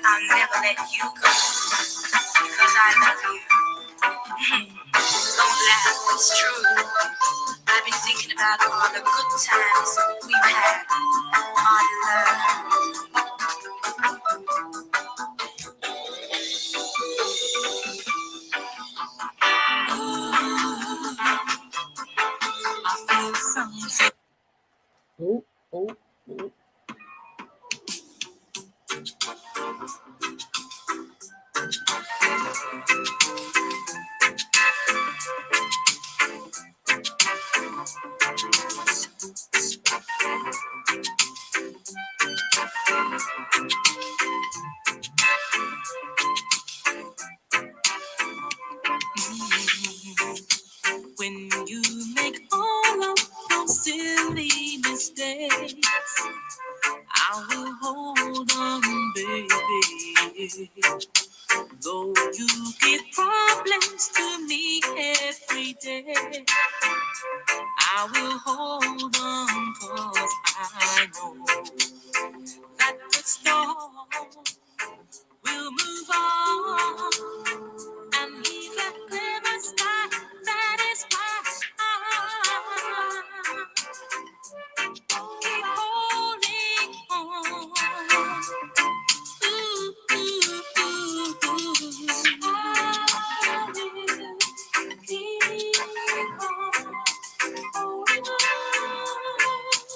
I'll never let you go because I love you. Don't laugh, it's true. I've been thinking about all the good times we've had, our love. I feel something. Oh, oh, oh. When you make all of those silly mistakes, I will hold on, baby. Though you give problems to me every day, I will hold on, 'cause I know that the storm will move on and leave a clear sky. That is why I keep holding on. Ooh, ooh, ooh, ooh. I will keep on holding on.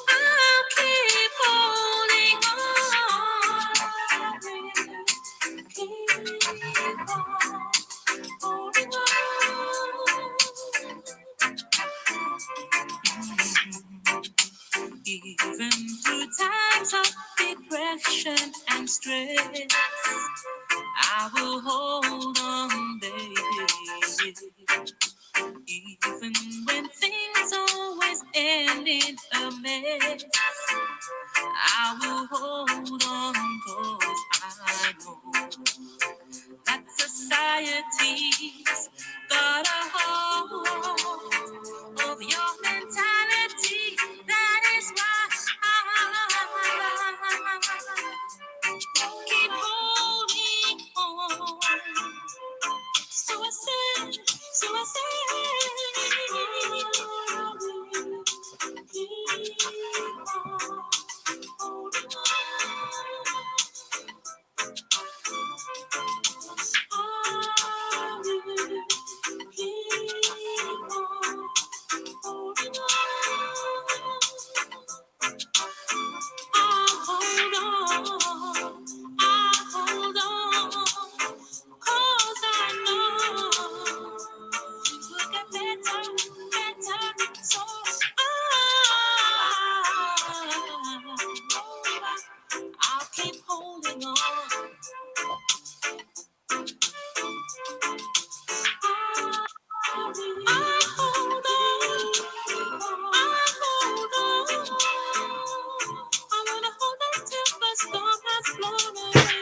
I'll keep holding on. I will keep on holding on. Even through times of depression and stress, I will hold on, baby. Even when things always end in a mess, I will hold on, 'cause I know that society's got a hold of your mentality. That is why I keep holding on. So I say, I will keep on holding on. I will keep on holding on. I'll hold on, 'cause I know things will get better, better. So I'll keep holding on. I hold on. I hold on. I wanna hold on till the storm has blown away.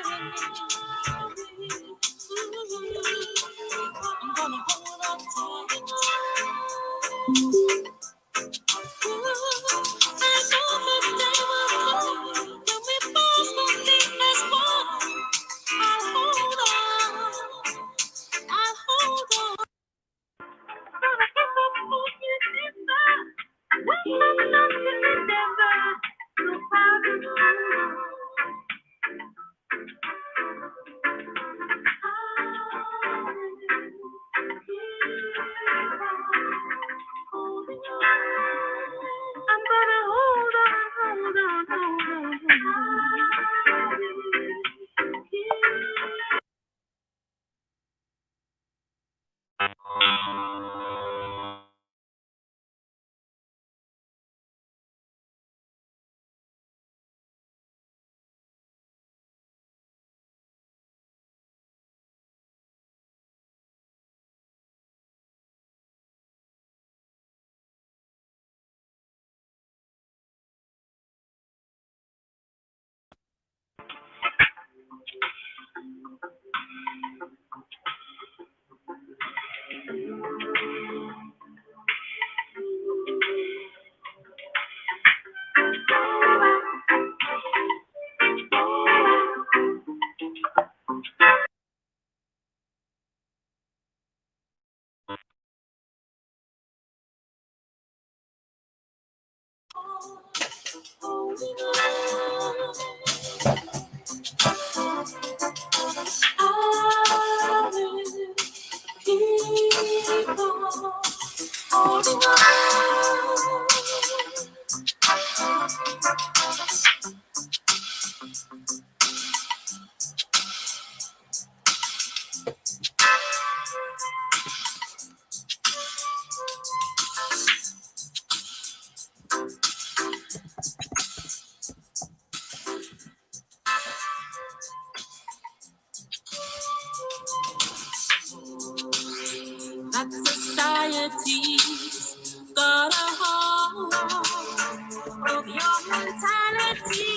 I'm gonna hold on tight. I know the day will come when we both will be as one. I'll hold on. I'll hold on. I'm gonna hold on, hold I will keep on holding on. That society's got a hold of your mentality.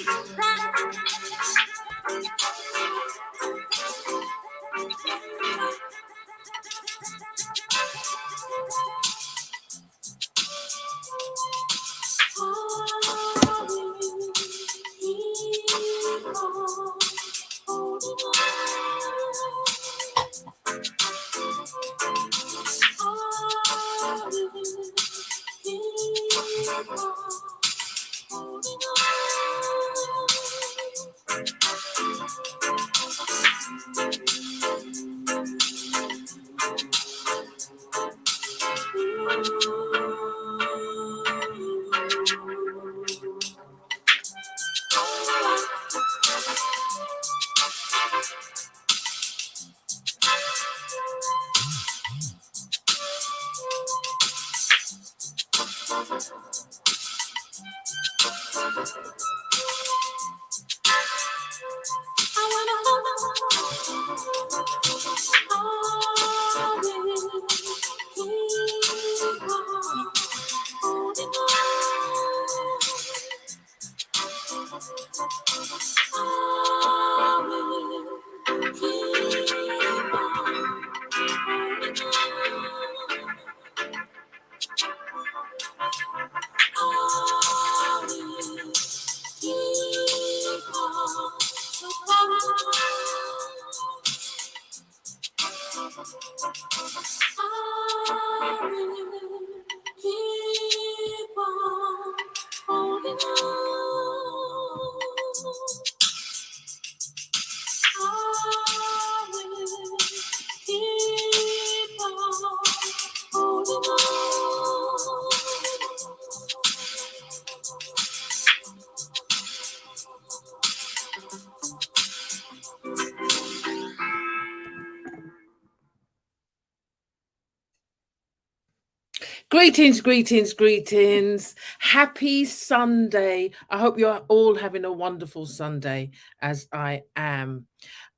Greetings, greetings, greetings. Happy Sunday. I hope you're all having a wonderful Sunday, as I am.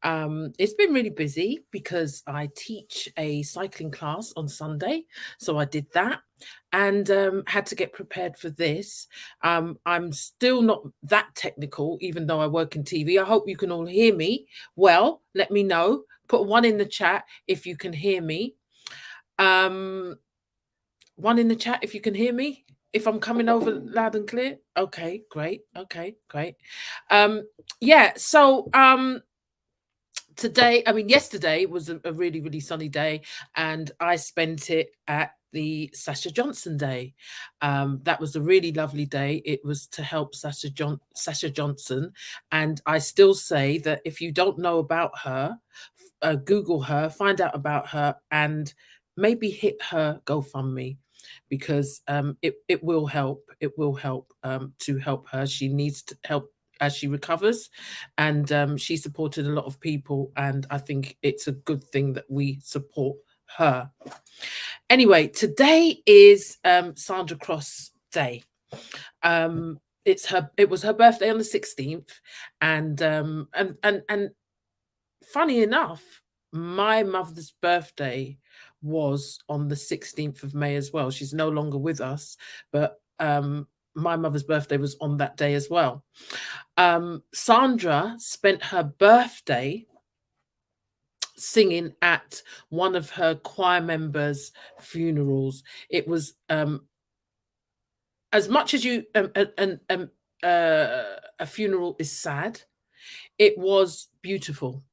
It's been really busy because I teach a cycling class on Sunday. So I did that and had to get prepared for this. I'm still not that technical, even though I work in TV. I hope you can all hear me well. Let me know. Put one in the chat if you can hear me. Um, One in the chat if you can hear me. If I'm coming over loud and clear. Okay, great. Okay, great. Um, yeah, so today, I mean, yesterday was a really, really sunny day, and I spent it at the Sasha Johnson Day. That was a really lovely day. It was to help Sasha Johnson, and I still say that if you don't know about her, Google her, find out about her, and maybe hit her GoFundMe because it will help. It will help to help her. She needs to help as she recovers, and she supported a lot of people, and I think it's a good thing that we support her. Anyway, today is Sandra Cross Day. It was her birthday on the 16th, and funny enough, my mother's birthday was on the 16th of May as well. She's no longer with us, but my mother's birthday was on that day as well. Sandra spent her birthday singing at one of her choir members' funerals. It was as much as a funeral is sad, it was beautiful.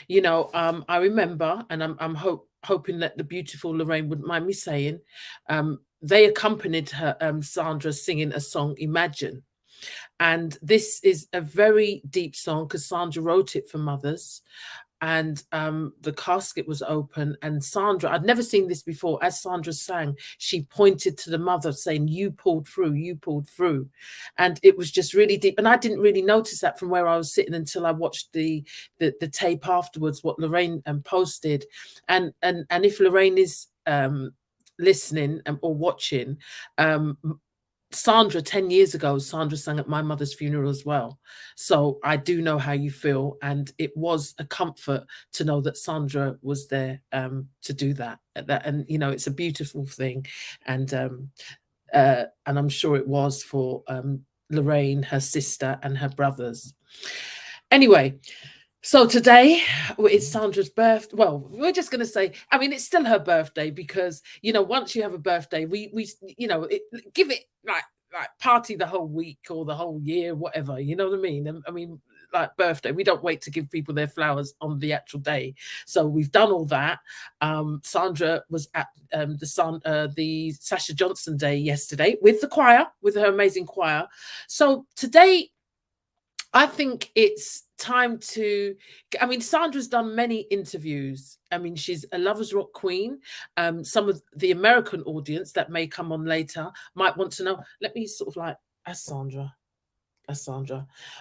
You know, I remember, and I'm hoping that the beautiful Lorraine wouldn't mind me saying, they accompanied her, Sandra, singing a song, Imagine. And this is a very deep song because Sandra wrote it for mothers. And the casket was open, and Sandra, I'd never seen this before. As Sandra sang, she pointed to the mother saying, "You pulled through, you pulled through." And it was just really deep, and I didn't really notice that from where I was sitting until I watched the tape afterwards, what Lorraine posted. And if Lorraine is listening or watching, um Sandra, 10 years ago, Sandra sang at my mother's funeral as well. So I do know how you feel. And it was a comfort to know that Sandra was there to do that. And, you know, it's a beautiful thing. And I'm sure it was for Lorraine, her sister, and her brothers. Anyway, so today it's Sandra's birthday. Well, we're just going to say, I mean, it's still her birthday because, you know, once you have a birthday, we you know, give it like party the whole week or the whole year, whatever. You know what I mean? I mean, like birthday, we don't wait to give people their flowers on the actual day. So we've done all that. Sandra was at the Sasha Johnson Day yesterday with the choir, with her amazing choir. So today I think it's time to. I mean, Sandra's done many interviews. I mean, she's a Lovers Rock queen. Some of the American audience that may come on later might want to know. Let me sort of like, as Sandra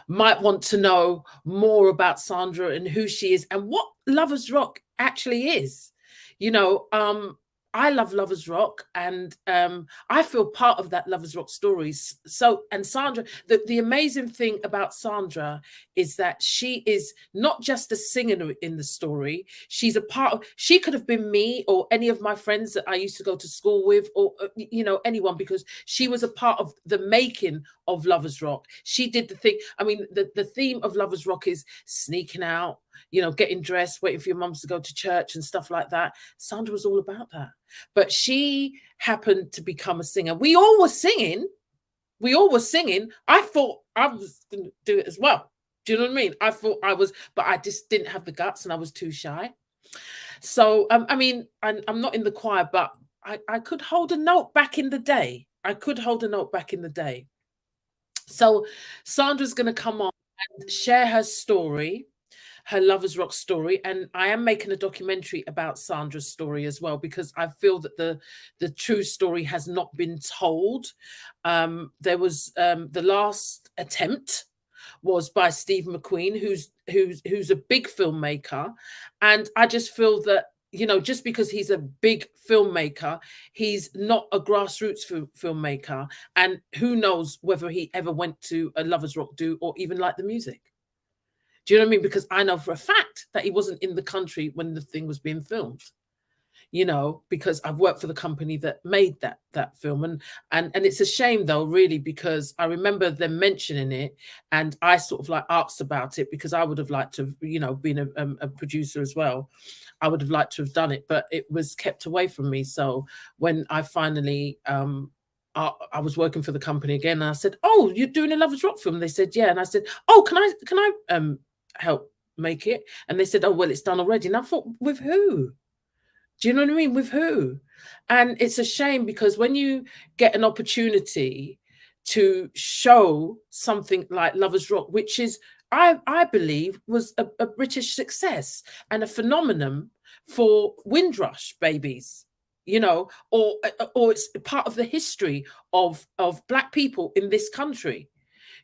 might want to know more about Sandra and who she is and what Lovers Rock actually is. You know, I love Lovers Rock, and I feel part of that Lovers Rock stories. So, and Sandra, the amazing thing about Sandra is that she is not just a singer in the story. She's a part of. She could have been me or any of my friends that I used to go to school with, or you know, anyone, because she was a part of the making of Lovers Rock. She did the thing. I mean, the theme of Lovers Rock is sneaking out, you know, getting dressed, waiting for your mums to go to church and stuff like that. Sandra was all about that. But she happened to become a singer. We all were singing. We all were singing. I thought I was going to do it as well. Do you know what I mean? I thought I was, but I just didn't have the guts and I was too shy. So, I mean, I'm not in the choir, but I could hold a note back in the day. I could hold a note back in the day. So Sandra's going to come on and share her story, her Lovers Rock story, and I am making a documentary about Sandra's story as well, because I feel that the true story has not been told. There was the last attempt was by Steve McQueen, who's a big filmmaker, and I just feel that, you know, just because he's a big filmmaker, he's not a grassroots filmmaker, and who knows whether he ever went to a Lovers Rock do or even like the music. Do you know what I mean? Because I know for a fact that he wasn't in the country when the thing was being filmed. You know, because I've worked for the company that made that film, and it's a shame though, really, because I remember them mentioning it, and I sort of like asked about it because I would have liked to have, you know, been a producer as well. I would have liked to have done it, but it was kept away from me. So when I finally I was working for the company again, and I said, "Oh, you're doing a Lovers Rock film?" They said, "Yeah," and I said, "Oh, can I help make it?" And they said, "Oh, well, it's done already." And I thought, with who? Do you know what I mean? With who? And it's a shame because when you get an opportunity to show something like Lovers Rock, which is, I believe, was a British success and a phenomenon for Windrush babies, you know, or it's part of the history of Black people in this country,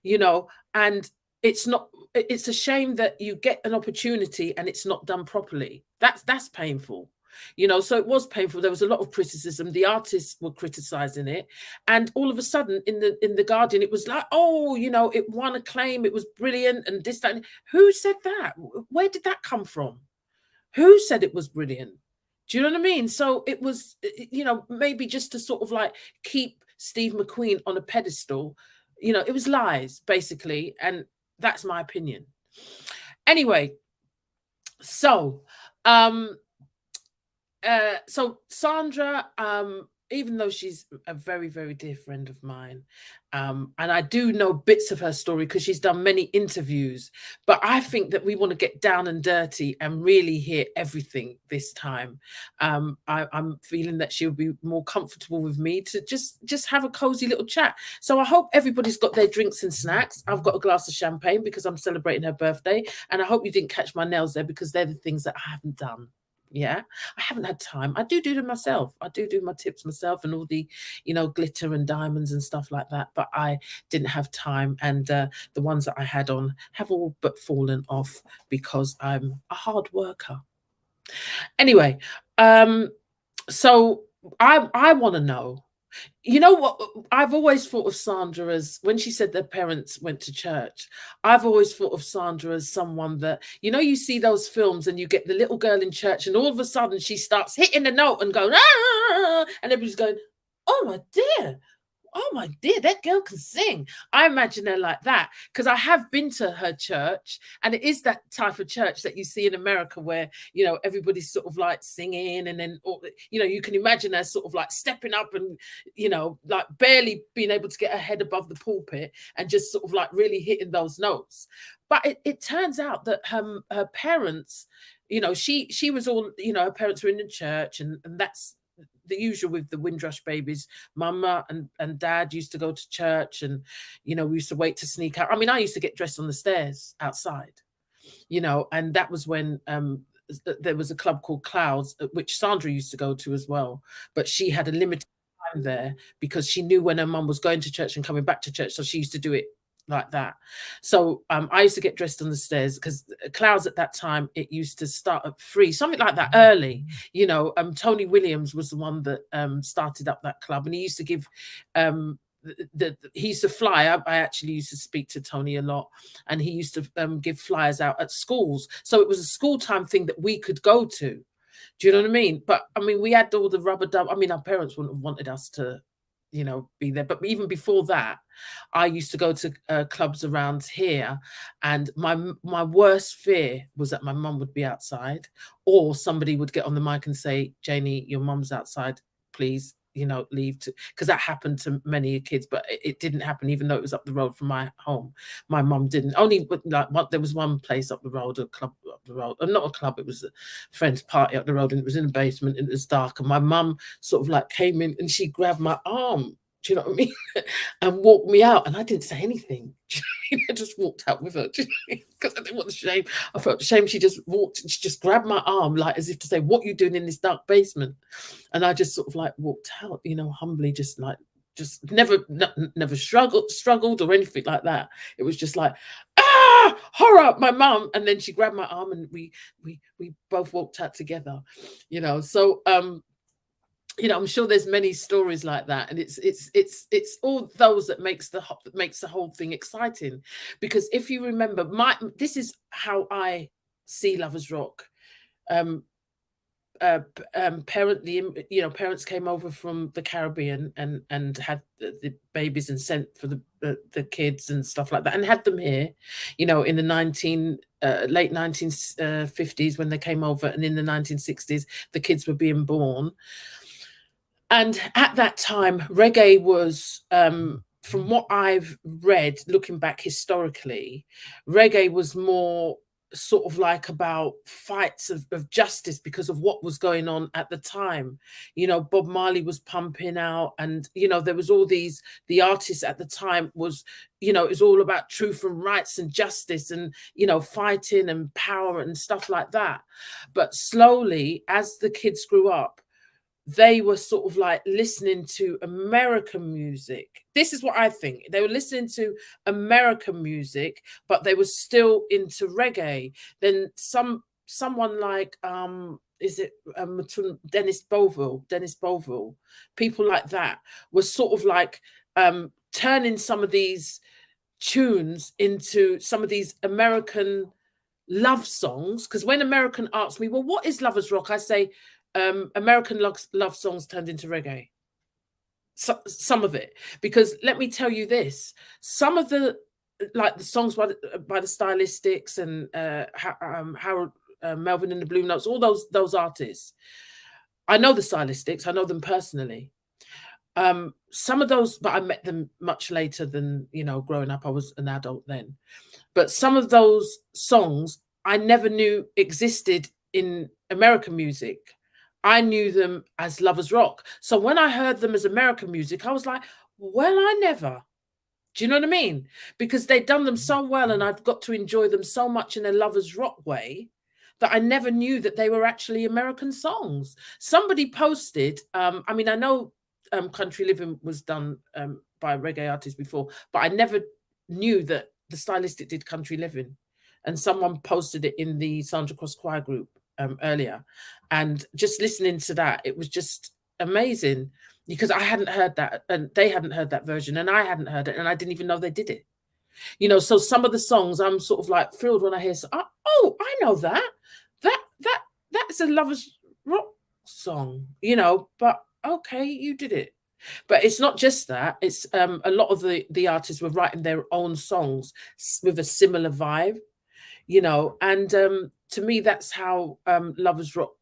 you know, and it's a shame that you get an opportunity and it's not done properly. That's painful, you know. So it was painful. There was a lot of criticism. The artists were criticizing it, and all of a sudden in the Guardian it was like, oh, you know, it won acclaim, it was brilliant, and this, that. Who said that? Where did that come from? Who said it was brilliant? Do you know what I mean? So it was, you know, maybe just to sort of like keep Steve McQueen on a pedestal. You know, it was lies basically, and that's my opinion. Anyway, so so Sandra, even though she's a very, very dear friend of mine, and I do know bits of her story because she's done many interviews, but I think that we want to get down and dirty and really hear everything this time. I'm feeling that she'll be more comfortable with me to just have a cozy little chat. So I hope everybody's got their drinks and snacks. I've got a glass of champagne because I'm celebrating her birthday, and I hope you didn't catch my nails there because they're the things that I haven't done. Yeah, I haven't had time. I do them myself. I do my tips myself and all the, glitter and diamonds and stuff like that. But I didn't have time, and the ones that I had on have all but fallen off because I'm a hard worker. Anyway, so I want to know. You know what? I've always thought of Sandra as when she said their parents went to church. I've always thought of Sandra as someone that, you see those films and you get the little girl in church and all of a sudden she starts hitting the note and going, ah, and everybody's going, oh my dear. Oh my dear, that girl can sing. I imagine her like that because I have been to her church, and it is that type of church that you see in America where, everybody's sort of like singing, and then, you can imagine her sort of like stepping up and, like barely being able to get her head above the pulpit and just sort of like really hitting those notes. But it turns out that her parents, she was all, her parents were in the church, and that's the usual with the Windrush babies. Mama and dad used to go to church, and we used to wait to sneak out. I mean, I used to get dressed on the stairs outside, and that was when there was a club called Clouds, which Sandra used to go to as well, but she had a limited time there because she knew when her mum was going to church and coming back to church, so she used to do it like that. So I used to get dressed on the stairs because Clouds at that time, it used to start at 3, something like that, early. Tony Williams was the one that started up that club, and he used to give he used to fly. I actually used to speak to Tony a lot, and he used to give flyers out at schools. So it was a school time thing that we could go to. Do you know what I mean? But I mean, we had all the rubber dub. I mean, our parents wouldn't have wanted us to, be there. But even before that, I used to go to clubs around here, and my worst fear was that my mum would be outside, or somebody would get on the mic and say, "Janie, your mum's outside. Please, leave," because that happened to many kids, but it didn't happen, even though it was up the road from my home. My mum didn't. Only like there was one place up the road, a club up the road, not a club, it was a friend's party up the road, and it was in the basement, and it was dark, and my mum sort of like came in and she grabbed my arm. Do you know what I mean? And walked me out, and I didn't say anything. I just walked out with her because I didn't want the shame. I felt shame. She just walked and she just grabbed my arm, like as if to say, "What are you doing in this dark basement?" And I just sort of like walked out, humbly, just never struggled or anything like that. It was just like, ah, horror, my mum. And then she grabbed my arm, and we both walked out together. So I'm sure there's many stories like that, and it's all those that makes the whole thing exciting. Because if you remember, this is how I see Lovers Rock. Parents came over from the Caribbean and had the babies and sent for the kids and stuff like that, and had them here, in the late 1950s when they came over, and in the 1960s the kids were being born. And at that time, reggae was, from what I've read, looking back historically, reggae was more sort of like about fights of justice because of what was going on at the time. Bob Marley was pumping out, and, there was all the artists at the time was, it was all about truth and rights and justice and, fighting and power and stuff like that. But slowly, as the kids grew up, they were sort of like listening to American music. This is what I think. They were listening to American music, but they were still into reggae. Then someone like is it Dennis Boville, people like that were sort of like turning some of these tunes into some of these American love songs. Because when American asks me, well, what is Lovers Rock? I say, American love songs turned into reggae. Some of it, because let me tell you this: some of the songs by the Stylistics and Harold Melvin and the Blue Notes, all those artists. I know the Stylistics. I know them personally. Some of those, but I met them much later than, growing up. I was an adult then. But some of those songs I never knew existed in American music. I knew them as lovers rock. So when I heard them as American music, I was like, well, I never. Do you know what I mean? Because they'd done them so well and I'd got to enjoy them so much in a lovers rock way that I never knew that they were actually American songs. Somebody posted, I mean, I know Country Living was done by reggae artists before, but I never knew that the Stylistic did Country Living. And someone posted it in the Sandra Cross Choir group earlier. And just listening to that, it was just amazing because I hadn't heard that and they hadn't heard that version and I hadn't heard it and I didn't even know they did it. So some of the songs I'm sort of like thrilled when I hear, oh, I know that. That's a lovers rock song, but okay, you did it. But it's not just that. It's a lot of the artists were writing their own songs with a similar vibe, and to me that's how lovers rock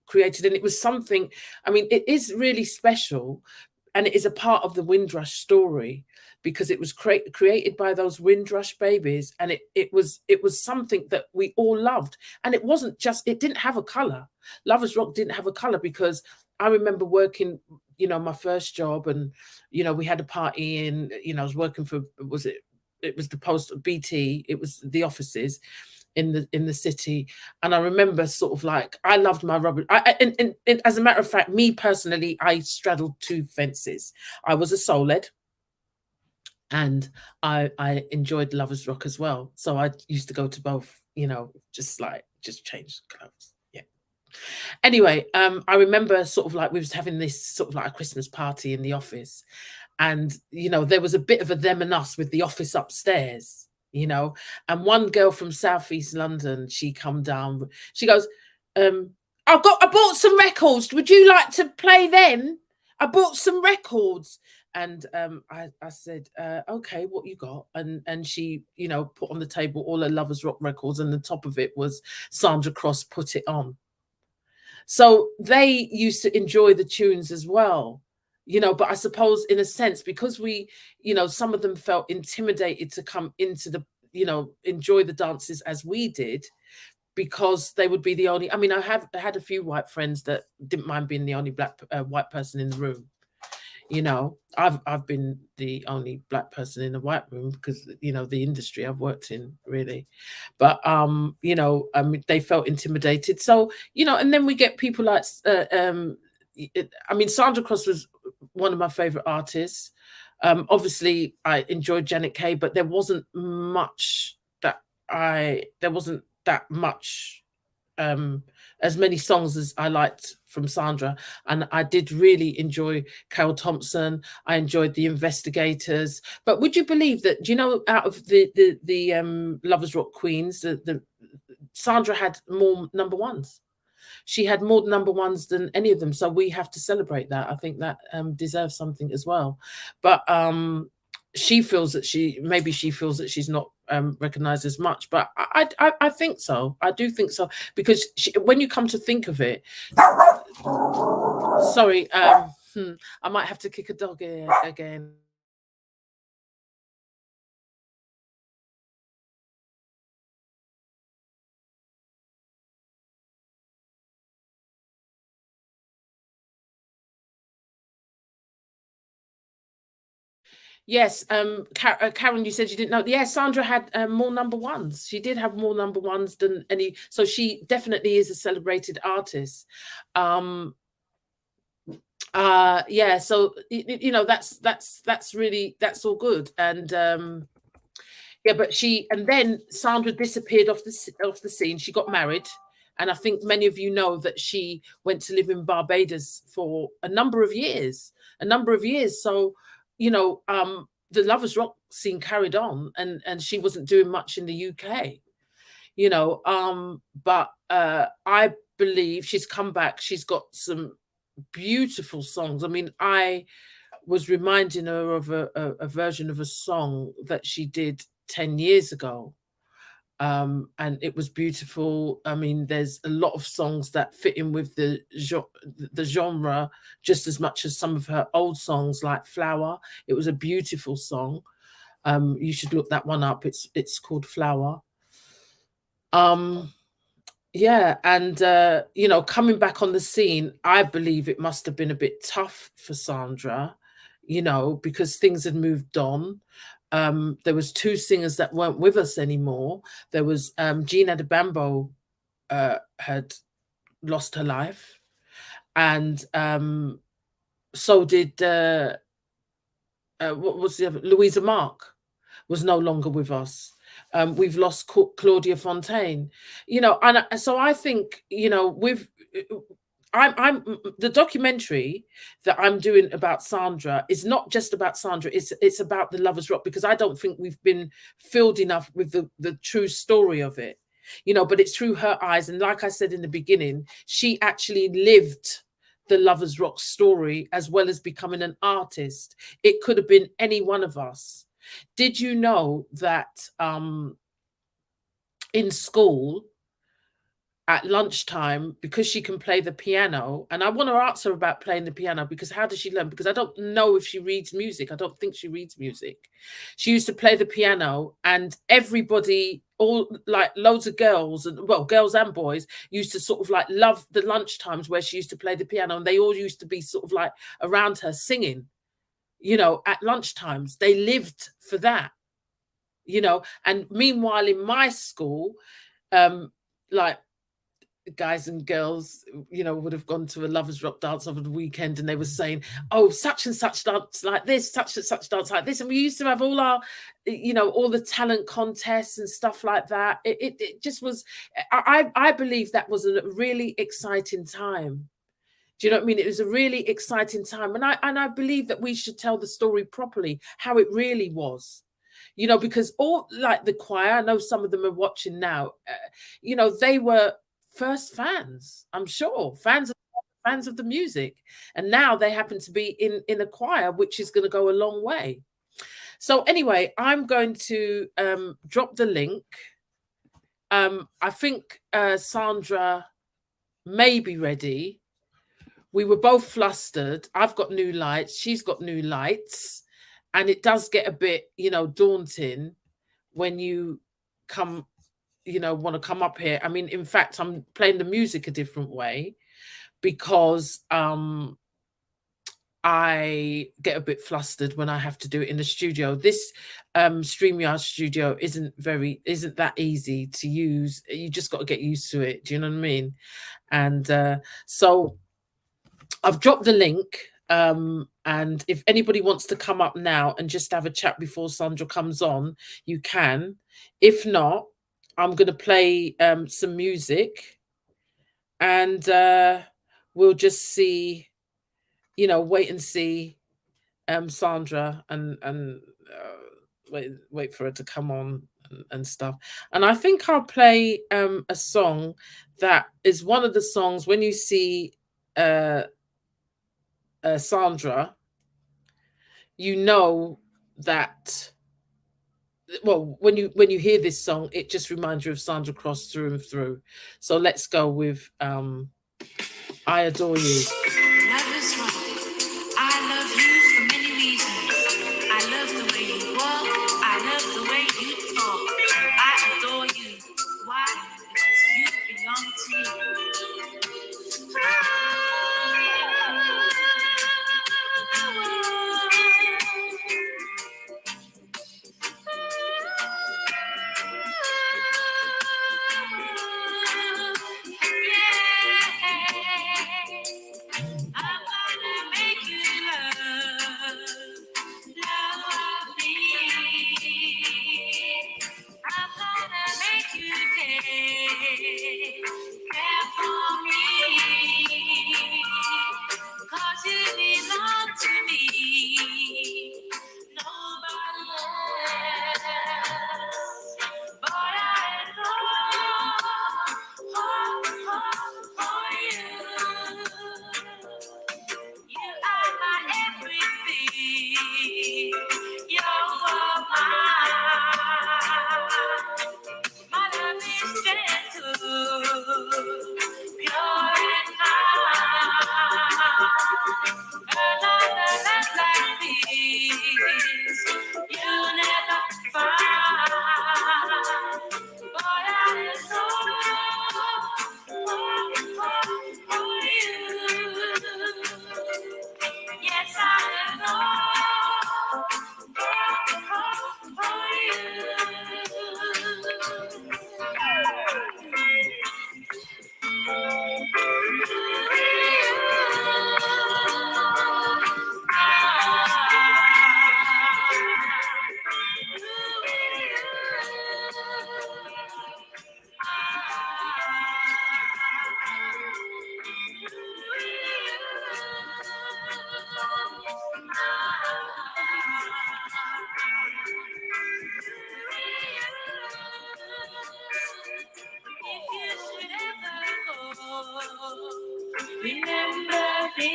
created, and it was something, I mean, it is really special, and it is a part of the Windrush story because it was created by those Windrush babies, and it was something that we all loved, and it didn't have a color. Lovers rock didn't have a color because I remember working, my first job, and we had a party, and I was working for, it was the post BT, it was the offices in the city, and I remember sort of like I loved my rubber. And as a matter of fact, me personally, I straddled two fences. I was a soul ed, and I enjoyed lovers rock as well. So I used to go to both, just change clothes. Yeah. Anyway, I remember sort of like we was having this sort of like a Christmas party in the office, and there was a bit of a them and us with the office upstairs, and one girl from Southeast London, she come down, she goes, I bought some records, would you like to play them? I bought some records. And I said, okay, what you got? And she, put on the table all her lovers rock records, and the top of it was Sandra Cross, Put It On. So they used to enjoy the tunes as well, but I suppose in a sense, because we, some of them felt intimidated to come into the, enjoy the dances as we did, because they would be the only, I mean, I had a few white friends that didn't mind being the only white person in the room. I've been the only black person in the white room because, the industry I've worked in, really. But they felt intimidated. So, and then we get people like I mean, Sandra Cross was one of my favorite artists. Obviously I enjoyed Janet Kay, but there wasn't that much as many songs as I liked from Sandra. And I did really enjoy Carol Thompson. I enjoyed The Investigators. But would you believe that, out of the lovers rock queens, the Sandra had more number ones. She had more number ones than any of them. So we have to celebrate that. I think that deserves something as well. But she feels that she feels that she's not recognized as much, but I think so. I do think so, because when you come to think of it, sorry, I might have to kick a dog again. Yes, Karen, you said you didn't know. Yeah, Sandra had more number ones. She did have more number ones than any. So she definitely is a celebrated artist. Yeah, so that's really, that's all good. And yeah, but and then Sandra disappeared off the scene. She got married, and I think many of you know that she went to live in Barbados for a number of years. So, the lovers rock scene carried on, and she wasn't doing much in the UK. But I believe she's come back. She's got some beautiful songs. I mean, I was reminding her of a version of a song that she did 10 years ago. And it was beautiful. I mean, there's a lot of songs that fit in with the genre just as much as some of her old songs, like Flower. It was a beautiful song. You should look that one up. It's called Flower. Um, yeah, and coming back on the scene, I believe it must have been a bit tough for Sandra, because things had moved on. There was two singers that weren't with us anymore. There was Gina de Bambo had lost her life, and so did what was the other? Louisa Mark was no longer with us. We've lost Claudia Fontaine, and so I think, with I'm the documentary that I'm doing about Sandra is not just about Sandra. It's about the Lovers Rock, because I don't think we've been filled enough with the true story of it, but it's through her eyes. And like I said in the beginning, she actually lived the Lovers Rock story as well as becoming an artist. It could have been any one of us. Did you know that in school at lunchtime, because she can play the piano, and I want to ask her about playing the piano, because how does she learn? Because I don't know if she reads music. I don't think she reads music. She used to play the piano, and everybody, all like loads of girls, and well, girls and boys, used to sort of like love the lunchtimes where she used to play the piano, and they all used to be sort of like around her singing, at lunchtimes. They lived for that, and meanwhile in my school, like guys and girls, would have gone to a Lovers Rock dance over the weekend, and they were saying, oh, such and such dance like this, such and such dance like this. And we used to have all our, all the talent contests and stuff like that. It just was, I believe that was a really exciting time. Do you know what I mean? It was a really exciting time. And I believe that we should tell the story properly, how it really was. Because all like the choir, I know some of them are watching now, they were first fans, I'm sure, fans of the music. And now they happen to be in a choir, which is going to go a long way. So anyway, I'm going to drop the link. I think Sandra may be ready. We were both flustered. I've got new lights. She's got new lights. And it does get a bit, daunting when you come, want to come up here. I mean, in fact, I'm playing the music a different way because I get a bit flustered when I have to do it in the studio. This StreamYard studio isn't that easy to use. You just got to get used to it. Do you know what I mean? And so I've dropped the link. And if anybody wants to come up now and just have a chat before Sandra comes on, you can. If not, I'm going to play some music, and we'll just see, wait and see Sandra, and wait for her to come on and stuff. And I think I'll play a song that is one of the songs when you see Sandra, you know that, well, when you hear this song, it just reminds you of Sandra Cross through and through. So let's go with I Adore You. Love is wrong. I love you for many reasons. I love the way you walk. I love the way you talk. I adore you. Why? Because you belong to me. Remember this,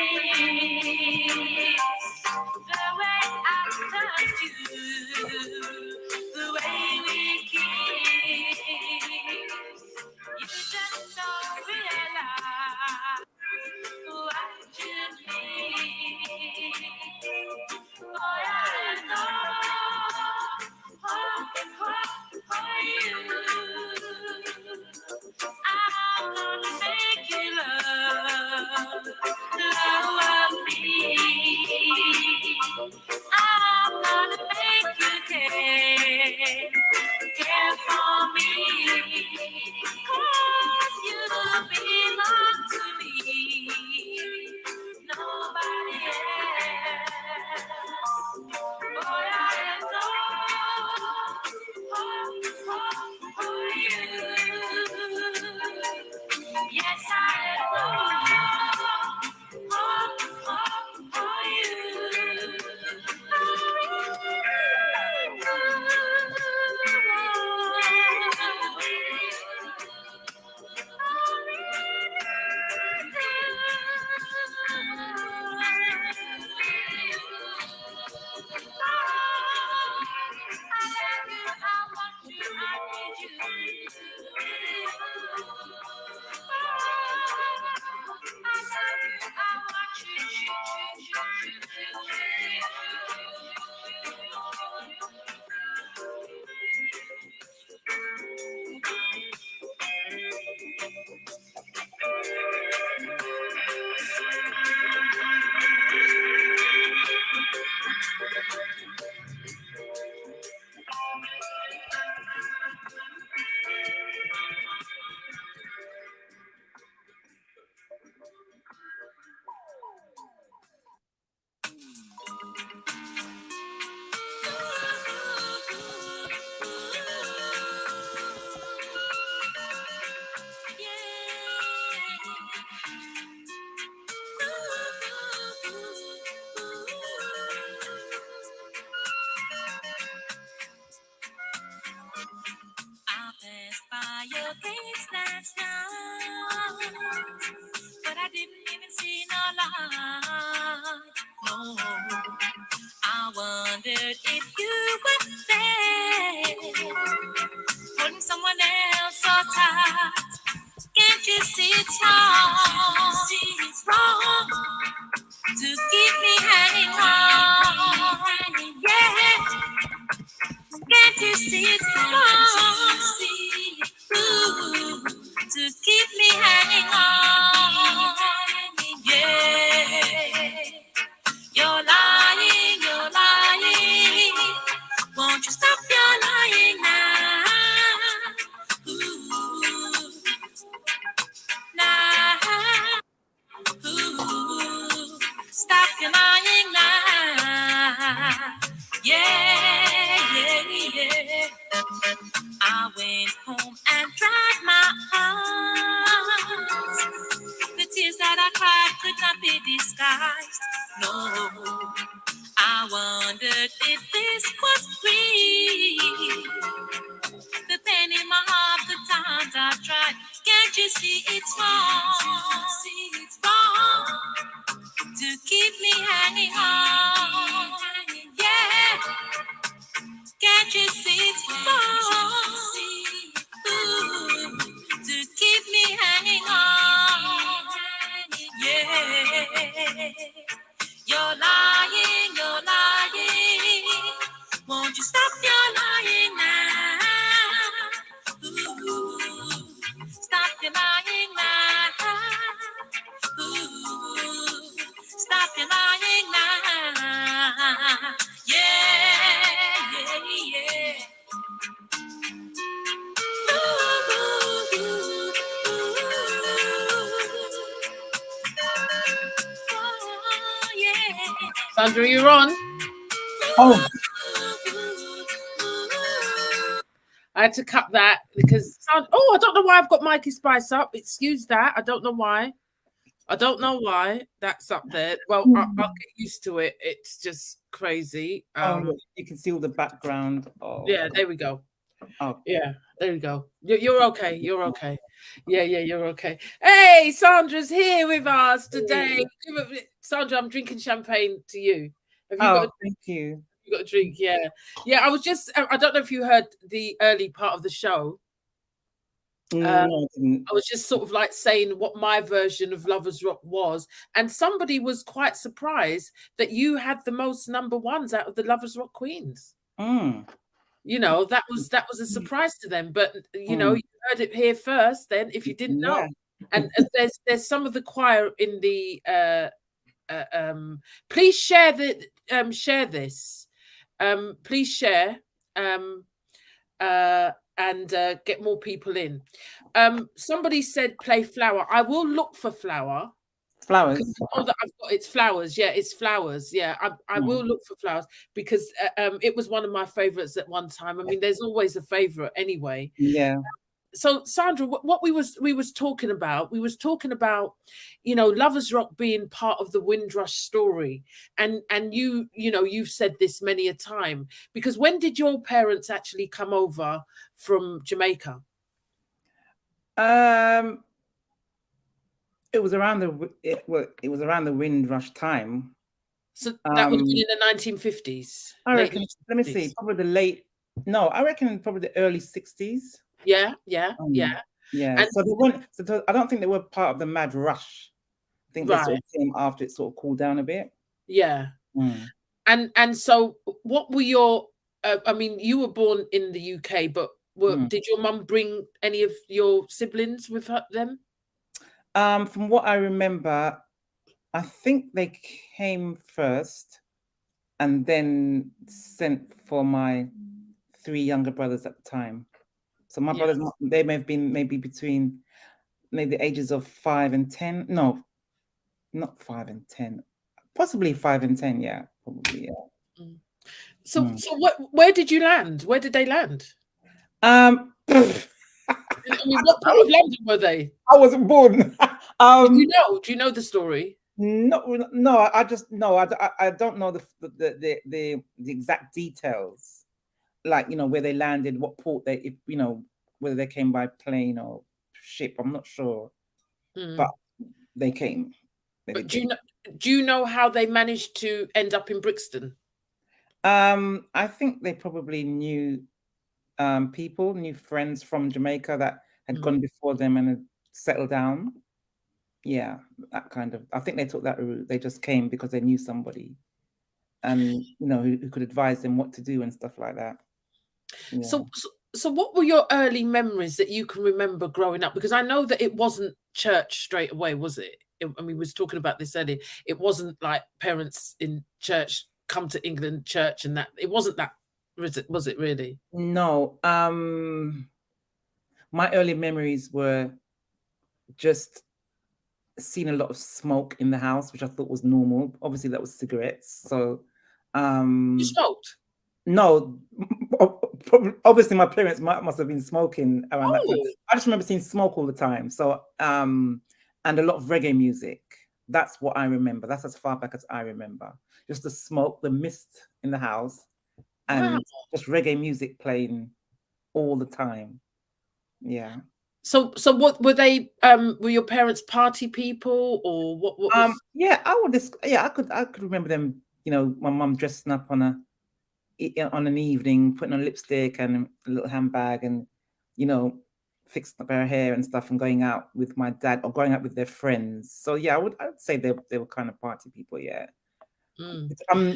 the way I touched you, the way we kissed. You just don't realize what you need. Boy, I know for you. I'm gonna make you love me. I'm gonna make you care for me. 'Cause you belong to me, nobody else. Boy, I adore you. Yes, I adore I passed by your face last night, but I didn't even see no light. No, I wondered if you were there, holding someone else so tight. Can't you see it's wrong? It's wrong to keep me hanging on. Yeah, can't you see it's wrong? Ooh, to keep me hanging on. Yeah, you're lying, you're lying. Won't you stop your lying now? Ooh, now. Ooh, stop your lying now. Yeah, yeah, yeah. I went home and dried my eyes. The tears that I cried could not be disguised. No, I wondered if this was real. The pain in my heart, the times I've tried. Can't you see it's wrong? It's wrong to keep me hanging on. Yeah, can't you see it's wrong? Ooh, to keep me hanging on. Yeah, you're lying, you're lying. Won't you stop your lying now? Ooh, stop your lying now. Ooh, stop your lying now. Yeah, yeah, yeah. Ooh, ooh, oh, yeah. Sandra, you're on. Oh, I had to cut that because I don't know why I've got Mikey Spice up. Excuse that. I don't know why. I don't know why that's up there. Well, I'll get used to it. It's just crazy. oh, yeah, you can see all the background. Oh, Yeah, there we go. oh. Yeah. There you go. You're okay. You're okay. Yeah, yeah, you're okay. Hey, Sandra's here with us today. Sandra, I'm drinking champagne to you. Have you got Oh, thank you. you got a drink? Yeah. Yeah, I was just I don't know if you heard the early part of the show. Uh, No, I didn't. I was just sort of like saying what my version of Lovers Rock was, and somebody was quite surprised that you had the most number ones out of the Lovers Rock queens. Mm, You know, that was a surprise to them, but you know, mm, you heard it here first. Then, if you didn't know, yeah. and there's some of the choir in the please share the share this, please share um and get more people in. Somebody said play Flower. I will look for Flower because Flowers. I know that I've got it's Flowers. Yeah, it's Flowers. Yeah, I Mm, will look for Flowers because it was one of my favorites at one time. I mean, there's always a favorite anyway. yeah. So Sandra, what we was talking about, you know, Lovers Rock being part of the Windrush story, and you know you've said this many a time because when did your parents actually come over from Jamaica? Um, it was around it was around the Windrush time. So that would have been Um, in the 1950s, I late reckon. Let me see. 1950s. Probably the late. No, I reckon probably the early 60s. Yeah, yeah, yeah. Yeah. And So they weren't. I don't think they were part of the Mad Rush. I think they right, sort of came after it sort of cooled down a bit. yeah. Mm, And so what were your I mean, you were born in the UK, but mm. did your mum bring any of your siblings with her them? From what I remember, I think they came first and then sent for my three younger brothers at the time. So my Yeah. brothers, they may have been maybe between maybe the ages of 5 and 10. No, not 5 and 10. Possibly 5 and 10. Yeah, probably. Yeah. Mm. So Mm. so where did you land? Where did they land? I I mean, what part of London were they? wasn't born. Do you know the story? No, no. I just no. I don't know the exact details. Like where they landed, what port they, if whether they came by plane or ship. I'm not sure, but Mm. they came. They But did came. do you know how they managed to end up in Brixton? I think they probably knew people, knew friends from Jamaica that had Mm. gone before them and had settled down. Yeah, that kind of. I think they took that route. They just came because they knew somebody, and who could advise them what to do and stuff like that. Yeah. So what were your early memories that you can remember growing up? Because I know that it wasn't church straight away, was it? I mean, we was talking about this earlier. It wasn't like parents in church come to England church and that. It wasn't that, was it really? No. My early memories were just seeing a lot of smoke in the house, which I thought was normal. Obviously, that was cigarettes. So, You smoked? no, obviously my parents must have been smoking around that time. Oh, I just remember seeing smoke all the time. So, and a lot of reggae music. That's what I remember. That's as far back as I remember. Just the smoke, the mist in the house, wow. and just reggae music playing all the time. Yeah. So what were they? Were your parents party people or what? What was? Yeah, I could remember them. My mum dressing up on an evening, putting on lipstick and a little handbag, and you know, fixing up her hair and stuff, and going out with my dad or going out with their friends. So yeah, I would say they were kind of party people. Yeah, Mm.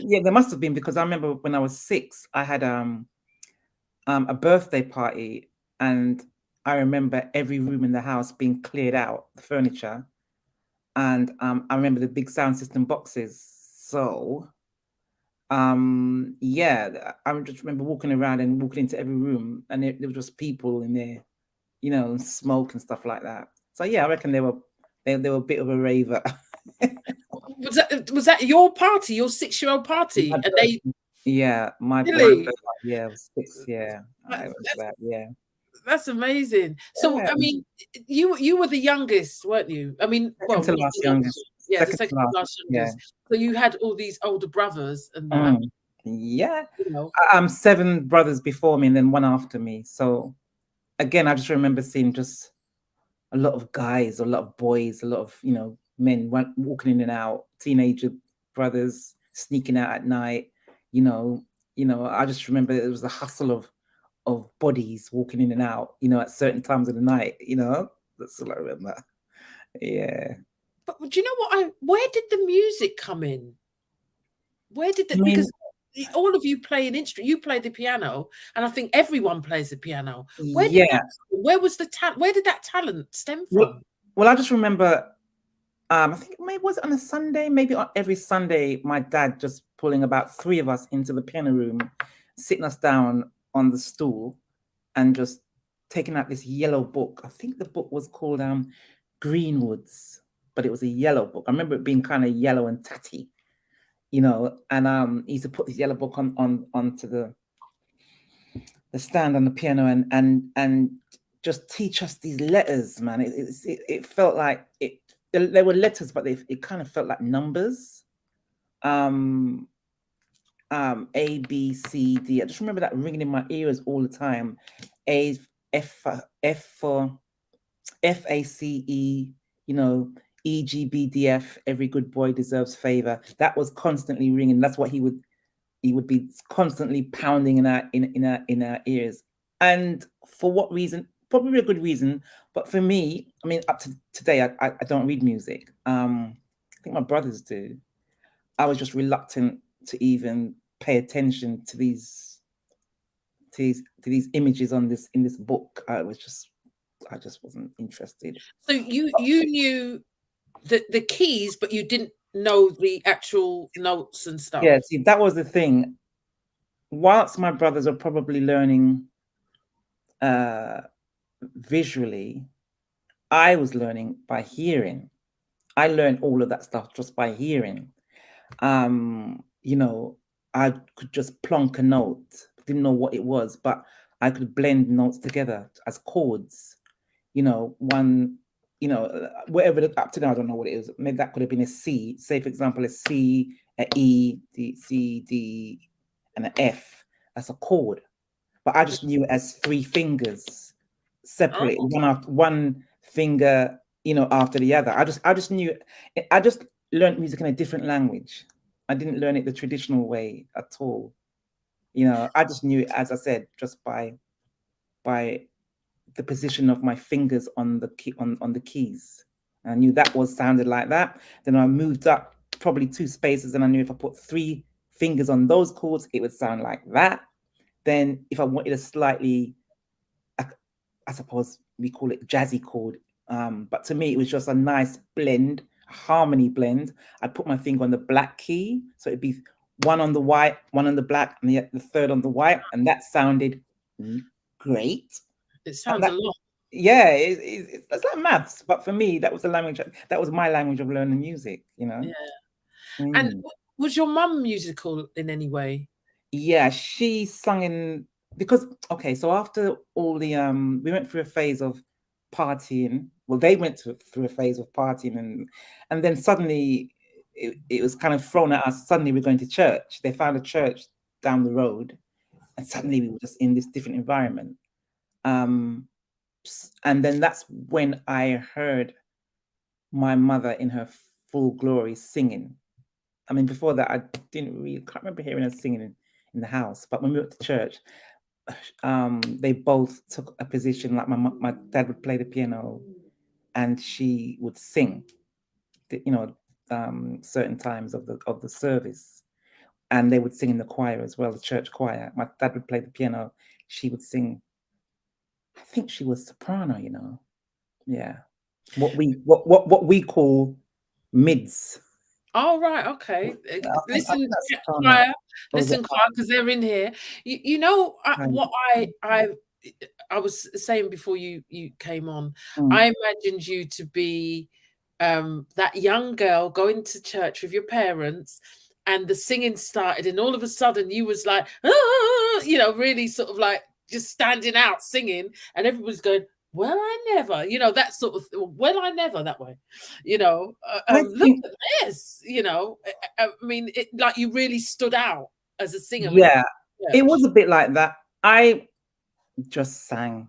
yeah, there must have been because I remember when I was 6, I had a birthday party, and I remember every room in the house being cleared out, the furniture, and I remember the big sound system boxes. So yeah, I just remember walking around and walking into every room, and there was just people in there, and smoke and stuff like that. So yeah, I reckon they were a bit of a raver. Was that your party, your 6-year-old party? My And they Yeah, my really? birthday. Yeah, I was 6. Yeah, I That's, went to that. Yeah, that's amazing. So, yeah. I mean, you were the youngest, weren't you? I mean, Second well, to not last the youngest. youngest. Yeah, the Second to second last. to last Yeah. youngest. So you had all these older brothers and that, Yeah. you know. 7 brothers before me and then one after me. So again, I just remember seeing just a lot of guys, a lot of boys, a lot of men walking in and out, teenager brothers sneaking out at night. You know, I just remember it was the hustle of bodies walking in and out. At certain times of the night. That's all I remember. Yeah. But do you know what? Where did the music come in? Where did I that? mean, Because all of you play an instrument. You play the piano, and I think everyone plays the piano. Where did yeah. that? Where was the talent? Where did that talent stem Well, from? well, I just remember. I think maybe was it on a Sunday, maybe on every Sunday, my dad just pulling about three of us into the piano room, sitting us down on the stool, and just taking out this yellow book. I think the book was called Greenwoods, but it was a yellow book. I remember it being kind of yellow and tatty, and he used to put this yellow book onto the stand on the piano and just teach us these letters, man. It felt like there were letters, but it kind of felt like numbers. A, B, C, D. I just remember that ringing in my ears all the time. A, F for FACE, E, G, B, D, F. Every good boy deserves favor. That was constantly ringing. That's what he would be constantly pounding in our ears. And for what reason? Probably a good reason. But for me, I mean, up to today, I don't read music. I think my brothers do. I was just reluctant to even pay attention to these images in this book. I just wasn't interested. So you knew the keys, but you didn't know the actual notes and stuff. Yeah, see, that was the thing. Whilst my brothers are probably learning visually, I was learning by hearing. I learned all of that stuff just by hearing. I could just plonk a note, didn't know what it was, but I could blend notes together as chords. One, whatever up to now, I don't know what it is. Maybe that could have been a C. Say, for example, a C, a E, D, C, D, and an F. That's a chord. But I just knew it as three fingers separate, one after one finger, after the other. I just knew. I just learned music in a different language. I didn't learn it the traditional way at all. I just knew it, as I said, just by the position of my fingers on the key on the keys. I knew that was sounded like that. Then I moved up probably 2 spaces, and I knew if I put 3 fingers on those chords, it would sound like that. Then if I wanted a slightly, I suppose we call it jazzy chord, but to me it was just a nice blend, harmony blend. I'd put my finger on the black key, so it'd be one on the white, one on the black, and the third on the white, and that sounded great. It sounds a lot. Yeah, it's like maths, but for me, that was the language. That was my language of learning music. Yeah. And was your mum musical in any way? Yeah, she sung in because so after all the we went through a phase of partying. Well, they went through a phase of partying, and then suddenly it was kind of thrown at us. Suddenly we're going to church. They found a church down the road, and suddenly we were just in this different environment. And then that's when I heard my mother in her full glory singing. I mean, before that, I can't remember hearing her singing in the house. But when we went to church, they both took a position. Like my dad would play the piano, and she would sing. Certain times of the service, and they would sing in the choir as well, the church choir. My dad would play the piano. She would sing. I think she was soprano. Yeah. What we call mids. Oh, right, okay. Listen, choir, because they're in here. What I was saying before you came on, I imagined you to be that young girl going to church with your parents, and the singing started, and all of a sudden you was like, really sort of like just standing out singing, and everybody's going, well, I never, that sort of, well, I never, that way, look at this, I mean, like you really stood out as a singer. Yeah, it was a bit like that. I just sang.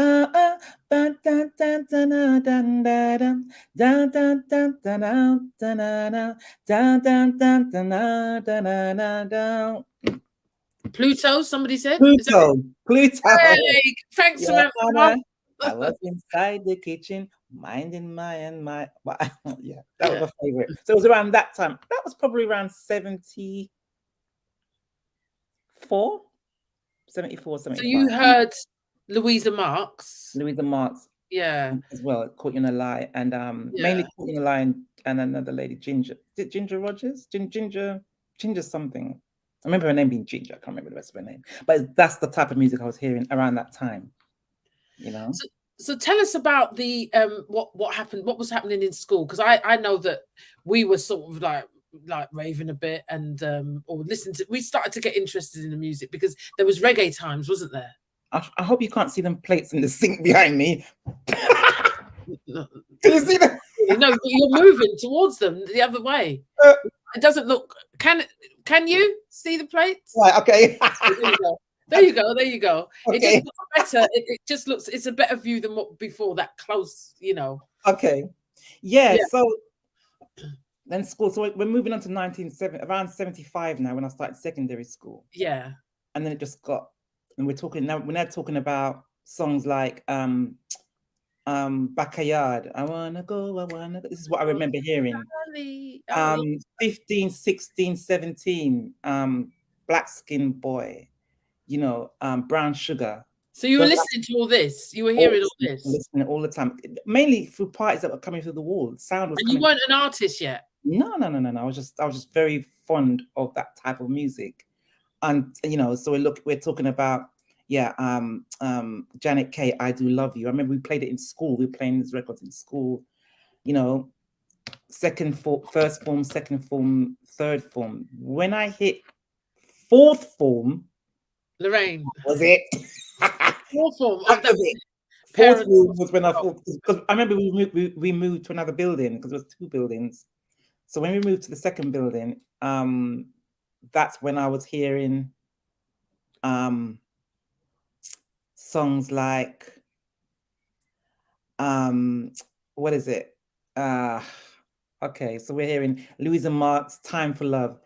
Pluto, somebody said. Is that it? Pluto. Hey, thanks, Yeah, Samantha. Anna. I was inside the kitchen, minding my. Yeah, that was Yeah. my favorite. So it was around that time. That was probably around 74, 74, So you 75. heard Louisa Marks. Louisa Marks Yeah. as well, Caught You in a Lie, and mainly Yeah. Caught You in a Lie, and another lady, Ginger. Is it Ginger Rogers? Ginger something. I remember her name being Ginger. I can't remember the rest of her name. But that's the type of music I was hearing around that time. You know. So tell us about the what happened, what was happening in school, because I know that we were sort of like raving a bit and or listening to, we started to get interested in the music because there was reggae times, wasn't there? I hope you can't see them plates in the sink behind me. No, Can you see them? no, but you're moving towards them the other way. It doesn't look. Can you see the plates? Right, okay. There you go. There you go. Okay. It just looks better. It just looks. It's a better view than what before that close. You know. Okay. Yeah. Yeah. So then school. So we're moving on to 1970, around 75 now when I started secondary school. Yeah. And then it just got, and we're now talking about songs like Backyard. I wanna go. This is what I remember hearing. 15, 16, 17. Black Skin Boy. You know, Brown Sugar. So you were listening to all this. You were hearing all this. Listening all the time, mainly through parties that were coming through the wall. Sound was. And you weren't an artist yet. No. I was just very fond of that type of music, and you know, so we're talking about Janet Kay, I Do Love You. I remember we played it in school. We were playing these records in school. You know, first form, second form, third form. When I hit fourth form, Lorraine, was it? Fourth form. Fourth form was when I thought, because I remember we moved to another building because there was two buildings. So when we moved to the second building, that's when I was hearing songs like what is it? Okay, so we're hearing Louisa Marks' Time for Love.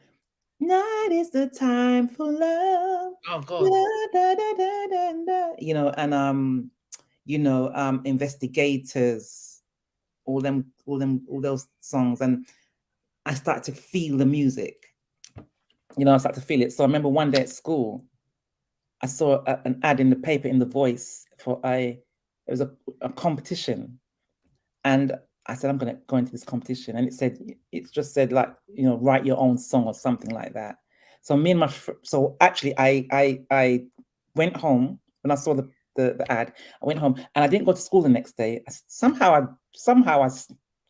Night is the time for love. Oh God. You know, and Investigators, all those songs, and I started to feel the music. You know, I started to feel it. So I remember one day at school, I saw an ad in the paper in The Voice for it was a competition, and I said, I'm going to go into this competition, and it just said like, you know, write your own song or something like that. So me and so actually I went home when I saw the ad. I went home and I didn't go to school the next day. Somehow I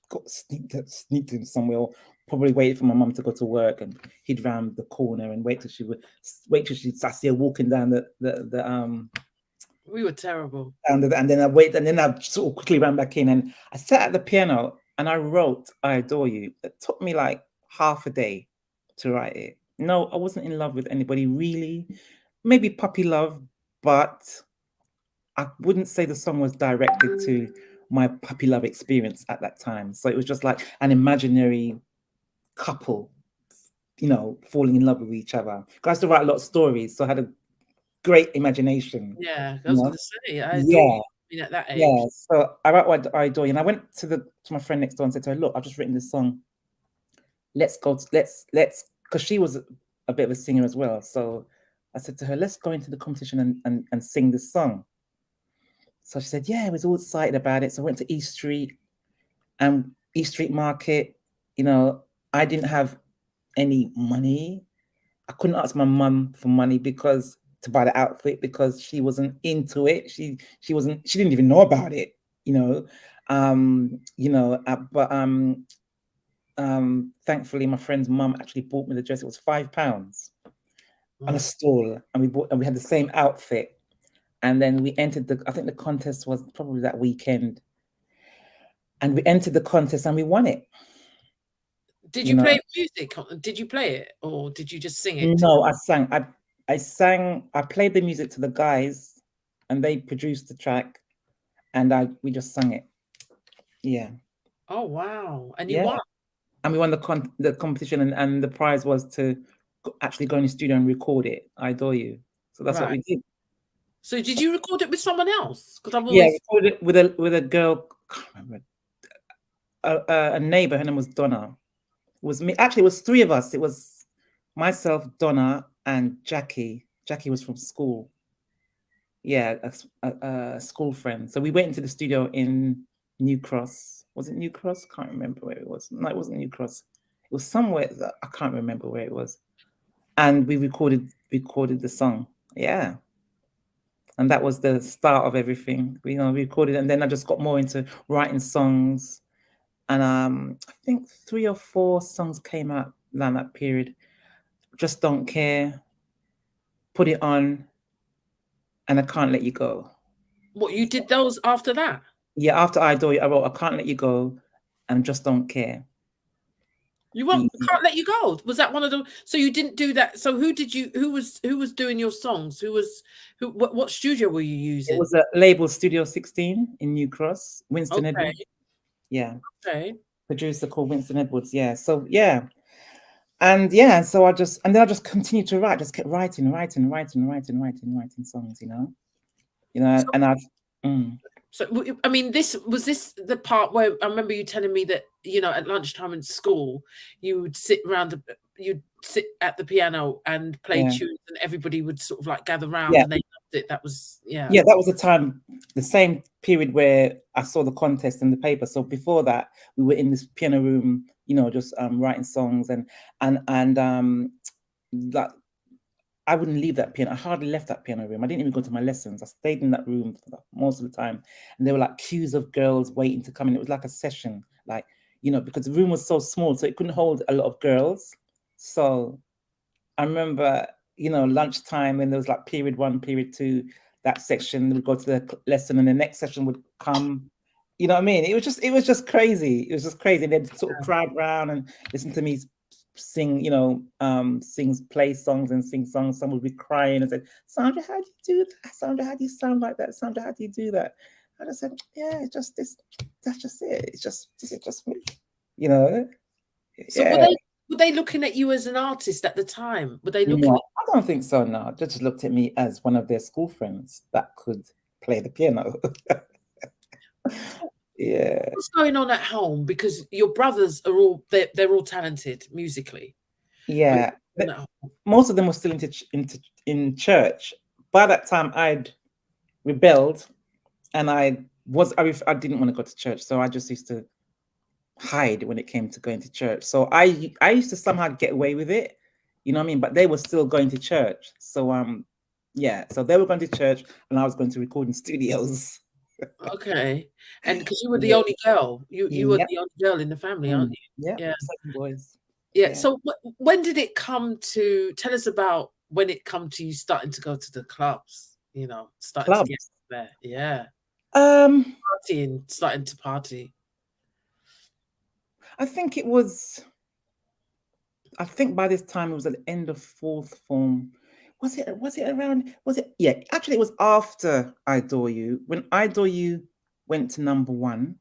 got sneaked in somewhere, or probably waited for my mum to go to work and hid round the corner and wait till she'd see her walking down the We were terrible. and then I sort of quickly ran back in, and I sat at the piano and I wrote I Adore You. It took me like half a day to write it. No, I wasn't in love with anybody really. Maybe puppy love, but I wouldn't say the song was directed to my puppy love experience at that time. So it was just like an imaginary couple, you know, falling in love with each other. I used to write a lot of stories, so I had a great imagination. Yeah, I was going to say, at that age. Yeah, so I wrote I Adore You, and I went to my friend next door and said to her, look, I've just written this song. Let's because she was a bit of a singer as well. So I said to her, let's go into the competition and sing this song. So she said, yeah, I was all excited about it. So I went to East Street Market. You know, I didn't have any money. I couldn't ask my mum for money to buy the outfit because she wasn't into it. She didn't even know about it, you know. Thankfully my friend's mum actually bought me the dress. It was £5 on a stall, and we had the same outfit. And then we entered I think the contest was probably that weekend. And we entered the contest and we won it. Did you play music? Did you play it, or did you just sing it? No, I sang. I played the music to the guys, and they produced the track, and we just sang it. Yeah, Oh wow! And you yeah, won. and we won the competition, and the prize was to actually go in the studio and record it. I Adore You. So that's what Right. we did. So did you record it with someone else? Because I've Yeah, always recorded it with a girl. Can't remember, a neighbor. Her name was Donna. It was me. Actually, it was three of us. It was myself, Donna, and Jackie. Jackie was from school. Yeah, a school friend. So we went into the studio in New Cross. Was it New Cross? Can't remember where it was. No, it wasn't New Cross. It was somewhere that I can't remember where it was. And we recorded the song. Yeah. And that was the start of everything. We recorded, and then I just got more into writing songs. And I think 3 or 4 songs came out around that period. Just Don't Care, Put It On, and I Can't Let You Go. what you did those after that. Yeah, after I Adore You, I wrote I Can't Let You Go and Just Don't Care. You won't can't let you go. Was that one of the? So you didn't do that. So who did you? Who was doing your songs? Who was who? What studio were you It using? was a label Studio 16 in New Cross, Winston Okay, Edwards. Yeah, okay. producer called Winston Edwards. Yeah, so yeah, and yeah, so then I just continued to write, just kept writing songs, So, and mm, I mean, this was this the part where I remember you telling me that at lunchtime in school you would you'd sit at the piano and play yeah, tunes, and everybody would sort of like gather round yeah, and they loved it. That was yeah. That was the same period where I saw the contest in the paper. So before that, we were in this piano room, just writing songs and like I wouldn't leave that piano. I hardly left that piano room. I didn't even go to my lessons. I stayed in that room most of the time. And there were like queues of girls waiting to come in. It was like a session, like, because the room was so small, so it couldn't hold a lot of girls. So I remember, lunchtime when there was like period 1, period 2, that section would go to the lesson and the next session would come. You know what I mean? It was just crazy. It was just crazy. And they'd sort of crowd round and listen to me sing, play songs and sing songs. Some would be crying and say, Sandra, how do you do that? Sandra, how do you sound like that? Sandra, how do you do that? And I said, yeah, it's just this. That's just it. This is just me. So Yeah. were they looking at you as an artist at the time? Were they looking No, at I don't think so. No, they just looked at me as one of their school friends that could play the piano. Yeah. what's going on at home? Because your brothers are all they're all talented musically. Yeah. But no. Most of them were still in church. By that time, I'd rebelled, and I didn't want to go to church, so I just used to hide when it came to going to church. So I used to somehow get away with it, you know what I mean? But they were still going to church. So yeah, so they were going to church and I was going to recording studios. Okay, and because you were the Yeah. only girl, you were Yep. the only girl in the family, aren't you? Yeah, Yeah, 7 boys. yeah. Yeah. So when did it come to? Tell us about when it come to you starting to go to the clubs. Starting to get Clubs. there. Yeah, Um, partying, starting to party. I think by this time it was at the end of 4th form. Was it around? Yeah, actually it was after I Adore You. When I Adore You went to number 1,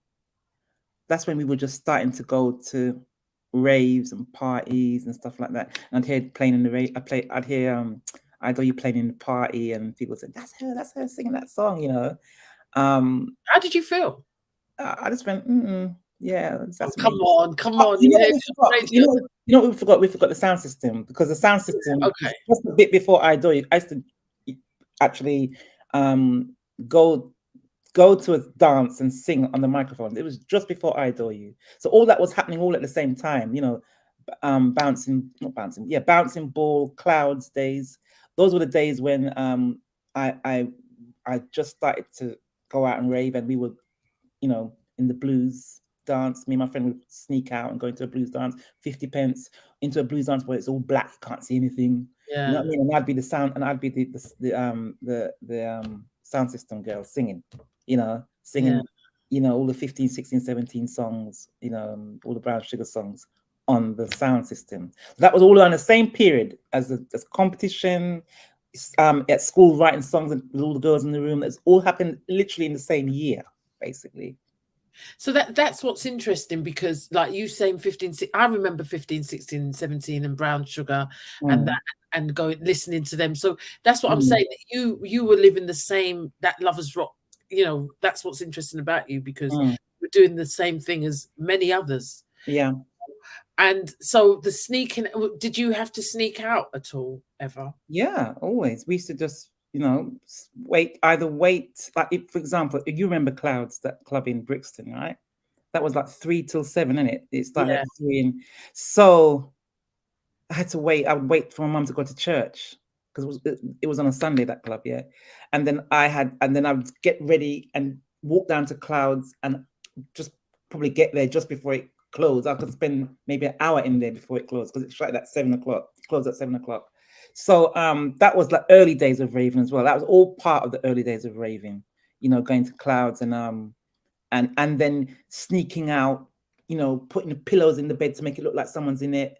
that's when we were just starting to go to raves and parties and stuff like that. And I'd hear playing in the rave. I'd hear I Adore You playing in the party, and people said, that's her singing that song, How did you feel? I just went, yeah, Oh, that's come me. on, come Oh, on. you You know heard what we it forgot? on the radio. You know what we forgot? We forgot the sound system, because the sound system Okay. was just a bit before I Adore You. I used to actually um, go to a dance and sing on the microphone. It was just before I Adore You. So all that was happening all at the same time, bouncing ball, clouds days. Those were the days when I just started to go out and rave, and we would, in the blues dance. Me and my friend would sneak out and go into a blues dance, 50 pence into a blues dance where it's all black, you can't see anything. You know Yeah, what I mean? And I'd be the sound, and I'd be the sound system girl singing, yeah, all the 15, 16, 17 songs, all the Brown Sugar songs on the sound system. That was all on the same period as competition, at school writing songs with all the girls in the room. That's all happened literally in the same year. basically. So that's what's interesting, because like you saying 15, I remember 15, 16, 17 and Brown Sugar and Mm, that, and going listening to them. So that's what I'm mm, saying, that you were living the same, that Lovers Rock, that's what's interesting about you, because mm. we're doing the same thing as many others. Yeah. And so the sneaking, did you have to sneak out at all ever? Yeah, always. We used to just, wait. Like, if, for example, if you remember Clouds, that club in Brixton, right? That was like 3 till 7, innit? It started Yeah. at 3. And so I had to wait. I would wait for my mum to go to church because it was on a Sunday, that club, yeah. And then I would get ready and walk down to Clouds and just probably get there just before it closed. I could spend maybe an hour in there before it closed because it started at 7 o'clock, closed at 7 o'clock. So that was like early days of raving as well. That was all part of the early days of raving, going to Clouds and then sneaking out, putting the pillows in the bed to make it look like someone's in it,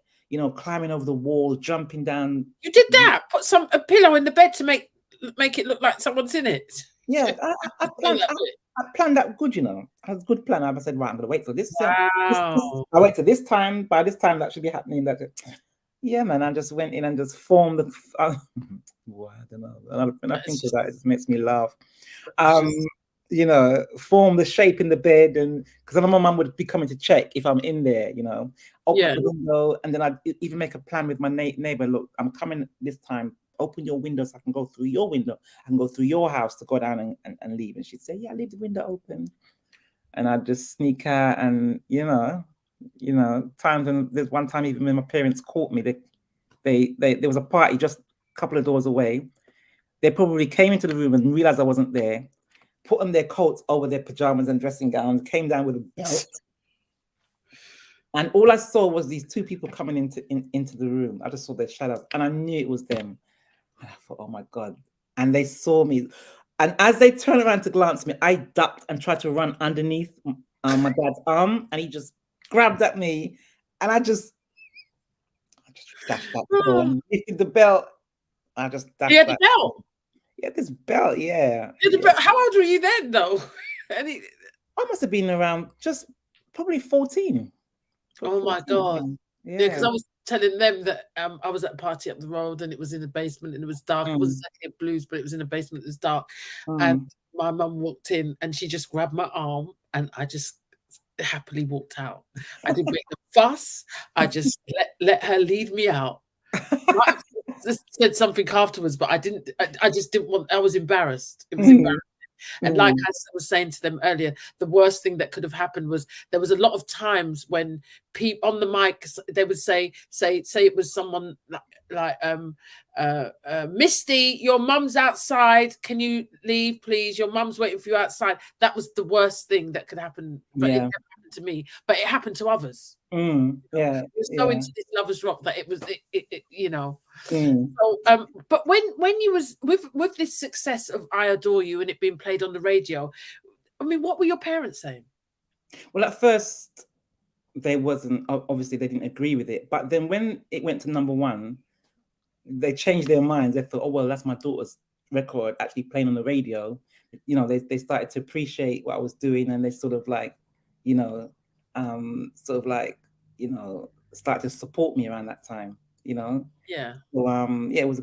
climbing over the wall, jumping down. You did that? Put a pillow in the bed to make it look like someone's in it? Yeah, I Done planned. that bit? I planned that good, I had a good plan. I said, right, I'm gonna wait till this. Wow. I wait till this time. By this time, that should be happening. That, yeah, man. I just went in and just formed the. Well, I don't know. When I think of that, it just makes me laugh. Form the shape in the bed, and because I know my mum would be coming to check if I'm in there. Open Yeah. up the window, and then I'd even make a plan with my neighbor. Look, I'm coming this time. Open your window so I can go through your window. I can go through your house to go down and leave. And she'd say, yeah, leave the window open. And I'd just sneak out, and times. And there's one time even when my parents caught me, there was a party just a couple of doors away. They probably came into the room and realized I wasn't there, put on their coats over their pajamas and dressing gowns, came down with a belt. And all I saw was these two people coming into the room. I just saw their shadows and I knew it was them. And I thought, oh my God. And they saw me. And as they turned around to glance at me, I ducked and tried to run underneath my dad's arm. And he just grabbed at me. And I just dashed that door and lifted the belt. I just dashed You had that the belt? Yeah, this belt, yeah. How old were you then, though? I must have been around just probably 14. Oh my God. Yeah, because I was telling them that I was at a party up the road and it was in the basement and it was dark. It wasn't exactly a blues, but it was in the basement. It was dark. And my mum walked in and she just grabbed my arm and I just happily walked out. I didn't make a fuss. I just let her lead me out. I just said something afterwards, but I didn't. I just didn't want. I was embarrassed. It was embarrassing. And like I was saying to them earlier, the worst thing that could have happened was there was a lot of times when people on the mic, they would say it was someone like Misty, your mum's outside. Can you leave, please? Your mum's waiting for you outside. That was the worst thing that could happen. But it never happened to me. But it happened to others. Yeah, it was so into this Lovers Rock that it was Mm. So, but when you was with this success of I Adore You and it being played on the radio, I mean, what were your parents saying? Well, at first they obviously they didn't agree with it, but then when it went to #1, they changed their minds. They thought, oh well, that's my daughter's record actually playing on the radio. They started to appreciate what I was doing, and they sort of like, started to support me around that time. Yeah. So it was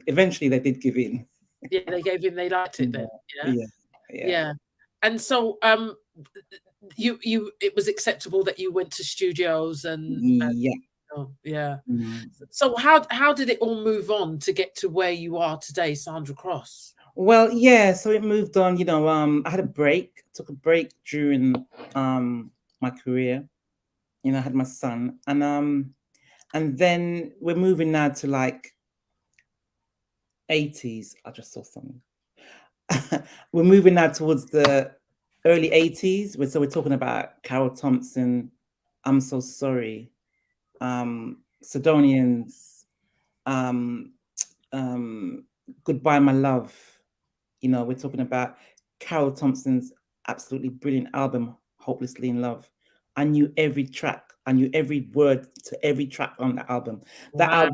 eventually they did give in. Yeah, they gave in. They liked it then. Yeah. And so it was acceptable that you went to studios and yeah. So how did it all move on to get to where you are today, Sandra Cross? Well, so it moved on. I had took a break during my career. I had my son, and then we're moving now to like 80s. I just saw something. We're moving now towards the early 80s. So we're talking about Carol Thompson, I'm So Sorry, Sidonians, Goodbye My Love. We're talking about Carol Thompson's absolutely brilliant album, Hopelessly in Love. I knew every track. I knew every word to every track on the album. That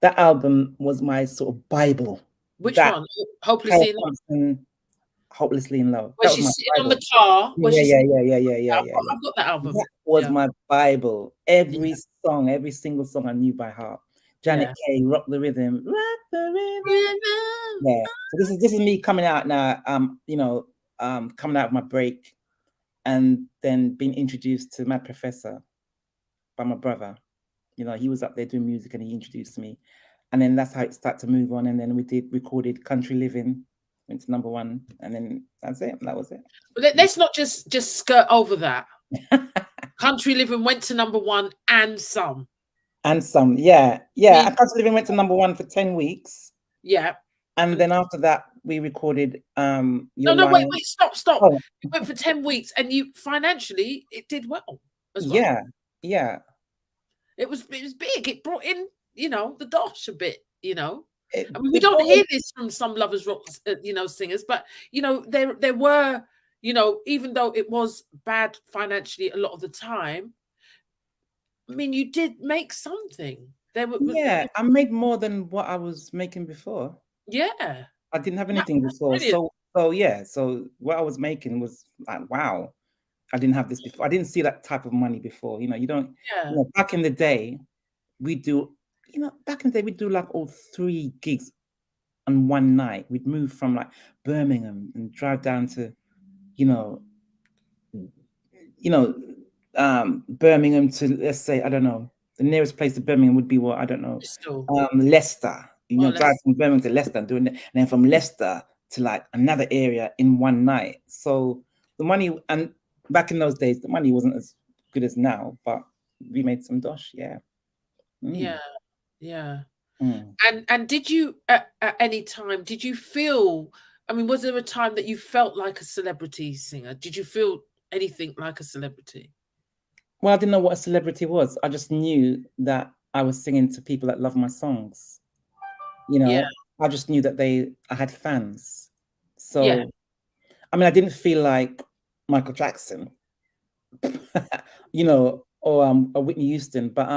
album was my sort of Bible. Which one? Hopelessly in Love. Hopelessly in Love. Where That was she's my sitting on Bible. the car. Where Yeah, she's yeah, yeah, yeah, yeah, yeah, yeah, yeah. I've got that album. That was Yeah. my Bible. Yeah. Every song, every single song I knew by heart. Janet Yeah. Kay, Rock the Rhythm, Rock the Rhythm. Yeah. Yeah. So this is me coming out now. Coming out of my break, and then being introduced to my professor by my brother. You know, he was up there doing music, and he introduced me, and then that's how it started to move on. And then we recorded Country Living, went to #1, and then that's it. That was it. But let's not just skirt over that. Country Living went to #1 and some. And some, yeah. And Country Living went to #1 for 10 weeks. Yeah. And then after that, we recorded Your No, Line. wait, stop. Oh. It went for 10 weeks, and you financially it did well as well. Yeah. It was big. It brought in, the dosh a bit, I mean, we It don't brought hear in- this from some lovers rock, singers, but there were, even though it was bad financially a lot of the time, I mean, you did make something. There were, Yeah, I made more than what I was making before. yeah. I didn't have anything before. brilliant. So what I was making was like, wow, I didn't have this before. I didn't see that type of money before. You don't, Yeah. Back in the day, we'd do like all 3 gigs on one night. We'd move from like Birmingham and drive down to, Birmingham to, let's say, I don't know, the nearest place to Birmingham would be what, I don't know, Bristol. Leicester. Drive Leicester. from Birmingham to Leicester and doing it, and then from Leicester to like another area in one night. So the money, and back in those days, the money wasn't as good as now, but we made some dosh, yeah. Yeah. Mm. And did you at any time, did you feel, I mean, was there a time that you felt like a celebrity singer? Did you feel anything like a celebrity? Well, I didn't know what a celebrity was. I just knew that I was singing to people that love my songs. Yeah. I just knew that I had fans. So, Yeah. I mean, I didn't feel like Michael Jackson, or Whitney Houston, but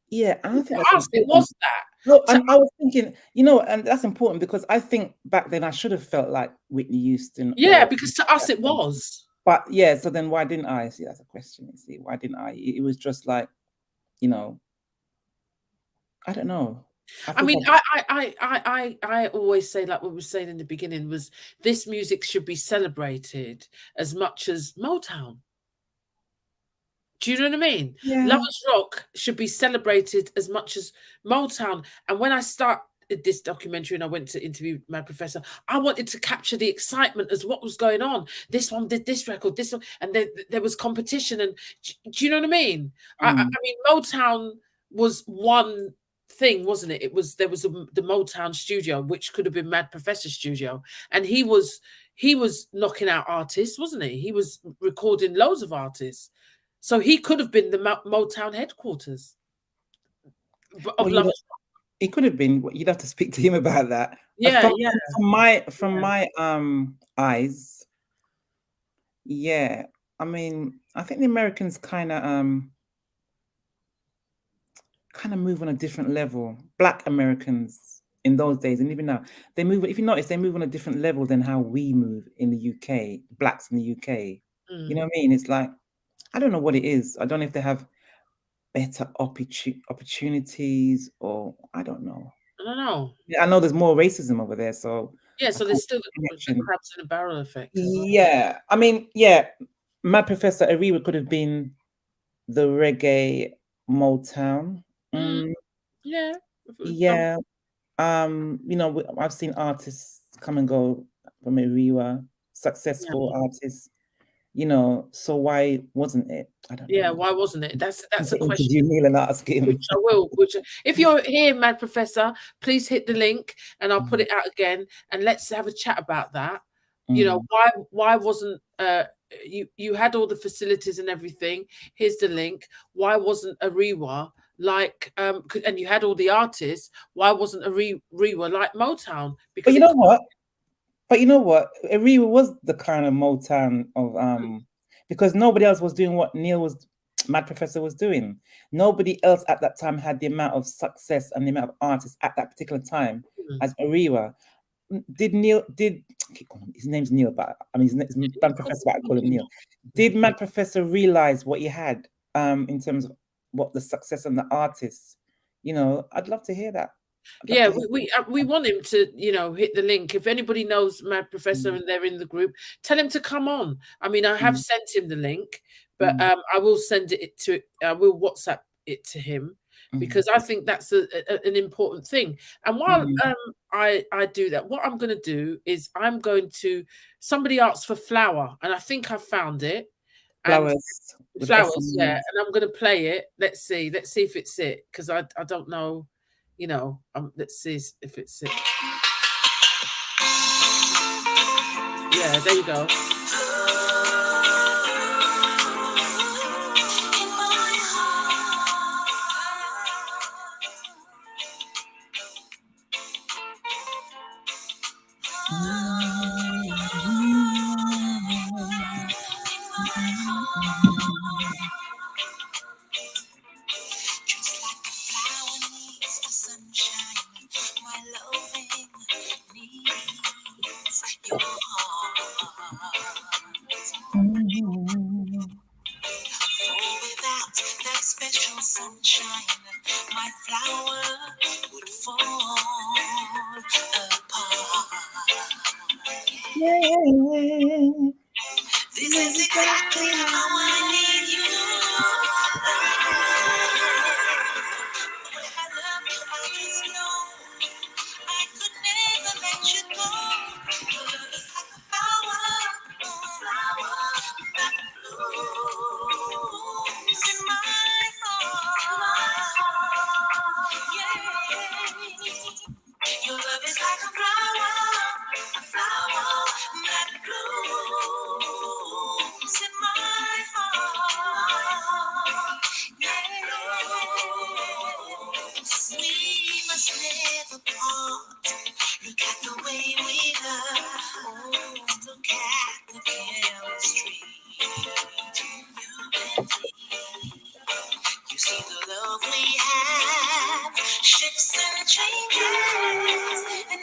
yeah, I don't think that's it was that. No, and I was thinking, and that's important because I think back then I should have felt like Whitney Houston. Yeah, because to us it was. But yeah, so then why didn't I? See, that's a question. You see, why didn't I? It was just like, I don't know. I mean, I always say, like what we were saying in the beginning, was this music should be celebrated as much as Motown. Do you know what I mean? Yeah. Lovers Rock should be celebrated as much as Motown. And when I started this documentary and I went to interview my professor, I wanted to capture the excitement as what was going on. This one did this record, this one, and there was competition. And do you know what I mean? I mean, Motown was one thing, wasn't it? There was the Motown studio, which could have been Mad Professor studio, and he was knocking out artists, wasn't he? He was recording loads of artists. So he could have been the Motown headquarters of Lovers Rock. It could have been. You'd have to speak to him about that. Yeah, From my eyes, yeah. I mean, I think the Americans kind of move on a different level. Black Americans in those days, and even now, they move. If you notice, they move on a different level than how we move in the UK. Blacks in the UK. You know what I mean? It's like, I don't know what it is. I don't know if they have better opportunities, or I don't know. I don't know. Yeah, I know there's more racism over there, so yeah. So there's still the crabs in a barrel effect. Yeah, I mean, yeah, my Professor Ariwa could have been the reggae Motown. Yeah. Yeah. I've seen artists come and go from Ariwa, successful artists. So why wasn't it? I don't know. Yeah, why wasn't it? That's a question. Did you Neil and ask him? Which I will. If you're here, Mad Professor, please hit the link and I'll put it out again, and let's have a chat about that. Why wasn't you had all the facilities and everything? Here's the link. Why wasn't Ariwa like and you had all the artists? Why wasn't Ariwa like Motown? Because you know what? But you know what? Ariwa was the kind of Motown of because nobody else was doing what Mad Professor was doing. Nobody else at that time had the amount of success and the amount of artists at that particular time as Ariwa. did Neil did his name's Neil, but I mean his Mad Professor, but I call him Neil. Did Mad Professor realize what he had in terms of what the success and the artists? You know, I'd love to hear that. Yeah, we want him to, you know, hit the link. If anybody knows Mad Professor and they're in the group, tell him to come on. I mean, I have sent him the link, but I will send it to. I will WhatsApp it to him because I think that's an important thing. And while I do that, what I'm going to do is I'm going to. Somebody asked for Flower, and I think I found it. Flowers, Flowers, yeah, and I'm going to play it. Let's see if it's it, because I don't know. You know, let's see if it's it. Yeah, there you go. This is exactly how I need you. I love you, I just know I could never let you go. Your love is like a flower that blooms in my heart. Yeah. Your love is like a flower that blooms in my heart. Yes. We must never part. Look at the way we love. Look at the chemistry. You and me. You see the love we have shifts and changes and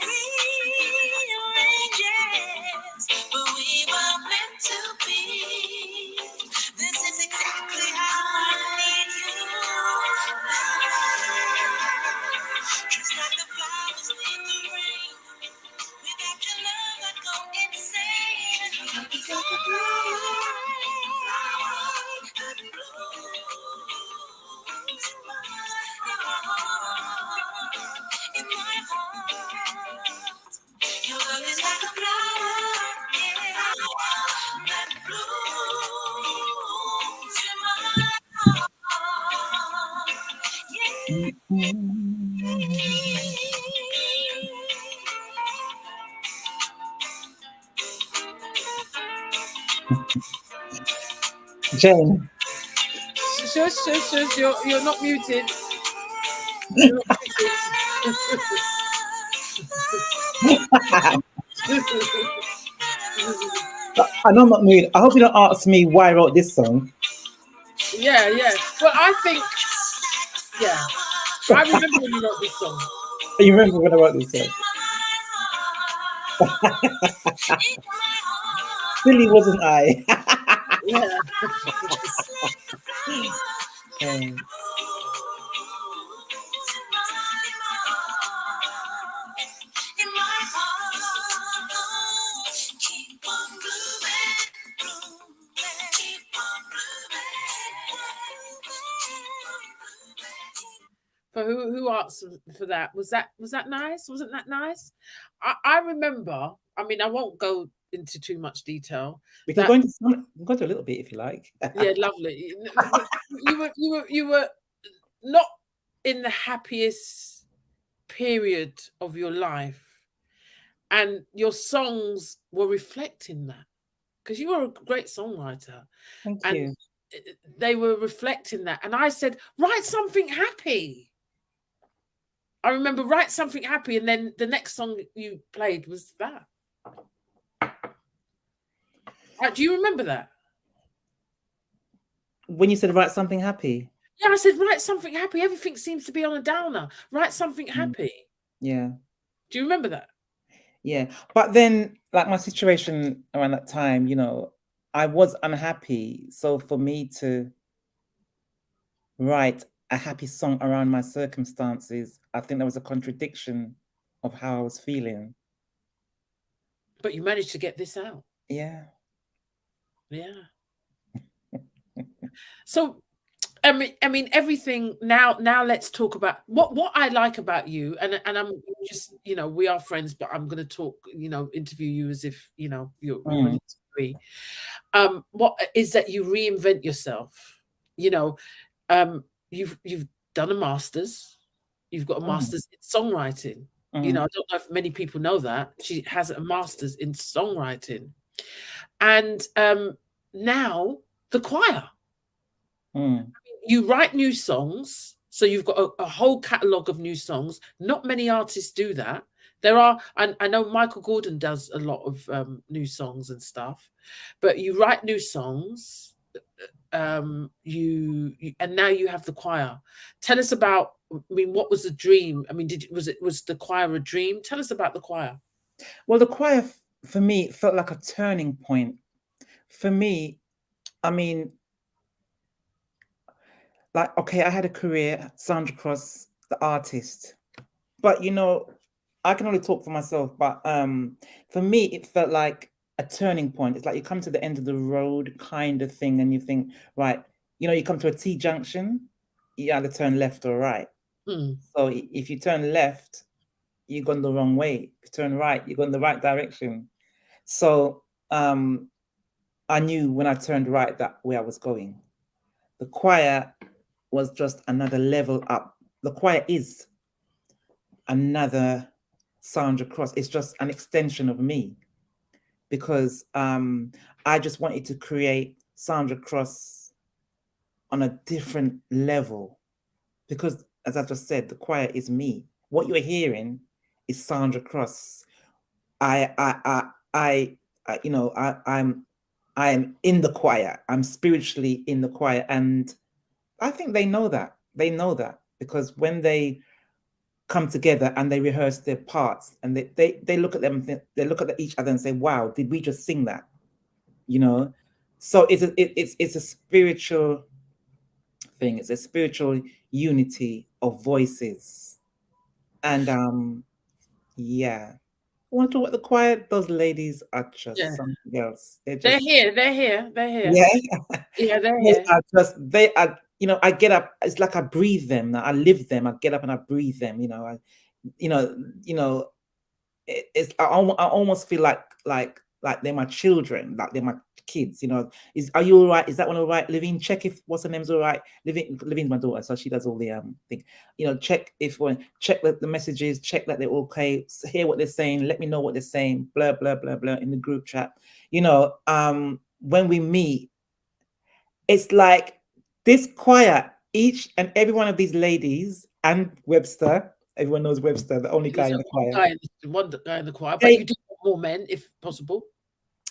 rearranges, but we were meant to be. This is exactly how I need you. Just like the flowers need the rain. Without your love, I'd go insane. Your love is like a flower that blooms in my heart. Your love is like a flower, that blooms in my heart. Jane. Shush, you're not muted. You're not I know I'm not moved. I hope you don't ask me why I wrote this song. Yeah. Well, I think, yeah. I remember when you wrote this song. You remember when I wrote this song? Silly, wasn't I? Yeah. For who asked for that? Was that nice? Wasn't that nice? I remember. I mean, I won't go into too much detail. We can go into a little bit if you like. Yeah, lovely. You were not in the happiest period of your life, and your songs were reflecting that, because you were a great songwriter. Thank and you. They were reflecting that, and I said, write something happy. I remember, write something happy, and then the next song you played was that. Do you remember that? When you said write something happy? Yeah, I said, write something happy. Everything seems to be on a downer. Write something happy. Yeah. Do you remember that? Yeah. But then, like my situation around that time, I was unhappy. So for me to write a happy song around my circumstances, I think there was a contradiction of how I was feeling. But you managed to get this out. Yeah. Yeah. So I mean everything now. Now let's talk about what I like about you, and I'm just we are friends, but I'm going to talk interview you as if you're an Mm, interviewee. What is that you reinvent yourself? You know, you've done a master's. You've got a mm, master's in songwriting. I mm, don't know if many people know that she has a master's in songwriting, and now the choir. mm. You write new songs, so you've got a whole catalogue of new songs. Not many artists do that. There are, I know Michael Gordon does a lot of new songs and stuff, but you write new songs. And now you have the choir. Tell us about. I mean, what was the dream? I mean, was the choir a dream? Tell us about the choir. Well, the choir for me felt like a turning point. For me, I mean, like, okay, I had a career, Sandra Cross, the artist. But I can only talk for myself, but for me it felt like a turning point. It's like you come to the end of the road kind of thing, and you think, right, you come to a T junction, you either turn left or right. Mm. So if you turn left, you're going the wrong way. If you turn right, you're going the right direction. So I knew when I turned right that where I was going. The choir was just another level up. The choir is another Sandra Cross. It's just an extension of me, because I just wanted to create Sandra Cross on a different level. Because, as I just said, the choir is me. What you're hearing is Sandra Cross. I'm in the choir. I'm spiritually in the choir, and I think they know that. They know that because when they come together and they rehearse their parts, and they look at them, they look at each other and say, "Wow, did we just sing that?" So it's a spiritual thing. It's a spiritual unity of voices, and yeah. I want to talk about the choir. Those ladies are just Yeah, something else. They're they're just, here. They're here. They're here. yeah. Yeah, they're They here. are just, they are, I get up, it's like I breathe them now. I live them. I get up and I breathe them, you know, you know, it's I almost feel like they're my children, like they're my kids. Are you all right? Is that one all right? Living, check if what's her name's all right. Living's my daughter, so she does all the thing. Check if check the messages, check that they're okay. Hear what they're saying. Let me know what they're saying. Blah blah blah blah in the group chat. When we meet, it's like this choir, each and every one of these ladies and Webster. Everyone knows Webster, the only guy He's in a the choir. one guy in the choir, but They, you do want more men if possible.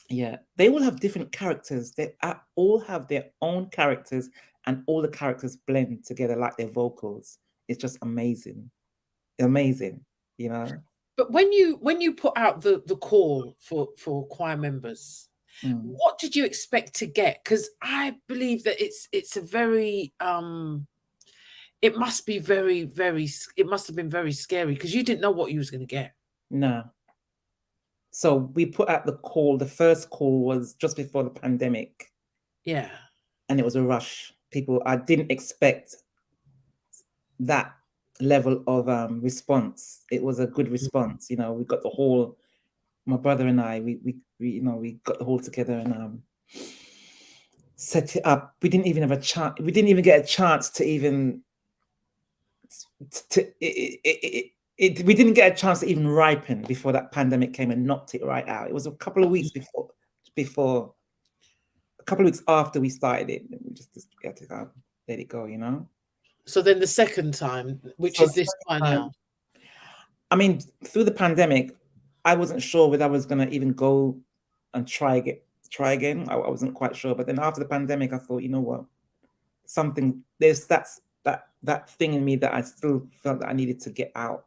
yeah, they all have different characters. They all have their own characters, and all the characters blend together like their vocals. It's just amazing, amazing. You know. But when you put out the call for choir members, Mm. what did you expect to get? Because I believe that it's a very it must be it must have been very scary because you didn't know what you was going to get. No. So we put out the call. The first call was just before the pandemic, Yeah. and it was a rush. I didn't expect that level of response. It was a good response. We got the whole. My brother and I, we got the whole together and set it up. We didn't even have a chance. We didn't even get a chance to even. We didn't get a chance to even ripen before that pandemic came and knocked it right out. It was a couple of weeks before a couple of weeks after we started it. We just had to let it go. So then the second time, which So is this choir now. I mean, through the pandemic, I wasn't sure whether I was going to even go and try again. I wasn't quite sure. But then after the pandemic, I thought, you know what? There's that thing in me that I still felt that I needed to get out.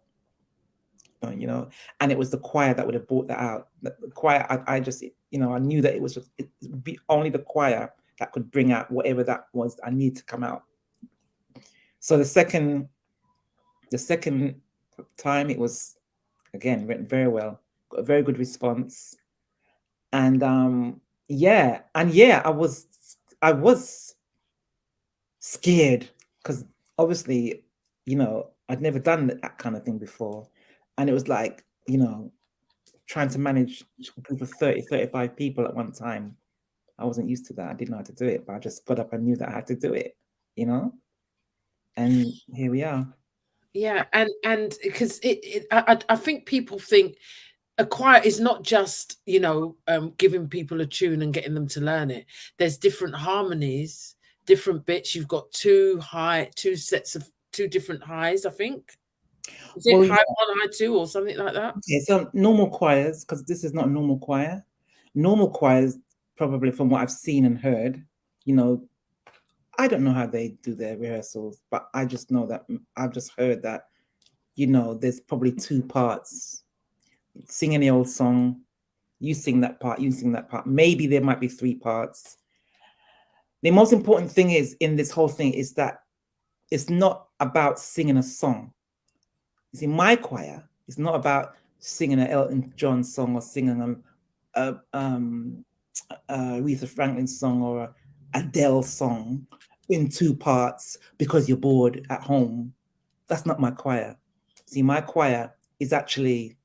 you know, and it was the choir that would have brought that out. The choir, I just, you know, I knew that it would be only the choir that could bring out whatever that was I need to come out. So the second time it was, again, went very well, got a very good response. And yeah, I was scared because obviously, you know, I'd never done that kind of thing before. And it was like, you know, trying to manage a group of 30, 35 people at one time. I wasn't used to that. I didn't know how to do it, but I just got up and knew that I had to do it, you know? And here we are. Yeah, and because I think people think a choir is not just, you know, giving people a tune and getting them to learn it. There's different harmonies, different bits. You've got two sets of two different highs, I think. Is it Well, high one, high two, or something like that? okay, so normal choirs, because this is not a normal choir. Normal choirs, probably from what I've seen and heard, you know, I don't know how they do their rehearsals, but I just know that I've just heard that, you know, there's probably two parts. Sing any old song, you sing that part, you sing that part. Maybe there might be three parts. The most important thing is in this whole thing is that it's not about singing a song. You see, my choir is not about singing an Elton John song or singing a Aretha Franklin song or a Adele song in two parts because you're bored at home. That's not my choir. See, my choir is actually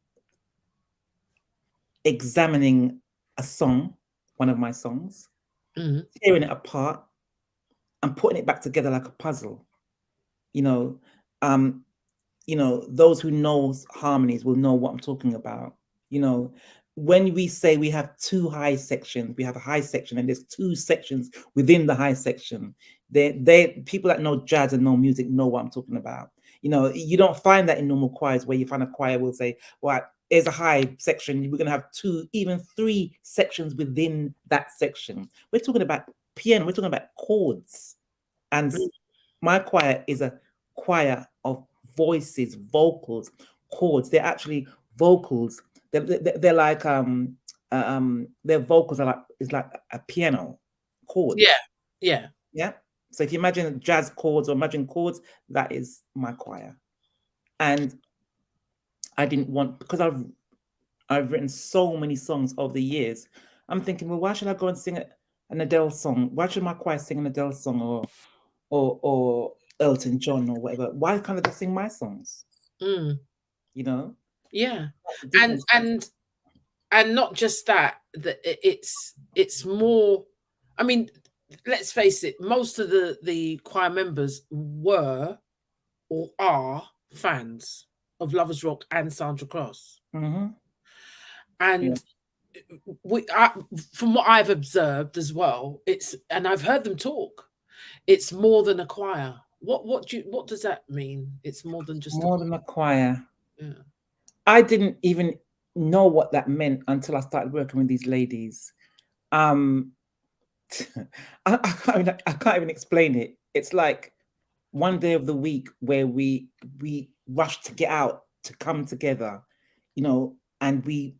examining a song, one of my songs, tearing it apart and putting it back together like a puzzle. You know, those who know harmonies will know what I'm talking about. You know, when we say we have two high sections, we have a high section and there's two sections within the high section. They people that know jazz and know music know what I'm talking about. You know, you don't find that in normal choirs where you find a choir will say, well, there's a high section, we're going to have two, even three sections within that section. We're talking about piano, we're talking about chords. And my choir is a choir of voices, vocals, chords. They're actually vocals. They're like their vocals are like a piano chords. Yeah. So if you imagine jazz chords or imagine chords, that is my choir. And I didn't want, because I've written so many songs over the years. I'm thinking, well, why should I go and sing an Adele song? Why should my choir sing an Adele song or Elton John or whatever? Why can't I just sing my songs? You know? Yeah. And not just that, it's more, I mean, let's face it, most of the choir members were or are fans of Lovers Rock and Sandra Cross. And from what I've observed as well, and I've heard them talk, it's more than a choir. What does that mean? It's more than just more than a choir. Yeah. I didn't even know what that meant until I started working with these ladies. I can't even explain it. It's like one day of the week where we rush to get out to come together, you know, and we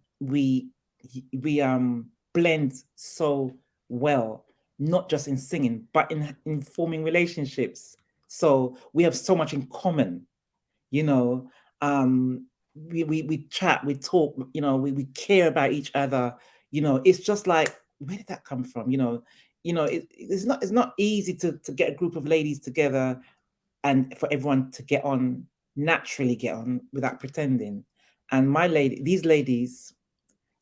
blend so well, not just in singing, but in forming relationships. So we have so much in common, you know. We chat, we talk, you know, we care about each other, you know. It's just like, where did that come from? You know, it's not easy to get a group of ladies together and for everyone to naturally get on without pretending. And these ladies,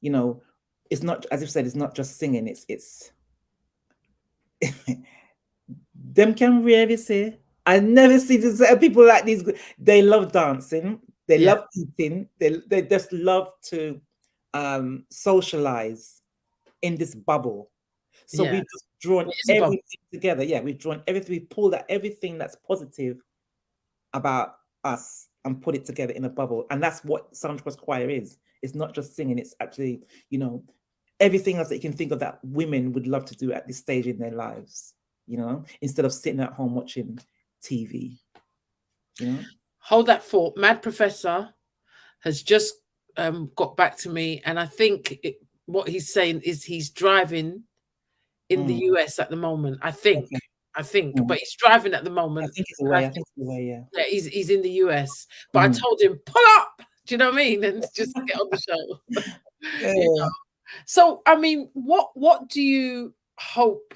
you know, it's not, as I've said, it's not just singing, it's them can really say, I never see this, people like these. They love dancing, they love eating, they just love to socialize in this bubble. So we've just drawn everything together. Yeah, we've drawn everything, we pulled out everything that's positive about us and put it together in a bubble. And that's what Sandra Cross Choir is. It's not just singing, it's actually, you know, everything else that you can think of that women would love to do at this stage in their lives, you know, instead of sitting at home watching TV, you know. Hold that thought. Mad Professor, has just got back to me, and I think what he's saying is he's driving in the US at the moment. I think, Mm. but he's driving at the I moment. think it's And away. I think it's away. Yeah. yeah, he's in the US. But I Mm. told him, pull up. Do you know what I mean? And just get on the show. Yeah. You know? So, I mean, what do you hope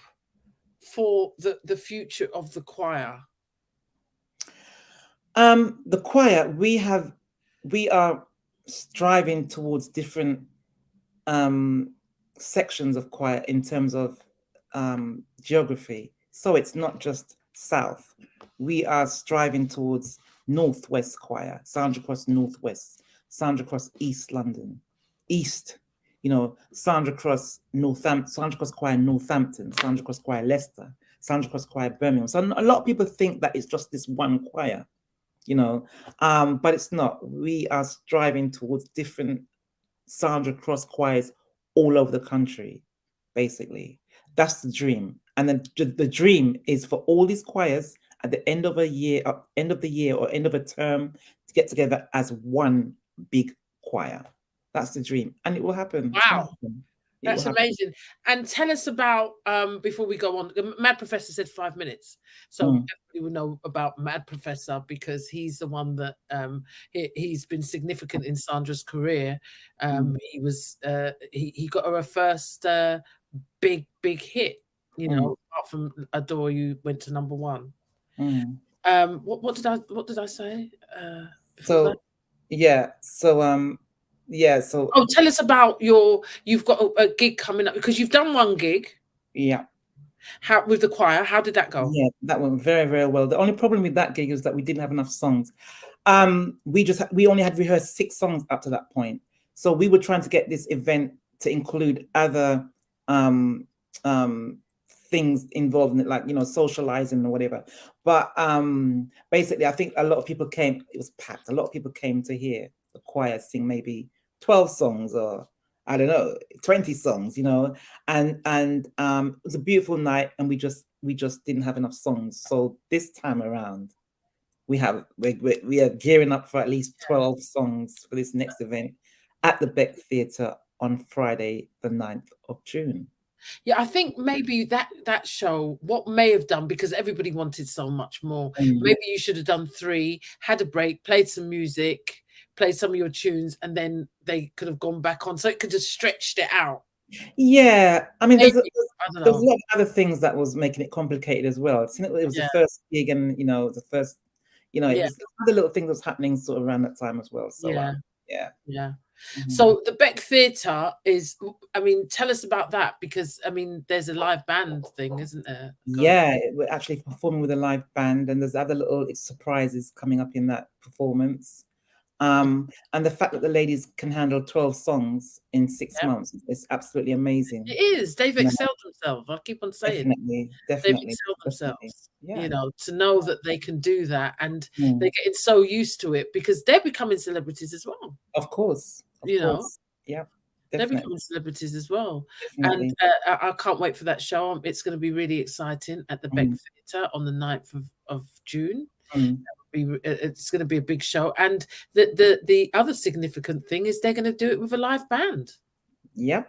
for the future of the choir? The choir, we are striving towards different sections of choir in terms of geography. So it's not just south. We are striving towards northwest choir, Sandra Cross Northwest, Sandra Cross East London, East, Sandra Cross Northampton, Sandra Cross Choir Northampton, Sandra Cross Choir Leicester, Sandra Cross Choir Birmingham. So a lot of people think that it's just this one choir, but it's not. We are striving towards different Sandra Cross choirs all over the country, basically. That's the dream. And then the dream is for all these choirs at the end of a year, end of the year or end of a term to get together as one big choir. That's the dream. And it will happen. It's gonna Wow. happen. It will That's happen. amazing. And tell us about, before we go on, the Mad Professor said 5 minutes. So everybody will know about Mad Professor because he's the one that he's been significant in Sandra's career. He was he got her first big hit, apart from Adore You went to #1. What did I say? Before that? So Oh, tell us about you've got a gig coming up because you've done one gig. Yeah. How with the choir? How did that go? Yeah, that went very, very well. The only problem with that gig is that we didn't have enough songs. We only had rehearsed 6 songs up to that point. So we were trying to get this event to include other things involved in it, like socializing or whatever. But basically, I think a lot of people came. It was packed. A lot of people came to hear the choir sing maybe 12 songs or I don't know 20 songs, and it was a beautiful night, and we just didn't have enough songs. So this time around, we are gearing up for at least 12 songs for this next event at the Beck Theatre on Friday, the 9th of June. Yeah, I think maybe that show, what may have done, because everybody wanted so much more, maybe you should have done 3, had a break, played some music, played some of your tunes, and then they could have gone back on. So it could have stretched it out. Yeah, I mean, there's a know. lot of other things that was making it complicated as well. It was the first gig, and the first, it was other little things that was happening sort of around that time as well. So yeah. So the Beck Theatre is, I mean, tell us about that, because I mean, there's a live band thing, isn't there? Yeah, we're actually performing with a live band, and there's other little surprises coming up in that performance. And the fact that the ladies can handle 12 songs in 6 months is absolutely amazing. It is. They've excelled themselves. I keep on saying. Definitely. They've excelled themselves. Yeah. To know that they can do that, and they're getting so used to it because they're becoming celebrities as well. Of course. Yeah. Definitely. They're becoming celebrities as well. Definitely. And I can't wait for that show. It's going to be really exciting at the Beck Theatre on the 9th of June. It's going to be a big show, and the other significant thing is they're going to do it with a live band. Yep.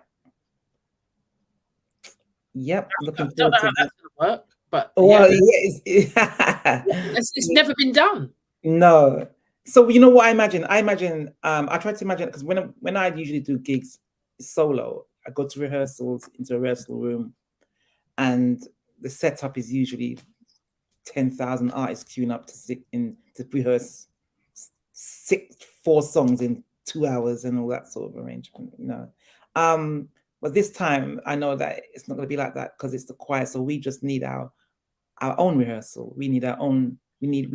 Looking I don't know how that's going to work, but it's never been done. No. So you know what I imagine? I try to imagine, because when I usually do gigs solo, I go to rehearsals into a rehearsal room, and the setup is usually 10,000 artists queuing up to rehearse 4 songs in 2 hours and all that sort of arrangement, But this time I know that it's not going to be like that, because it's the choir. So we just need our own rehearsal. We need our own. We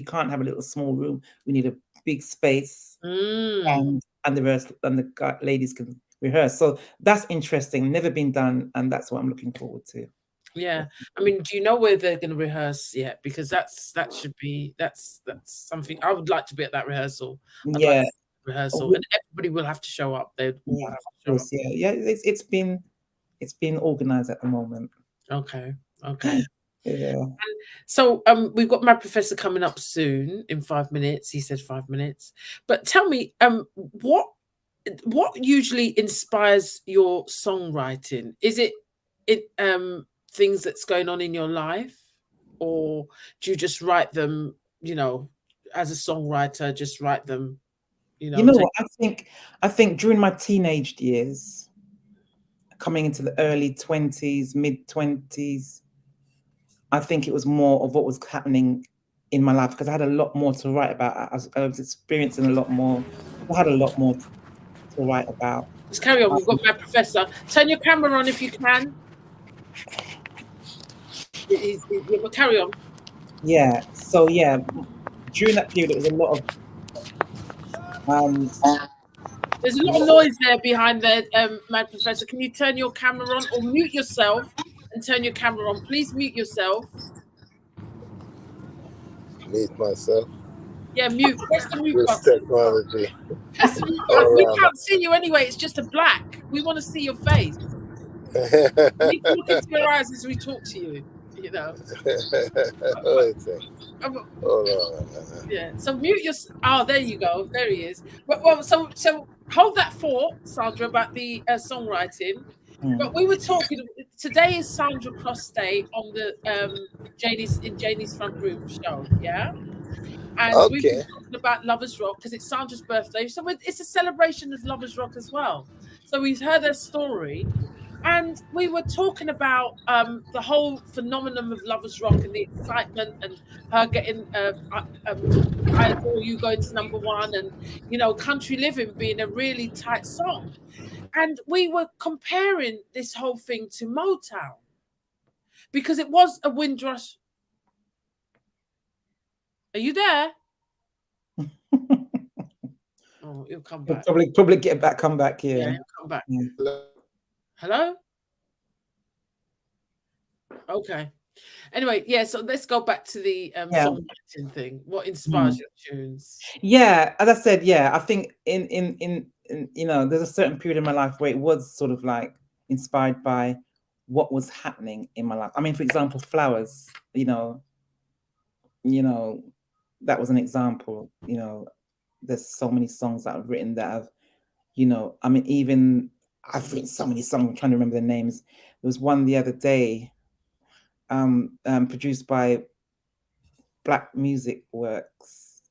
can't have a little small room. We need a big space, and the ladies can rehearse. So that's interesting. Never been done, and that's what I'm looking forward to. Yeah, I mean, do you know where they're going to rehearse yet? Because that's something I would like to be at that rehearsal. And everybody will have to show up. They all have to show up. It's been organized at the moment. Okay. Yeah. So we've got my professor coming up soon in 5 minutes. He said 5 minutes. But tell me, what usually inspires your songwriting? Is it things that's going on in your life, or do you just write them, as a songwriter, just write them, You know what? I think during my teenage years, coming into the early 20s, mid 20s, I think it was more of what was happening in my life, because I had a lot more to write about. I was experiencing a lot more. I had a lot more to write about. Let's carry on. We've got my professor. Turn your camera on if you can. We'll carry on. Yeah. So yeah, during that period, it was a lot of There's a lot of noise there behind the my professor. Can you turn your camera on or mute yourself and turn your camera on? Please mute yourself. Mute myself. Yeah, mute. Press the mute This button. technology. Press the mute button. We can't see you anyway. It's just a black. We want to see your face. You need to look into your eyes as we talk to you. Hold on. Yeah. So mute your. Oh, there you go. There he is. Well, so hold that thought, Sandra, about the songwriting. But we were talking. Today is Sandra Cross Day on the Janie's Front Room show. Yeah. And we've been talking about Lovers Rock because it's Sandra's birthday. So it's a celebration of Lovers Rock as well. So we've heard her story. And we were talking about the whole phenomenon of Lovers Rock and the excitement and her getting I Adore You going to #1 and, Country Living being a really tight song. And we were comparing this whole thing to Motown because it was a Windrush. Are you there? Oh, he'll come back. Probably come back here. Yeah, he'll come back. Yeah. Hello? Okay. Anyway, yeah, so let's go back to the songwriting thing. What inspires your tunes? Yeah, as I said, I think in there's a certain period in my life where it was sort of like inspired by what was happening in my life. I mean, for example, Flowers, that was an example. There's so many songs that I've written that have, I mean, even I've written so many songs, I'm trying to remember the names. There was one the other day, produced by Black Music Works.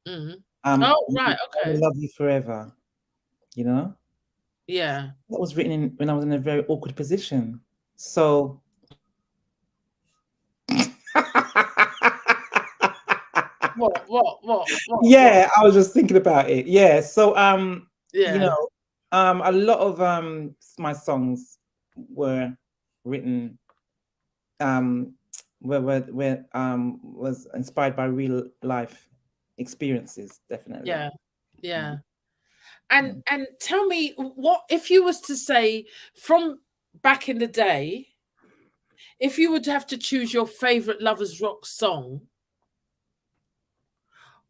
Mm-hmm. Oh, right, okay. I Love You Forever. Yeah. That was written when I was in a very awkward position. So What? Yeah, I was just thinking about it. Yeah. So a lot of my songs were written was inspired by real life experiences, definitely. Yeah. And tell me, what if you was to say from back in the day, if you would have to choose your favorite Lovers Rock song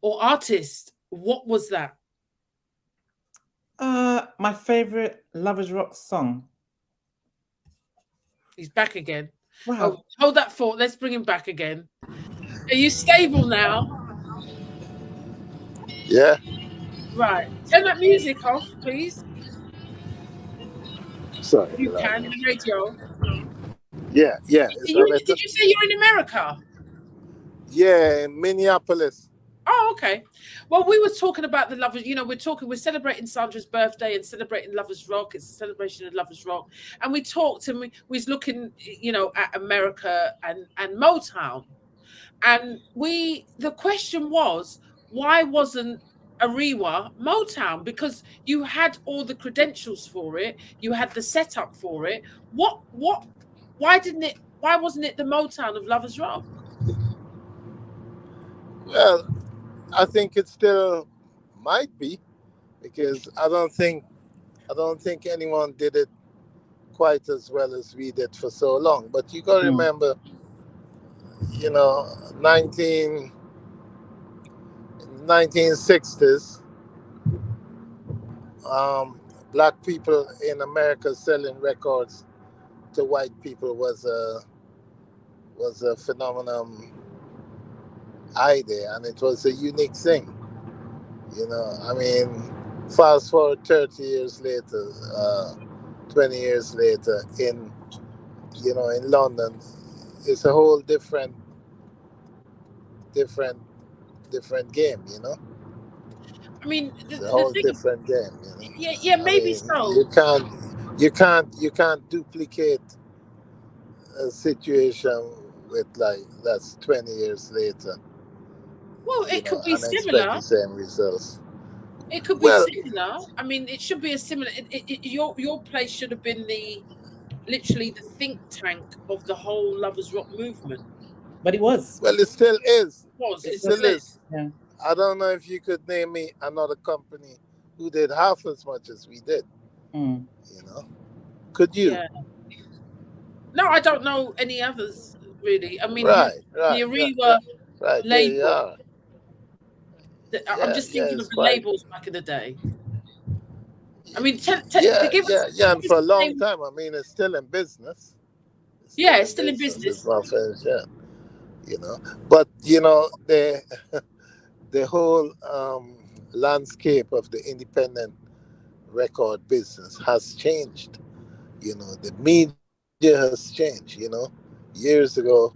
or artist, what was that? My favorite Lovers Rock song. He's back again. Wow. Oh, hold that thought. Let's bring him back again. Are you stable now? Yeah. Right. Turn that music off, please. Sorry. You can, the radio. Yeah. Did you say you're in America? Yeah, in Minneapolis. Oh, okay. Well, we were talking about the Lovers, we're celebrating Sandra's birthday and celebrating Lovers Rock. It's a celebration of Lovers Rock. And we talked and we was looking, at America and Motown. And the question was, why wasn't Ariwa Motown? Because you had all the credentials for it. You had the setup for it. Why wasn't it the Motown of Lovers Rock? Well, I think it still might be, because I don't think anyone did it quite as well as we did for so long. But you got to remember, 1960s, black people in America selling records to white people was was a phenomenon idea, and it was a unique thing. I mean, fast forward 30 years later, 20 years later, in London, it's a whole different, different game. I mean, It's a the whole thing, different game. yeah, yeah, I maybe mean, so. you can't duplicate a situation with like that's 20 years later, Well, it could be and expect similar. the same results. It could be Well, similar. I mean, it should be a similar. Your place should have been literally the think tank of the whole lovers rock movement. But it was. it still is. Was It it It still still was. is? is. Yeah. I don't know if you could name me another company who did half as much as we did. Mm. You know, could you? Yeah. No, I don't know any others really. I mean, Right, the right, right, Ariwa right, right. There you label. are. I'm Yeah, just yeah. thinking of It's the quite. labels back in the day. I mean, Yeah, give yeah, us yeah. give And us for a the long name. time, I mean, it's still in business. It's Yeah, still it's in still in business. It's business. not finished yet. You know, but the whole landscape of the independent record business has changed. The media has changed. Years ago,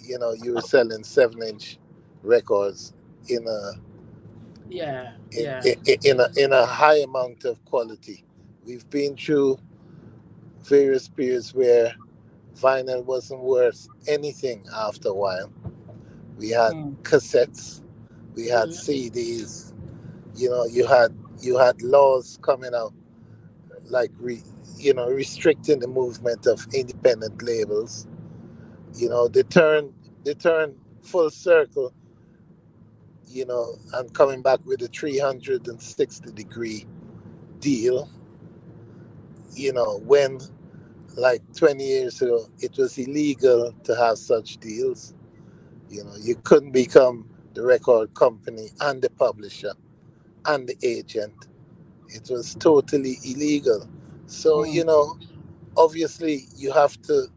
you were selling 7-inch records in a Yeah, yeah, in a high amount of quality. We've been through various periods where vinyl wasn't worth anything after a while. We had Mm. cassettes, we had mm, CDs. You had laws coming out like restricting the movement of independent labels. They turn full circle, and coming back with a 360-degree deal. When like 20 years ago it was illegal to have such deals. You couldn't become the record company and the publisher and the agent. It was totally illegal. So, Mm. obviously you have to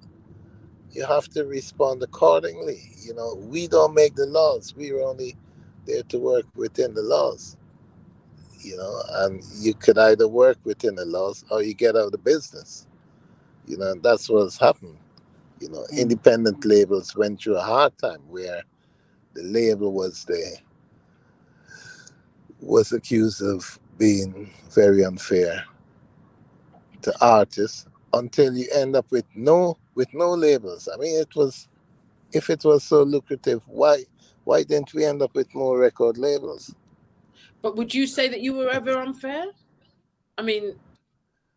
respond accordingly. We don't make the laws. We're only there to work within the laws. And you could either work within the laws or you get out of business. And that's what's happened. Mm. Independent labels went through a hard time where the label was accused of being very unfair to artists until you end up with no labels. I mean, if it was so lucrative, why didn't we end up with more record labels? but would you say that you were ever unfair? I mean,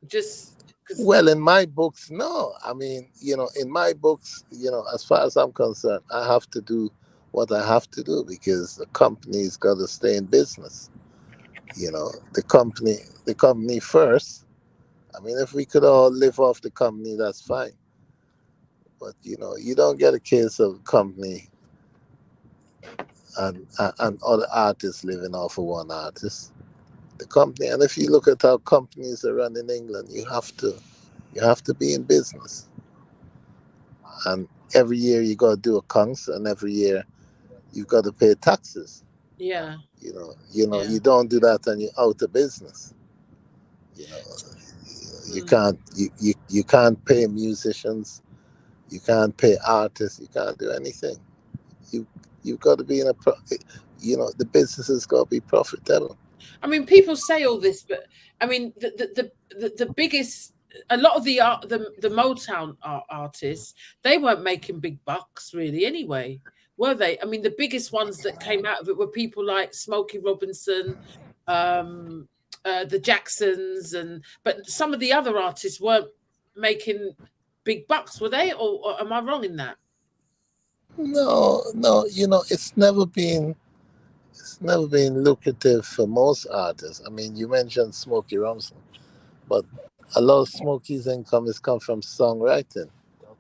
just because. Well, in my books, no. I mean, in my books, as far as I'm concerned, I have to do what I have to do because the company's got to stay in business. The company first. I mean, if we could all live off the company, that's fine. But you don't get a case of company and other artists living off of one artist. The company, and if you look at how companies are run in England, you have to be in business, and every year you got to do accounts, and every year you've got to pay taxes. Yeah, You yeah. don't do that, and you're out of business. You know, you Hmm. you can't pay musicians, you can't pay artists, you can't do anything. You you've got to be in the business has got to be profitable. I mean, people say all this, but I mean, the biggest, a lot of the Motown artists, they weren't making big bucks really anyway, were they? I mean, the biggest ones that came out of it were people like Smokey Robinson, um, the Jacksons, but some of the other artists weren't making big bucks, were they? Or am I wrong in that? No, no, it's never been lucrative for most artists. I mean, you mentioned Smokey Robinson, but a lot of Smokey's income has come from songwriting.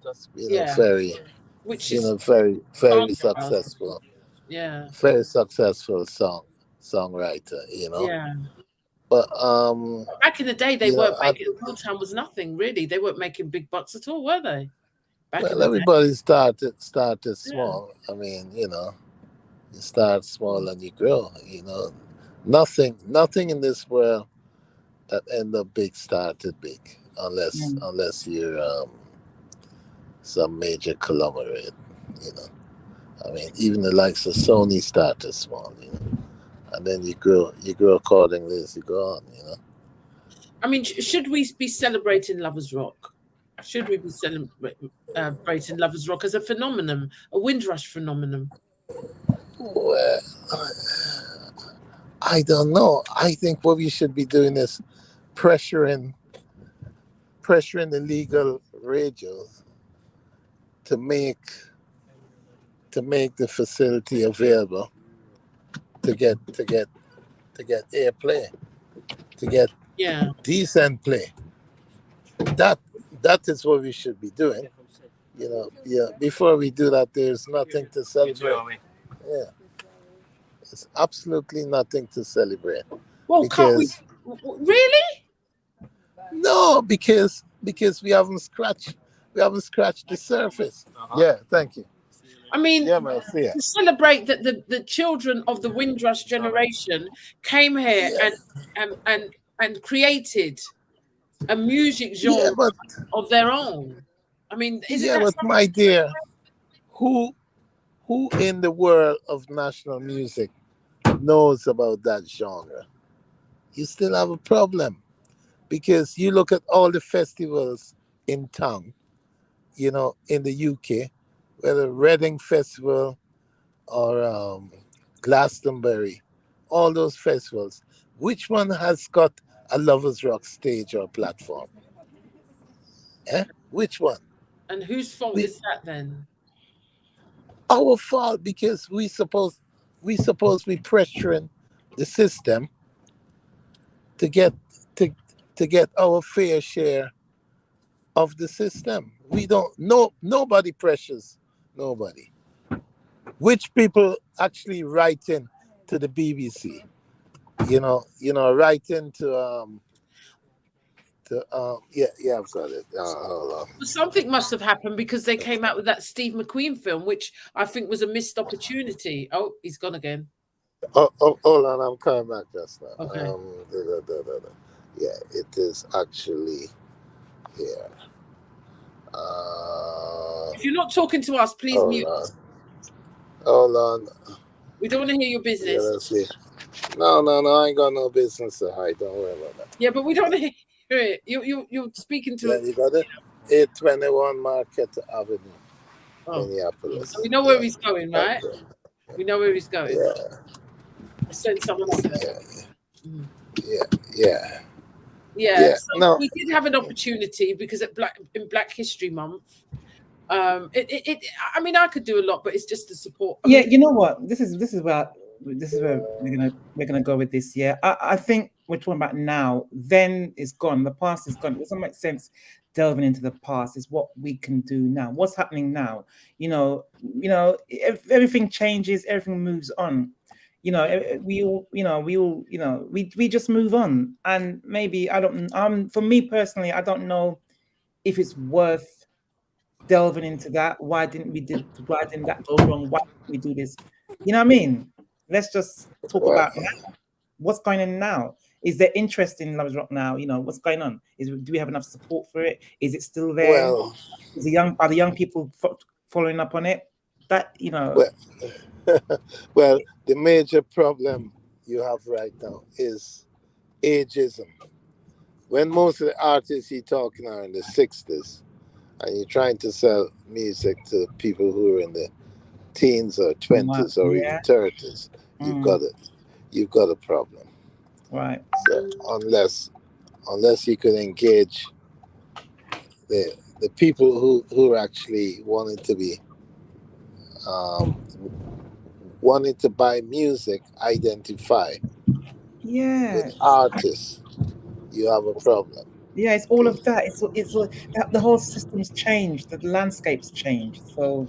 That's been a Yeah, very, it's which been is a very, very Sandra. successful, Yeah, very successful songwriter. yeah. But Back in the day, they you know, weren't I, making Motown was nothing really. They weren't making big bucks at all, were they? back in Well, the day. everybody started Yeah. small. I mean, you start small and you grow. Nothing in this world that end up big started big, unless Mm. unless you're some major conglomerate. You know, I mean, even the likes of Sony started small. And then you grow accordingly as you go on. I mean, should we be celebrating Lovers Rock? Should we be celebrating Lovers Rock as a phenomenon, a Windrush phenomenon? Well, I don't know. I think what we should be doing is pressuring pressuring the legal radios to make the facility available to get airplay, to get Yeah. decent play. That that is what we should be doing. Yeah. Before we do that, there's nothing to celebrate. Yeah, it's absolutely nothing to celebrate Well, can't we? because Really? no, because we haven't scratched the surface. Yeah, thank you. I mean, Yeah, man, see ya. to celebrate that the children of the Windrush generation came here Yeah, and created a music yeah, genre but of their own. I mean, isn't yeah, that but something? my dear, who who in the world of national music knows about that genre? You still have a problem because you look at all the festivals in town, in the UK, whether Reading Festival or Glastonbury, all those festivals. Which one has got a Lovers Rock stage or platform? Eh? Which one? And whose fault We is that then? Our fault because we supposed to be pressuring the system to get to to get our fair share of the system. We don't no Nobody pressures nobody. Which people actually write in to the BBC? Write in to I've got it. Hold on. Something must have happened because they came out with that Steve McQueen film, which I think was a missed opportunity. Oh, he's gone again. Hold on, I'm coming back just now. Okay. Yeah, it is actually here. If you're not talking to us, please Hold mute. on. Hold on. We don't want to hear your Yeah, business. let's see. No, I ain't got no business to hide. Don't worry about that. Yeah, but we don't want to hear it. You're speaking to Yeah, it. you got it? 821 Market Avenue, Oh, Minneapolis. so we know where Yeah. he's going, right? Okay. We know where he's going. Yeah. Let's send someone up there. Yeah. Mhm. Yeah. Yeah, Yeah. so No. we did have an opportunity because in Black History Month, I mean, I could do a lot, but it's just the support. I Yeah, mean, you know what? This is where we're gonna go with this. Yeah, I think we're talking about now. Then it's gone. The past is gone. It doesn't make sense delving into the past. It's what we can do now. What's happening now? If everything changes, everything moves on. We just move on. And maybe I don't. For me personally, I don't know if it's worth delving into that. Why didn't that go wrong? Why didn't we do this? You know what I mean? Let's just talk Well, about what's going on now. Is there interest in Lovers Rock now? What's going on? Do we have enough support for it? Is it still there? well, Are the young people following up on it? That well, well, the major problem you have right now is ageism. When most of the artists you're talking are in the 60s, and you're trying to sell music to people who are in the teens or 20s or even yeah, 30s, you've got it. You've got a problem. right. So unless you can engage the people who are actually um, wanting to buy music, identify Yeah, with artists, you have a problem. yeah. It's all of that. The whole system's changed. The landscape's changed. So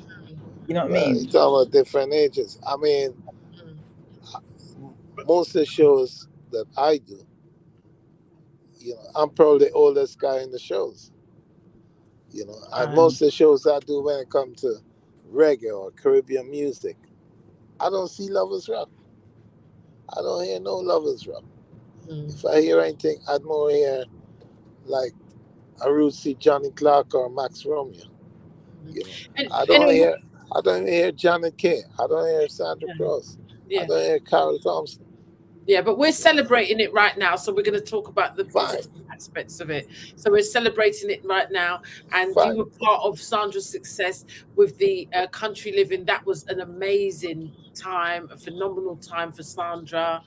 you know what I Well, you're mean? talking about different ages. I mean, most of the shows that I do, I'm probably the oldest guy in the shows. You know, and Right. most of the shows I do when it comes to reggae or Caribbean music, I don't see lovers rock. I don't hear no lovers rock. Mm. If I hear anything, I'd more hear like a Ruthie, Johnny Clark, or Max Romeo. Mm. You know, And I don't anyway, hear. I don't hear Janet Kay. I don't hear Sandra yeah, Cross. I yeah. don't hear Carol Thompson. Yeah, but we're celebrating it right now. So we're going to talk about the Fine, positive aspects of it. So we're celebrating it right now. And you fine. were part of Sandra's success with the country living. That was an amazing time, a phenomenal time for Sandra.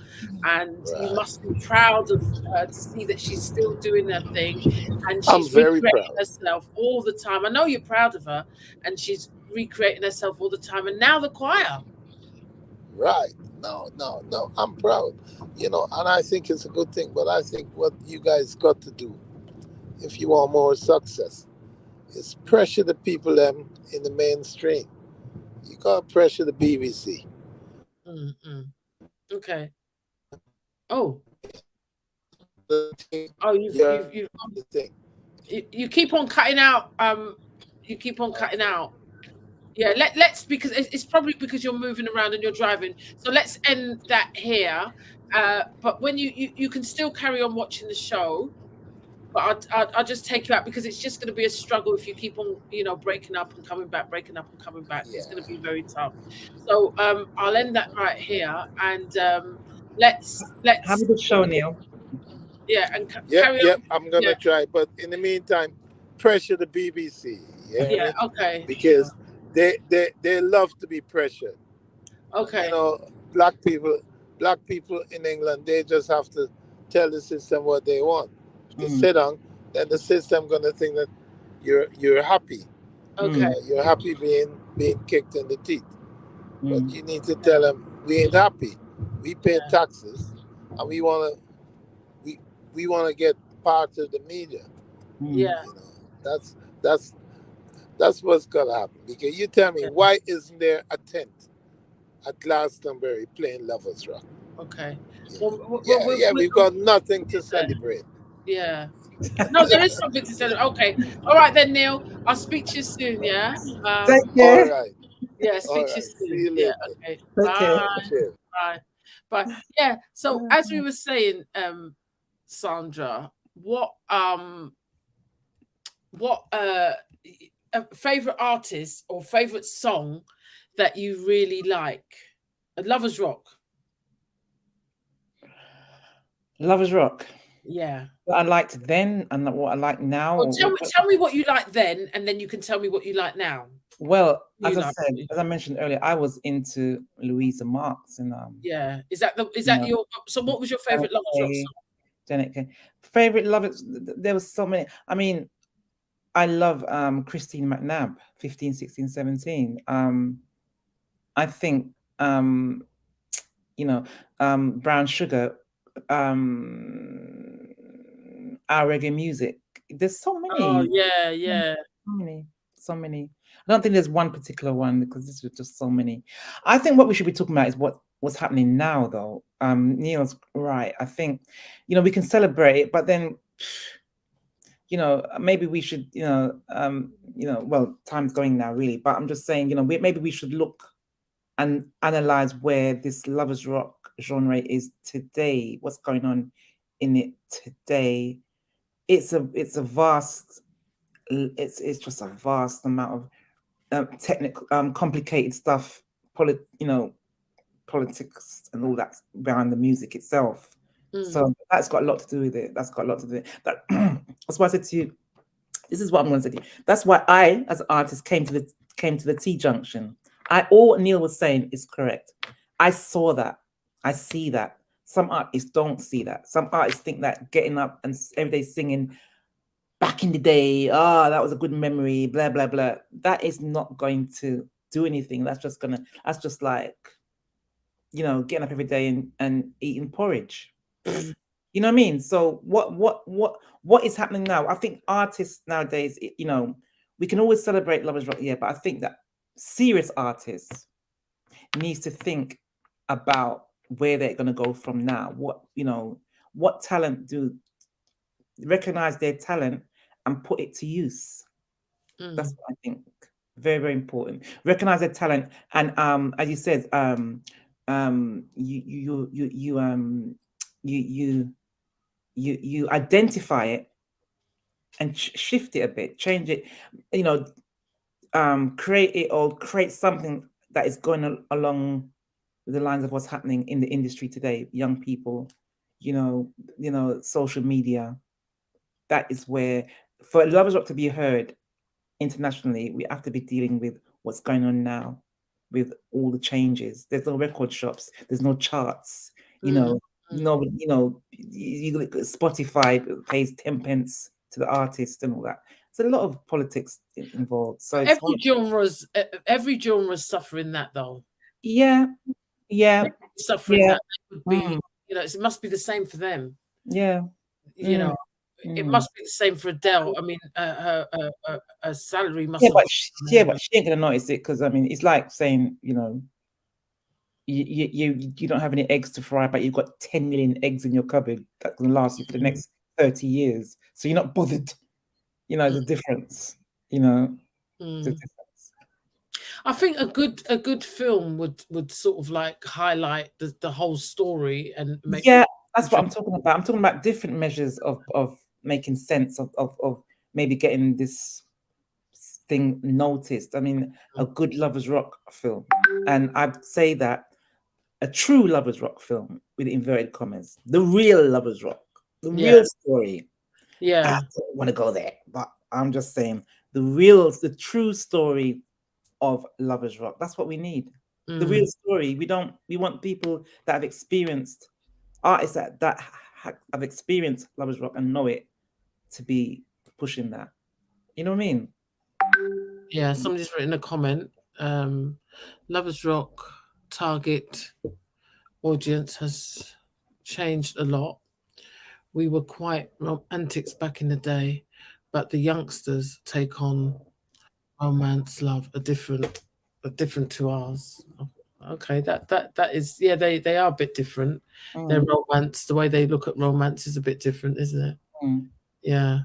And you Right. must be proud of her to see that she's still doing her thing and I'm she's very recreating proud. herself all the time. I know you're proud of her and she's recreating herself all the time. And now the choir. Right. No, no, no. I'm proud. You know, and I think it's a good thing. But I think what you guys got to do, if you want more success, is pressure the people them in the mainstream. You got to pressure the BBC. Mm-mm. Okay. Oh, The thing, oh, yeah, the thing. you keep on cutting out. You keep on cutting out. Yeah, let's because it's probably because you're moving around and you're driving. So let's end that here. But when you can still carry on watching the show, but I'll just take you out because it's just going to be a struggle if you keep on breaking up and coming back, breaking up and coming back. It's going to Yeah. be very tough. So I'll end that right here and let's Have a good show, Neil. yeah and Yep, carry yep. on. I'm Yeah, gonna try. But in the meantime, pressure the BBC. You hear yeah, me? okay, Because they love to be pressured. You okay. know, black people in England, they just have to tell the system what they want. If they Mm, sit down, then the system gonna think that you're happy. Okay. mm, You're happy being kicked in the teeth. But mm, you need to tell them we ain't happy. We pay Yeah. taxes, and we we wanna get part of the media. mm. Yeah. You know, that's that's that's what's gonna happen. Because you tell me Yeah. why isn't there a tent at Glastonbury playing Lovers Rock? Okay. You know, Well, yeah, yeah, we've got nothing to yeah. celebrate. Yeah. No, there is something to say. Okay. All right then, Neil. I'll speak to you soon. Yeah. Take All care. right, Yeah. all Speak to you right. See soon. you Yeah. later. Okay. Take Bye. care. Cheers. Bye. Bye. Yeah. So as we were saying, Sandra, what a favorite artist or favorite song that you really like? A Lovers Rock. Lovers Rock. Yeah. What I liked then and what I like now. Well, tell me what you like then, and then you can tell me what you like now. Well, You as I like, said, as I mentioned earlier, I was into Louisa Marks and yeah. Is you that know, your? So, what was your Janet favorite Lovers Rock Kay, song? Janet Kay. Favorite lovers. There was so many. I mean, I love Christine McNabb, 15, 16, 17. I think you know, Brown Sugar, um, our reggae music. There's so Oh many, yeah, so yeah. many, so many. I don't think there's one particular one because this was just so many. I think what we should be talking about is what's happening now, though. Neil's right. I think, we can celebrate it, but then, maybe we should, well, time's going now, really. But I'm just saying, maybe we should look and analyze where this lovers rock genre is today. What's going on in it today? It's a vast. It's just a vast amount of technical, complicated stuff, politics and all that behind the music itself. Mm, So that's got a lot to do with it. That's got a lot to do with it. That's why I said to you, this is what I'm going to say to you. That's why I, as an artist, came to the T junction. All Neil was saying is correct. I saw that. I see that. Some artists don't see that. Some artists think that getting up and every day singing back in the day, that was a good memory, blah, blah, blah. That is not going to do anything. That's just like, getting up every day and eating porridge. mm, You know what I mean? So what is happening now? I think artists nowadays, we can always celebrate Lovers Rock, yeah, but I think that serious artists needs to think about where they're going to go from now. What talent recognize their talent and put it to use. That's what I think. Very, very important. Recognize their talent, and as you said, you identify it and shift it a bit, change it, create it or create something that is going along with the lines of what's happening in the industry today. Young people, social media. That is where, for Lovers Rock to be heard internationally, we have to be dealing with what's going on now, with all the changes. There's no record shops. There's no charts. No, you look at Spotify pays 10 pence to the artist and all that. There's a lot of politics involved. So it's every genre's suffering that though. Yeah. Suffering that would be, it must be the same for them. Yeah. It must be the same for Adele. I mean, her salary must. But she ain't gonna notice it, because I mean, it's like saying, you don't have any eggs to fry, but you've got 10 million eggs in your cupboard that can last you for the next 30 years. So you're not bothered. The difference. The difference. I think a good film would sort of like highlight the whole story and make. Yeah, that's what I'm talking about. I'm talking about different measures of making sense of maybe getting this thing noticed. I mean, a good Lovers Rock film, and I'd say that a true Lovers Rock film with inverted commas, the real Lovers Rock, the real story. Yeah, I don't want to go there, but I'm just saying the true story of Lovers Rock. That's what we need. The real story. We want people that have experienced, artists that have experienced Lovers Rock and know it, to be pushing that. You know what I mean? Yeah, somebody's written a comment. Lovers Rock target audience has changed a lot. We were quite romantics back in the day, but the youngsters take on romance, love, are different to ours. Okay, that is, yeah, they are a bit different. Their romance, the way they look at romance is a bit different, isn't it? Yeah.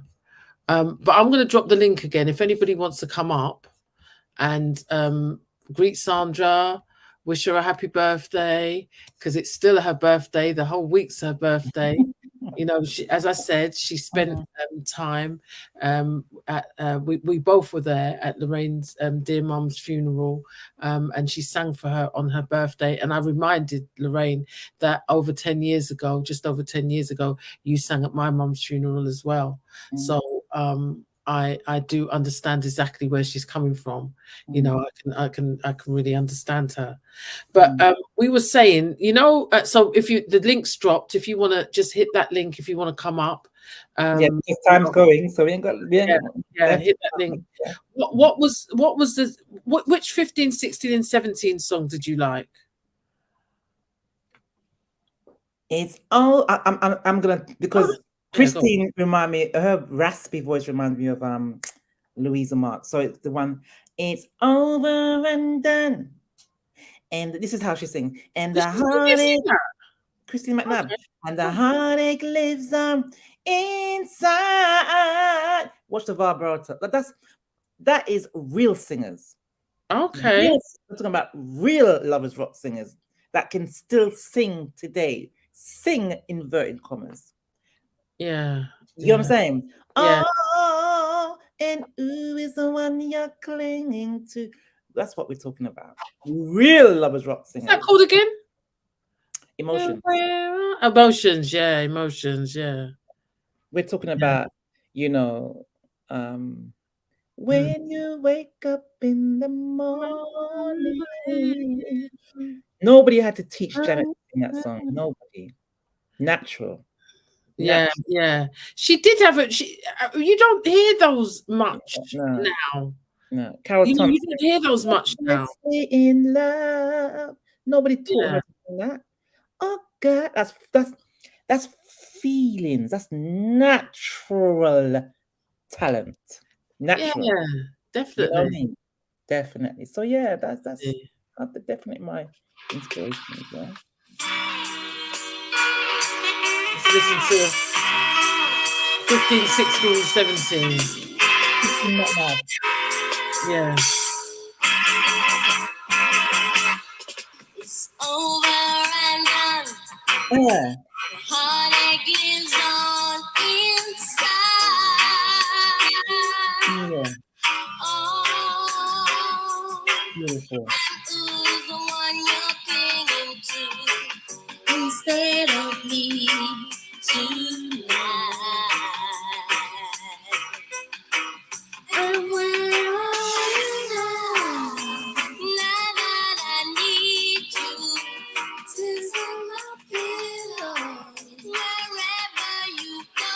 But I'm going to drop the link again if anybody wants to come up and greet Sandra, wish her a happy birthday, because it's still her birthday. The whole week's her birthday. As I said, she spent time we both were there at Lorraine's dear mum's funeral, and she sang for her on her birthday. And I reminded Lorraine that just over 10 years ago, you sang at my mum's funeral as well. So I do understand exactly where she's coming from. I can really understand her. But we were saying, so if the link's dropped, if you want to just hit that link, if you want to come up. Time's going, so we ain't got. Hit that link. Which 15, 16, and 17 song did you like? It's all I'm gonna, because Christine remind me, her raspy voice reminds me of Louisa Mark. So it's the one, it's over and done. And this is how she sings. And the heartache, Christine McNabb. Okay. And the heartache lives on inside. Watch the vibrato. That is real singers. Okay. We're talking about real Lovers Rock singers that can still sing today. Sing inverted commas. Yeah. You know what I'm saying? Yeah. Oh, and who is the one you're clinging to? That's what we're talking about. Real Lovers Rock singers. What's that called again? Emotions. Emotions, yeah. Emotions, yeah. We're talking about, when you wake up in the morning. Nobody had to teach Janet to sing that song. Nobody. Natural. Yeah. She did have it. You don't hear those much now. No, Carol Thompson. You don't hear those much now. In love. Nobody taught her to sing that. Oh God, that's feelings. That's natural talent. Natural. Yeah, definitely. You know what I mean? Definitely. So yeah, that's definitely my inspiration as well. Let's listen to 15, 16, 17. Yeah. It's over and done. Yeah. Heartache lives on inside. Yeah. Oh, Beautiful. who's the one you're clinging to instead of me tonight? And when all alone, I need you to hold my pillow wherever you go.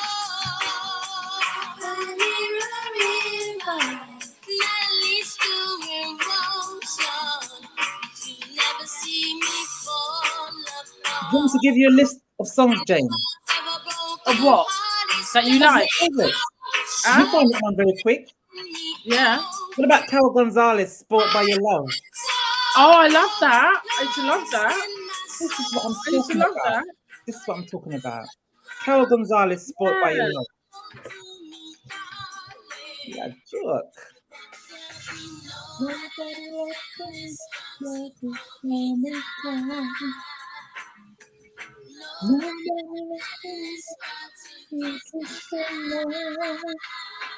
Find me a river that leads to erosion. You never see me fall Do you want me to apart. give you a list of songs, Jane? Of what? That you like? Favorites. Huh? You find that one very quick. Yeah. What about Carol Gonzalez, Sport by Your Love? Oh, I love that. I used to love that. This is what I'm I used to talking love about. that. This is what I'm talking about. Carol Gonzalez, Sport by Your Yeah. Love. Yeah, jerk.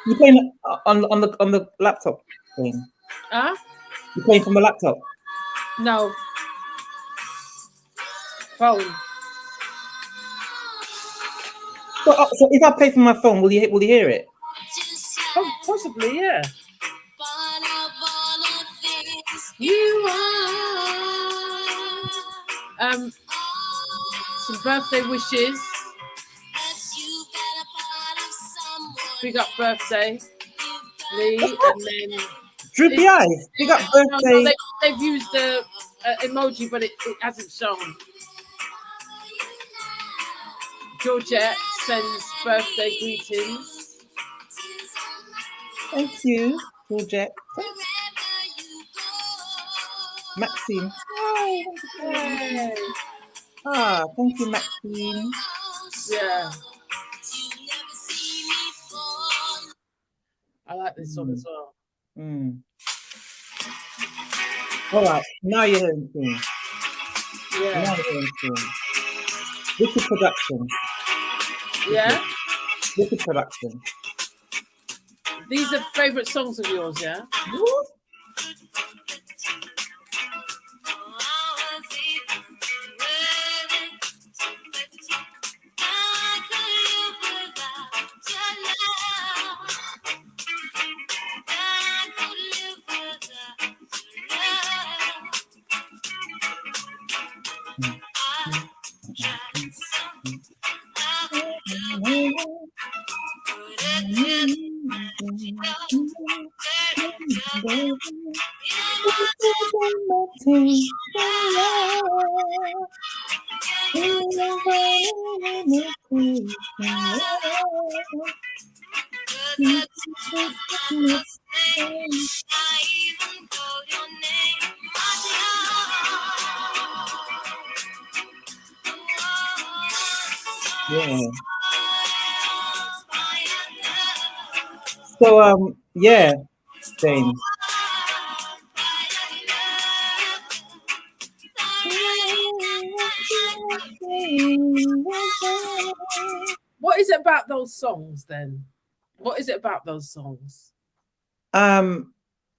You playing on the laptop thing? Huh? You playing from the laptop? No. Phone. So if I play from my phone, will you hear it? Oh, possibly, yeah. You are. Some birthday wishes. Big up birthday, Lee, and then Droopy eyes. Big up birthday. No, they've used the emoji, but it hasn't shown. Georgette sends birthday greetings. Thank you, Georgette. Maxine. Hey. Thank you, Maxine. Yeah. I like this song as well. Mm. All right, now you're hearing things. Yeah. Now you're hearing things. Wicked production. Yeah. Wicked production. These are favourite songs of yours, yeah? What? Yeah. So yeah, Jane. What is it about those songs then? What is it about those songs?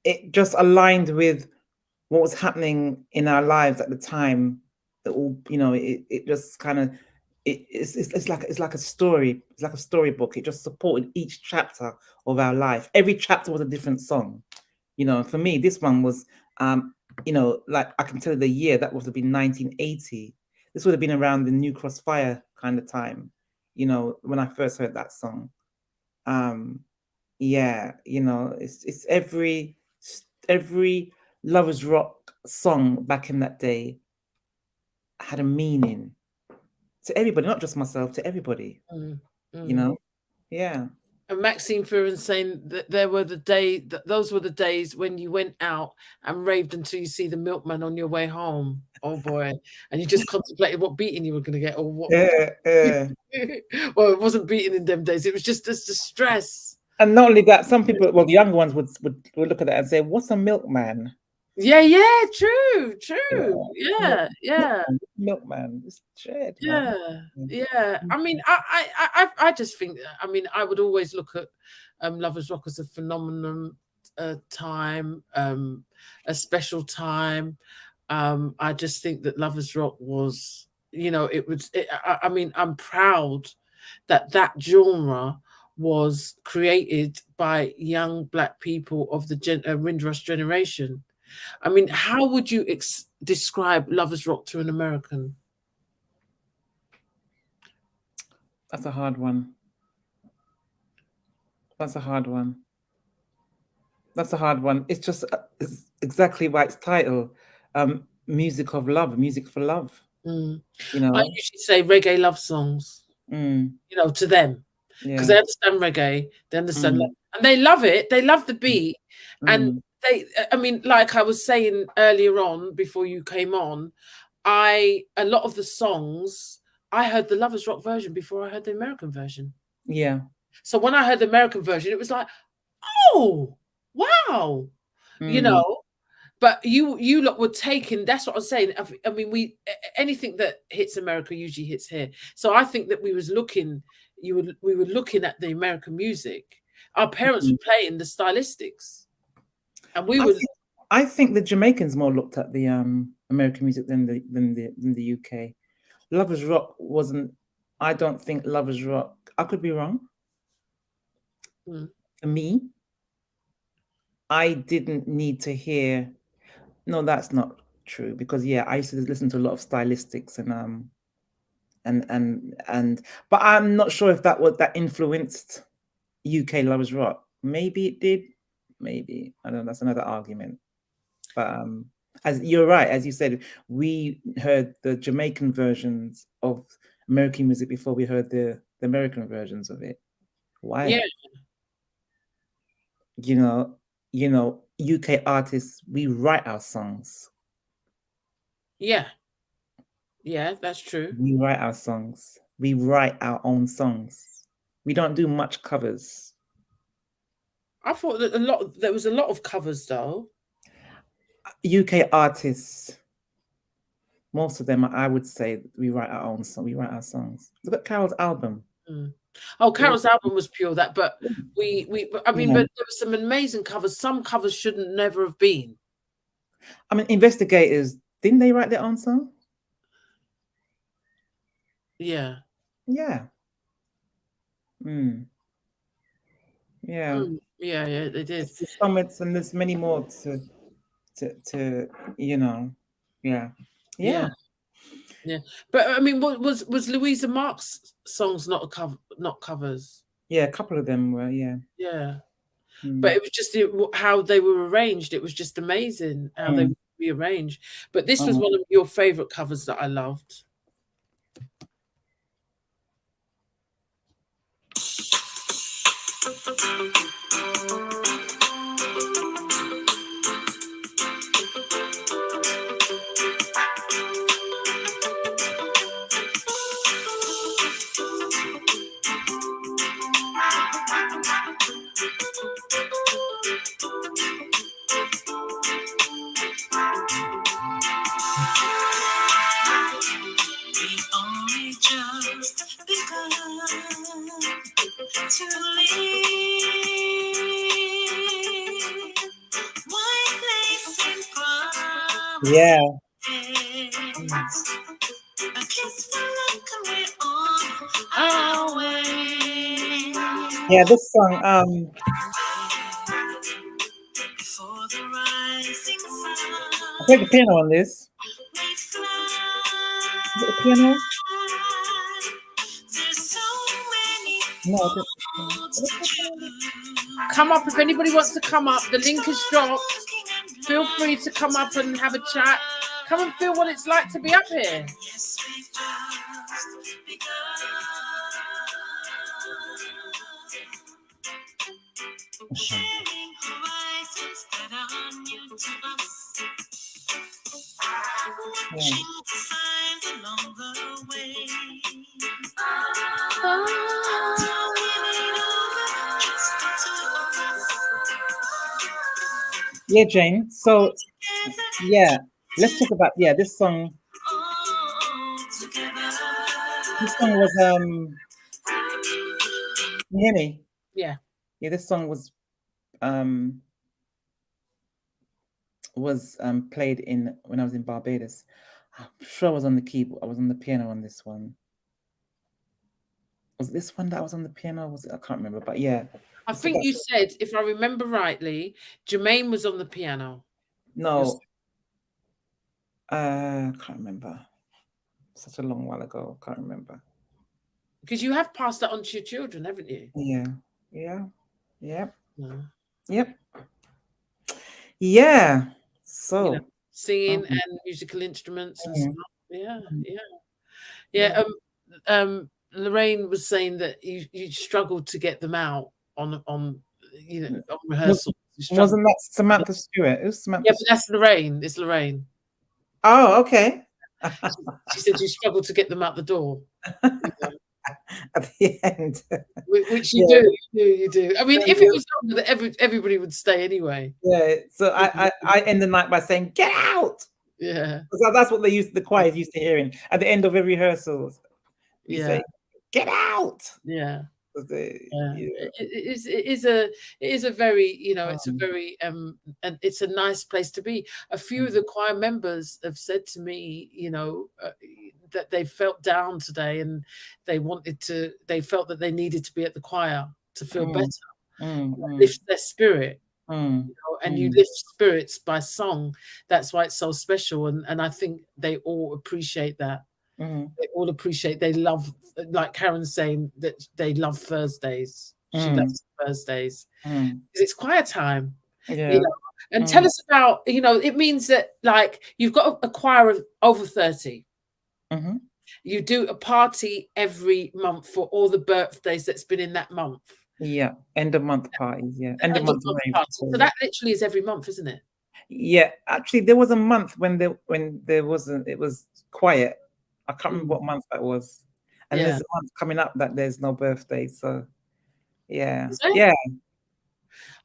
It just aligned with what was happening in our lives at the time. That all, you know, it just kind of it's like a story. It's like a storybook. It just supported each chapter of our life. Every chapter was a different song. You know, for me, this one was you know, like I can tell you the year that would have been 1980. This would have been around the New Crossfire kind of time, you know, when I first heard that song. Yeah, you know, it's every lovers rock song back in that day had a meaning to everybody, not just myself, to everybody. You know, yeah. And Maxine Fearon saying that those were the days when you went out and raved until you see the milkman on your way home. Oh boy. And you just contemplated what beating you were going to get or what. Yeah. Well, it wasn't beating in them days. It was just the stress. And not only that, some people, well, the younger ones would look at that and say, "What's a milkman?" Yeah, true, You true. know, Yeah. milkman, it's shit, man. Yeah. I mean, I just think. I mean, I would always look at Lovers Rock as a phenomenon, time, a special time. I just think that Lovers Rock was, it was. I mean, I'm proud that genre was created by young Black people of the Windrush generation. I mean, how would you describe Lovers Rock to an American? That's a hard one. That's a hard one. That's a hard one. It's just it's exactly by its title, music of love, music for love. Mm. You I know. usually say reggae love songs, Mm, to them, because yeah. they understand reggae, they understand love, Mm, and they love it. They love the beat, and mm, I mean, like I was saying earlier on before you came on, a lot of the songs I heard the Lovers Rock version before I heard the American version. yeah. So when I heard the American version, it was like, oh, wow, you Mm, know. But you lot were taking. That's what I'm saying. I mean, anything that hits America usually hits here. So I think that we were looking at the American music. Our parents mm. were playing the stylistics, and we I were. think I think the Jamaicans more looked at the American music than the UK. Lovers Rock wasn't. I don't think Lovers Rock. I could be wrong. Mm. For me, I didn't need to hear. No, that's not true because yeah, I used to listen to a lot of stylistics and but I'm not sure if that influenced UK Lovers Rock. Maybe it did. Maybe I don't know. That's another argument. But as you're right, as you said, we heard the Jamaican versions of American music before we heard the American versions of it. Yeah, Why? You know, UK artists, we write our songs. yeah, yeah. That's true. We write our songs. We write our own songs. We don't do much covers. I thought that there was a lot of covers though. UK artists, most of them, I would say, we write our own song. We write our songs. Look at Carol's album. Mm. Oh, Carol's album was pure that, but I mean, Yeah. but there were some amazing covers. Some covers shouldn't never have been. I mean, Investigators, didn't they write their own song? Yeah. Yeah. Yeah. Yeah, they did. There's summits and there's many more to yeah. Yeah. But I mean, was Louisa Marks' songs not covers? Yeah, a couple of them were, yeah. Yeah. But it was just how they were arranged. It was just amazing how they were rearranged. But this was one of your favorite covers that I loved. Yeah. Yeah, this song, I played the piano on this. The piano? No, I didn't. Come up if anybody wants to come up. The link is dropped. Feel free to come up and have a chat. Come and feel what it's like to be up here. Yeah, Jane. So yeah, let's talk about this song. This song was can you hear me? Yeah. Yeah, this song um played in when I was in Barbados. I'm sure I was on the keyboard. I was on the piano on this one. Was this one that I was on the piano? Was it? I can't remember, but yeah. I So think you that's said, if I remember rightly, Jermaine was on the piano. no. I can't remember. Such a long while ago. Can't remember. Because you have passed that on to your children, haven't you? Yeah. Yeah. Yep. No. Yep. Yeah. You So know, singing mhm, and musical instruments and mhm, stuff. Yeah, mhm, yeah, yeah. yeah. Lorraine was saying that you struggled to get them out on on Was, rehearsals. You struggled. wasn't that Samantha Stewart? It was Yeah, Samantha but Stewart. that's Lorraine. It's Lorraine. Oh, okay. She said you struggled to get them out the door. You know, At the end. which you Yeah. do, you do. I mean, if it was longer, everybody would stay anyway. Yeah. So You know? I end the night by saying, "Get out." Yeah, So that's what the choir used to hearing at the end of every rehearsal. We yeah, say, "Get out." yeah. 'Cause they, Yeah, yeah. it is a very, it's a Um, very and it's a nice place to be. A few of the choir members have said to me, that they felt down today and they felt that they needed to be at the choir to feel mm, better, mm, lift their spirit, mm, and you mm, lift spirits by song. That's why it's so special, and I think they all appreciate that. mm, They love, like Karen's saying, that they love Thursdays. She mm, loves Thursdays mm. because it's choir time, you Yeah. know. And tell Mm, us about, it means that, like, you've got a choir of over 30. mhm. You do a party every month for all the birthdays that's been in that month. Yeah. End of month parties. Yeah. End of End of month month rave. party. So that literally is every month, isn't it? Yeah, actually, there was a month when there wasn't. It was quiet. I can't remember Mm. what month that was. And Yeah. there's a month coming up that there's no birthday. So yeah, Is it? yeah.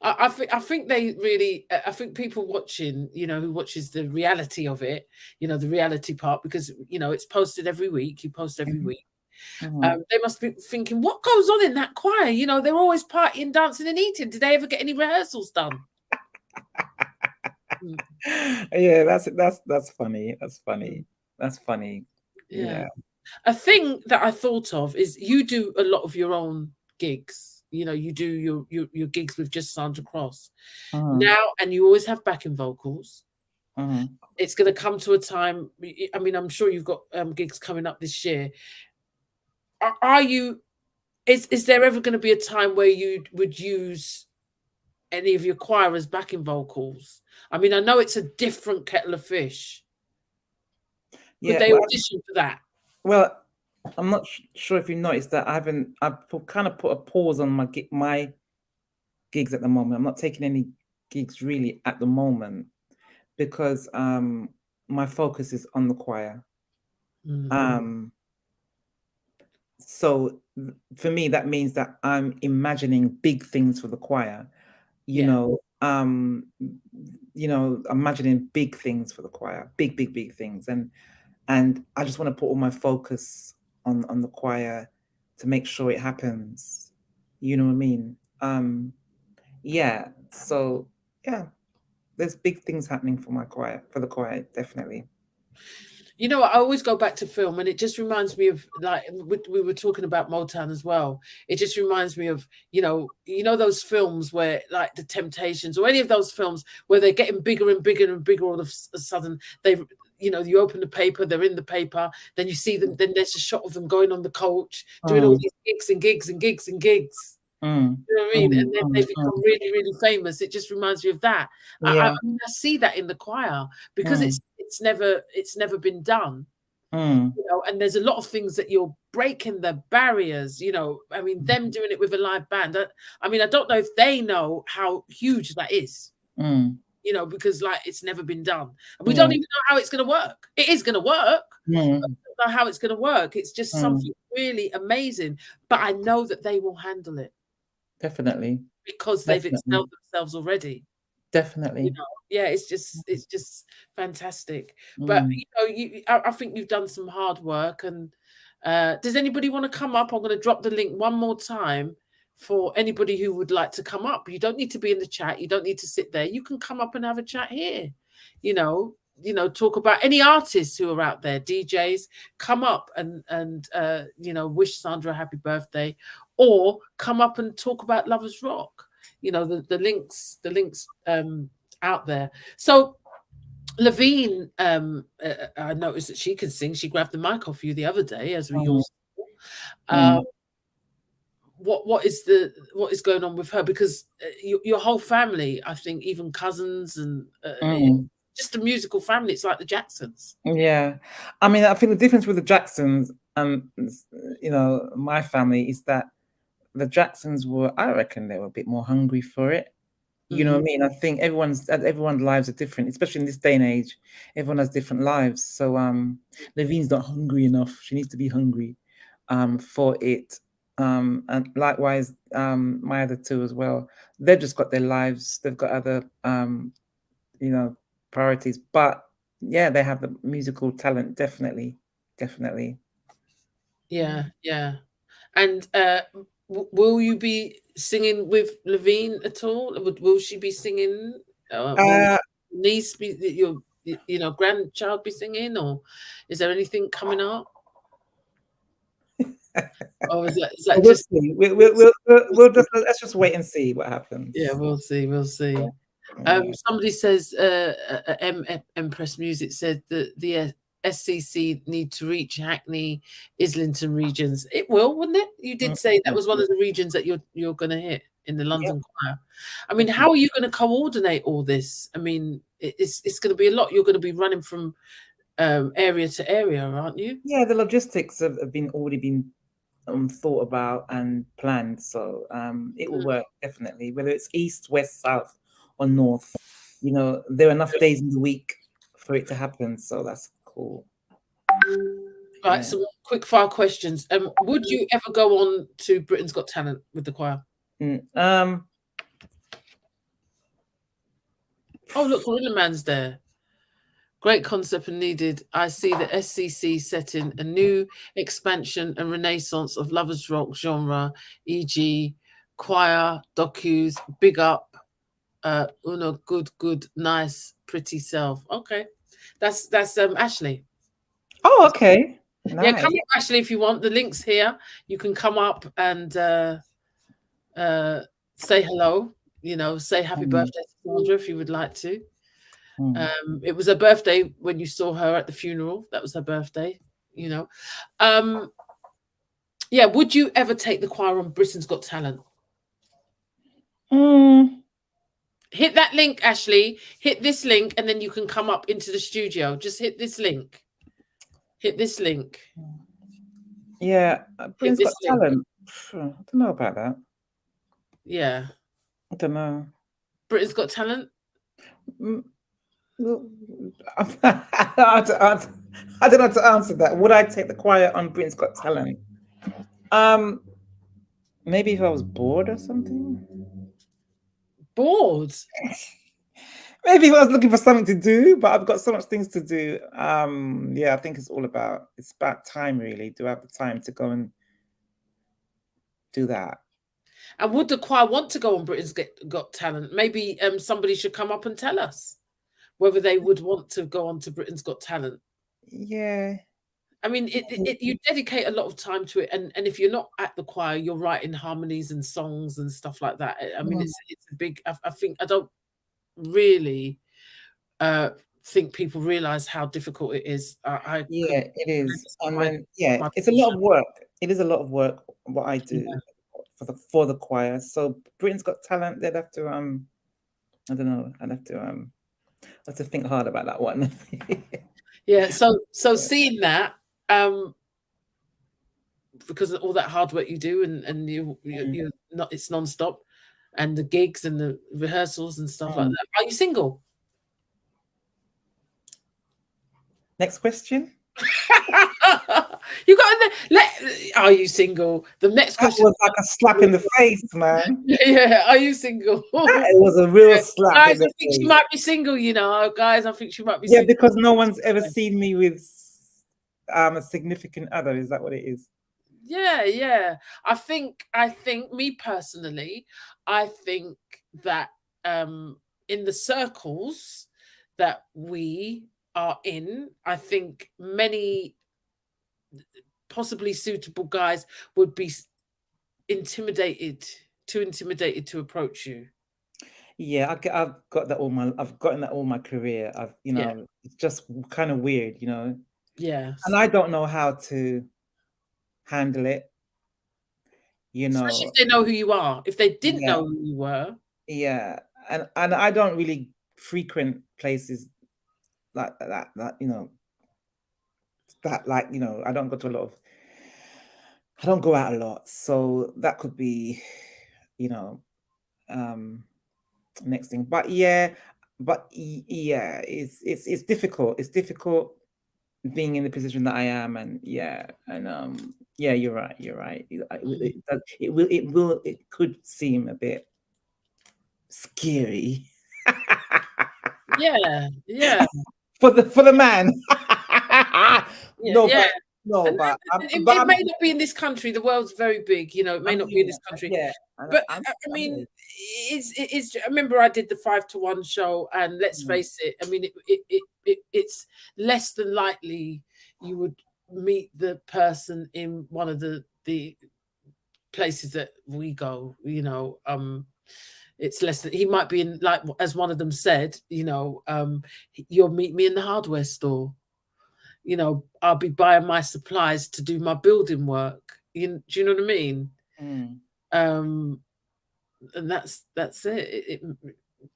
I think they really, I think people watching, who watches the reality of it, the reality part, because it's posted every week. You post every Mhm, week. mhm. They must be thinking, what goes on in that choir? They're always partying, dancing, and eating. Did they ever get any rehearsals done? Mm, Yeah, that's funny. That's mm, funny. That's funny. yeah. Yeah. A thing that I thought of is you do a lot of your own gigs. You do your gigs with just Sandra Cross Mhm, now, and you always have backing vocals. mhm. It's going to come to a time. I mean, I'm sure you've got gigs coming up this year. Are you? Is there ever going to be a time where you would use any of your choir as backing vocals? I mean, I know it's a different kettle of fish. Could Yeah. they Well, audition for that? well, I'm not sure if you noticed that kind of put a pause on my gigs at the moment. I'm not taking any gigs really at the moment because my focus is on the choir. Mm, Um so for me that means that I'm imagining big things for the choir, you yeah. know, um imagining big things for the choir, big things, and I just want to put all my focus on the choir to make sure it happens. You know what I mean? Yeah. So yeah, there's big things happening for the choir, definitely. I always go back to film, and it just reminds me of, like, we were talking about Motown as well. It just reminds me of, those films where, like, The Temptations, or any of those films where they're getting bigger and bigger and bigger. All of a sudden, you open the paper, they're in the paper, then you see them, then there's a shot of them going on the coach, doing all Mm, these gigs and gigs and gigs and gigs. mm, You know what I mean? mm, And then they mm, become mm. really, really famous. It just reminds me of that. Yeah. I mean, I see that in the choir because Mm, it's never been done. mm, And there's a lot of things that you're breaking the barriers. I mean, them doing it with a live band. I mean, I don't know if they know how huge that is. mm. Because, like, it's never been done, and we Yeah. don't even know how it's going to work. It is going to work. But Mm, we don't know how it's going to work. It's just mm. something really amazing. But I know that they will handle it Definitely. because they've Definitely. excelled themselves already. Definitely. Yeah, it's just fantastic. But I think you've done some hard work. And does anybody want to come up? I'm going to drop the link one more time for anybody who would like to come up. You don't need to be in the chat. You don't need to sit there. You can come up and have a chat here. Talk about any artists who are out there, DJs. Come up and wish Sandra a happy birthday, or come up and talk about Lovers Rock. The links out there. So Levine, I noticed that she can sing. She grabbed the mic off you the other day, as we all saw. What is going on with her? Because your whole family, I think, even cousins and just a musical family. It's like the Jacksons. Yeah, I mean, I think the difference with the Jacksons and my family is that the Jacksons I reckon they were a bit more hungry for it. You know what I mean? I think everyone's lives are different, especially in this day and age. Everyone has different lives. So Levine's not hungry enough. She needs to be hungry for it. And likewise, my other two as well. They've just got their lives. They've got other priorities. But yeah, they have the musical talent, definitely. Yeah. And will you be singing with Levine at all? Will she be singing? Will niece be your grandchild be singing, or is there anything coming up? Or is that we'll just? See. We'll just let's just wait and see what happens. Yeah, we'll see. Somebody says, Empress Music said that the SCC need to reach Hackney, Islington regions. It will, wouldn't it? You did say that was one of the regions that you're going to hit in the London choir. I mean, how are you going to coordinate all this? I mean, it's going to be a lot. You're going to be running from area to area, aren't you? Yeah, the logistics have already been thought about and planned, so it will work definitely. Whether it's east, west, south, or north, there are enough days in the week for it to happen. So that's cool. Right, some quick fire questions. Would you ever go on to Britain's Got Talent with the choir? Oh, look, Gorilla Man's there. Great concept and needed. I see the SCC setting a new expansion and renaissance of Lovers Rock genre, e.g. choir, docus, big up, Una, good, nice, pretty self. Okay. That's Ashley. Oh, okay. Nice. Yeah, come up, Ashley, if you want. The link's here. You can come up and say hello, say happy birthday to Sandra if you would like to. It was her birthday when you saw her at the funeral. That was her birthday, Yeah, would you ever take the choir on Britain's Got Talent? Hit that link, Ashley. Hit this link, and then you can come up into the studio. Just hit this link. Yeah, Britain's Got Talent. I don't know about that. Yeah. I don't know. Britain's Got Talent? I don't know how to answer that. Would I take the choir on Britain's Got Talent? Maybe if I was bored or something. Bored? Maybe if I was looking for something to do, but I've got so much things to do. I think it's about time, really. Do I have the time to go and do that? And would the choir want to go on Britain's Got Talent? Maybe somebody should come up and tell us whether they would want to go on to Britain's Got Talent. Yeah. I mean, you dedicate a lot of time to it, and if you're not at the choir, you're writing harmonies and songs and stuff like that. I mean, it's a big. I think I don't really think people realize how difficult it is. It is. It's a lot of work. It is a lot of work what I do for the choir. So Britain's Got Talent. They'd have to I don't know. I'd have to think hard about that one. Yeah. So seeing that, because of all that hard work you do, and you're not, it's non-stop, and the gigs and the rehearsals and stuff like that. Are you single? Next question. You got are you single? The next That question. was like a slap in the face, man. Yeah, are you single? It was a real slap in Guys, I the think she face. might be single, you know. Guys, I think she might be Yeah, single. because no one's ever seen me with a significant other. Is that what it is? Yeah. I think me personally, I think that in the circles that we are in, I think many possibly suitable guys would be intimidated to approach you. Yeah, I've got that I've gotten that all my career. Yeah. It's just kind of weird, Yeah. and I don't know how to handle it, Especially if they know who you are. If they didn't Yeah, know who you were. yeah, and I don't really frequent places like that. I don't go to a lot of. I don't go out a lot, so that could be, you know, um, next thing. But yeah, it's difficult. It's difficult being in the position that I am, and yeah, you're right. You're right. It could seem a bit scary Yeah. for the man. No, Yeah. no, And but it but may not be in this country. The world's very big, you know. It may not be in this country. Yeah, But I mean, it's. I remember I did the 5-to-1 show, and let's face it. I mean, it's less than likely you would meet the person in one of the places that we go. You know, it's less than he might be in, like as one of them said. You know, you'll meet me in the hardware store. You know, I'll be buying my supplies to do my building work. Do you know what I mean? And that's it.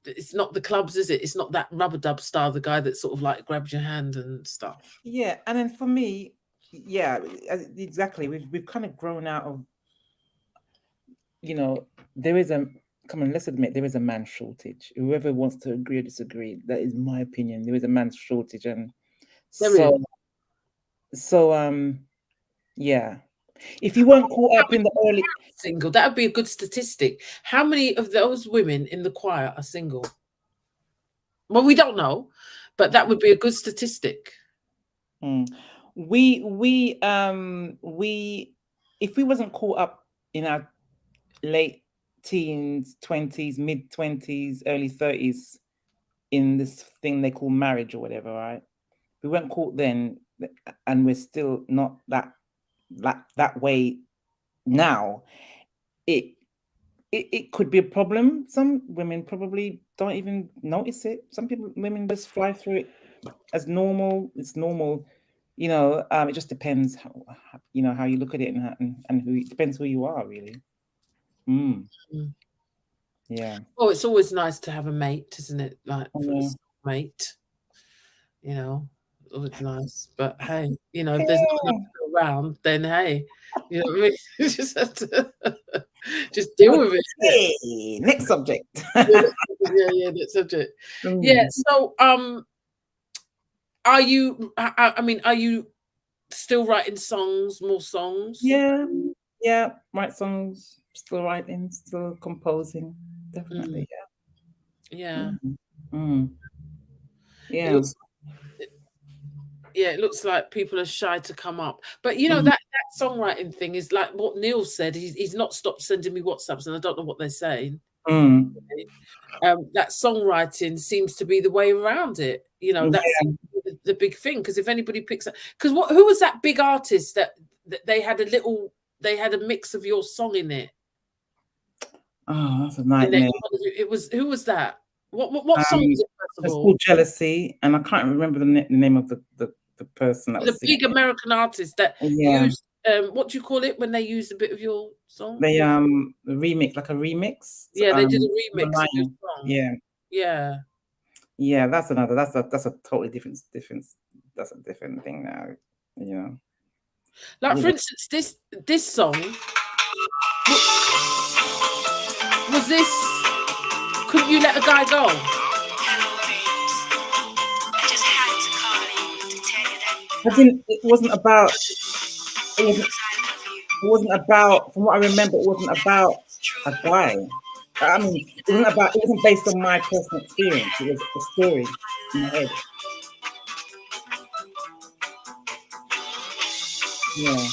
It's not the clubs, is it? It's not that rubber dub style, the guy that sort of like grabs your hand and stuff. Yeah, and then for me, yeah, exactly. We've kind of grown out of, there is come on, let's admit there is a man shortage. Whoever wants to agree or disagree, that is my opinion. There is a man shortage, and yeah. If you weren't caught up in the early single, that would be a good statistic. How many of those women in the choir are single? Well, we don't know, but that would be a good statistic. We if we wasn't caught up in our late teens, 20s, mid 20s, early 30s in this thing they call marriage or whatever, right? We weren't caught then, and we're still not that way now. It could be a problem. Some women probably don't even notice it. Women just fly through it as normal. It's normal, it just depends how you look at it, and who, it depends who you are, really. Yeah. Oh, it's always nice to have a mate, isn't it? Like mate, always nice. But hey, if there's not enough around, then hey, you know what I mean? You just have to just deal with it. Hey, next subject. Yeah, next subject. Yeah. So, are you? I mean, are you still writing songs? More songs? Yeah. Write songs. Still writing. Still composing. Definitely. Yeah. Yeah. It looks like people are shy to come up. But that songwriting thing is like what Neil said. He's not stopped sending me WhatsApps, and I don't know what they're saying. That songwriting seems to be the way around it. That's the big thing. Because if anybody picks up, because who was that big artist that they had a mix of your song in it? Oh, that's a nightmare. Who was that? What song was it? First of it's all, called Jealousy, and I can't remember the name of the person that was the big American artist that used what do you call it when they used a bit of your song? They remix, like a remix. Yeah, they did a remix of your song. Yeah. That's a totally different. That's a different thing now. Like for instance, this song was this. Couldn't You Let a Guy Go? It wasn't about It wasn't about, from what I remember, it wasn't about a guy. I mean, it wasn't based on my personal experience. It was a story in my head. Yeah.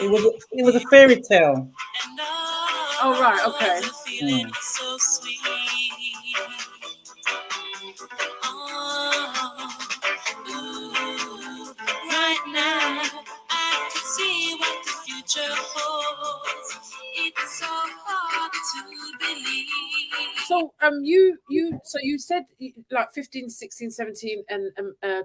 It was a fairy tale. Oh, right, okay. Mm. Right now, I can see what the future holds. It's so hard to believe. So you said like 15, 16, 17, and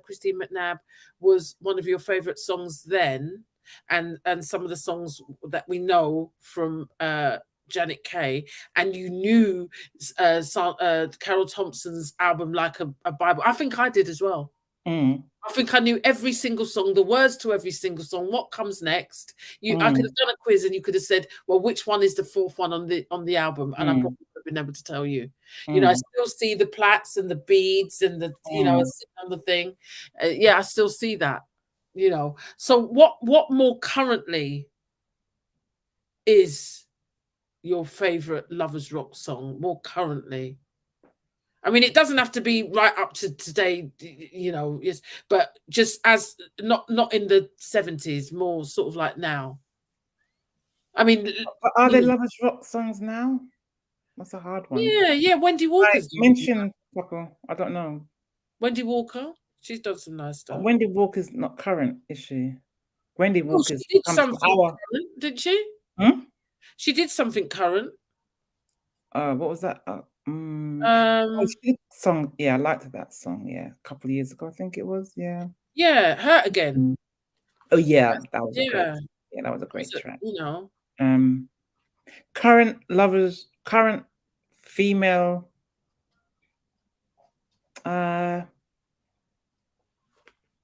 Christine McNabb was one of your favorite songs then, and some of the songs that we know from Janet Kay, and you knew Carol Thompson's album like a Bible. I think I did as well. Mm. I think I knew every single song, the words to every single song, what comes next. I could have done a quiz and you could have said, well, which one is the fourth one on the album? And I probably would have been able to tell you. You know, I still see the plaits and the beads and the, you know, on the thing. Yeah, I still see that, you know. So what more currently is your favorite Lovers Rock song more currently? I mean, it doesn't have to be right up to today, you know, yes, but just as not in the 70s, more sort of like now. I mean, but are there Lovers Rock songs now? That's a hard one. Yeah, Wendy Walker's mentioned a couple. I don't know. Wendy Walker, she's done some nice stuff. Wendy Walker's not current, is she? Wendy Walker's she did something current, didn't she? Hmm? She did something current. What was that? She did a song. Yeah, I liked that song. Yeah, a couple of years ago, I think it was. Yeah. Yeah, Hurt Again. Oh yeah, that was a great That track. You know. Current female. I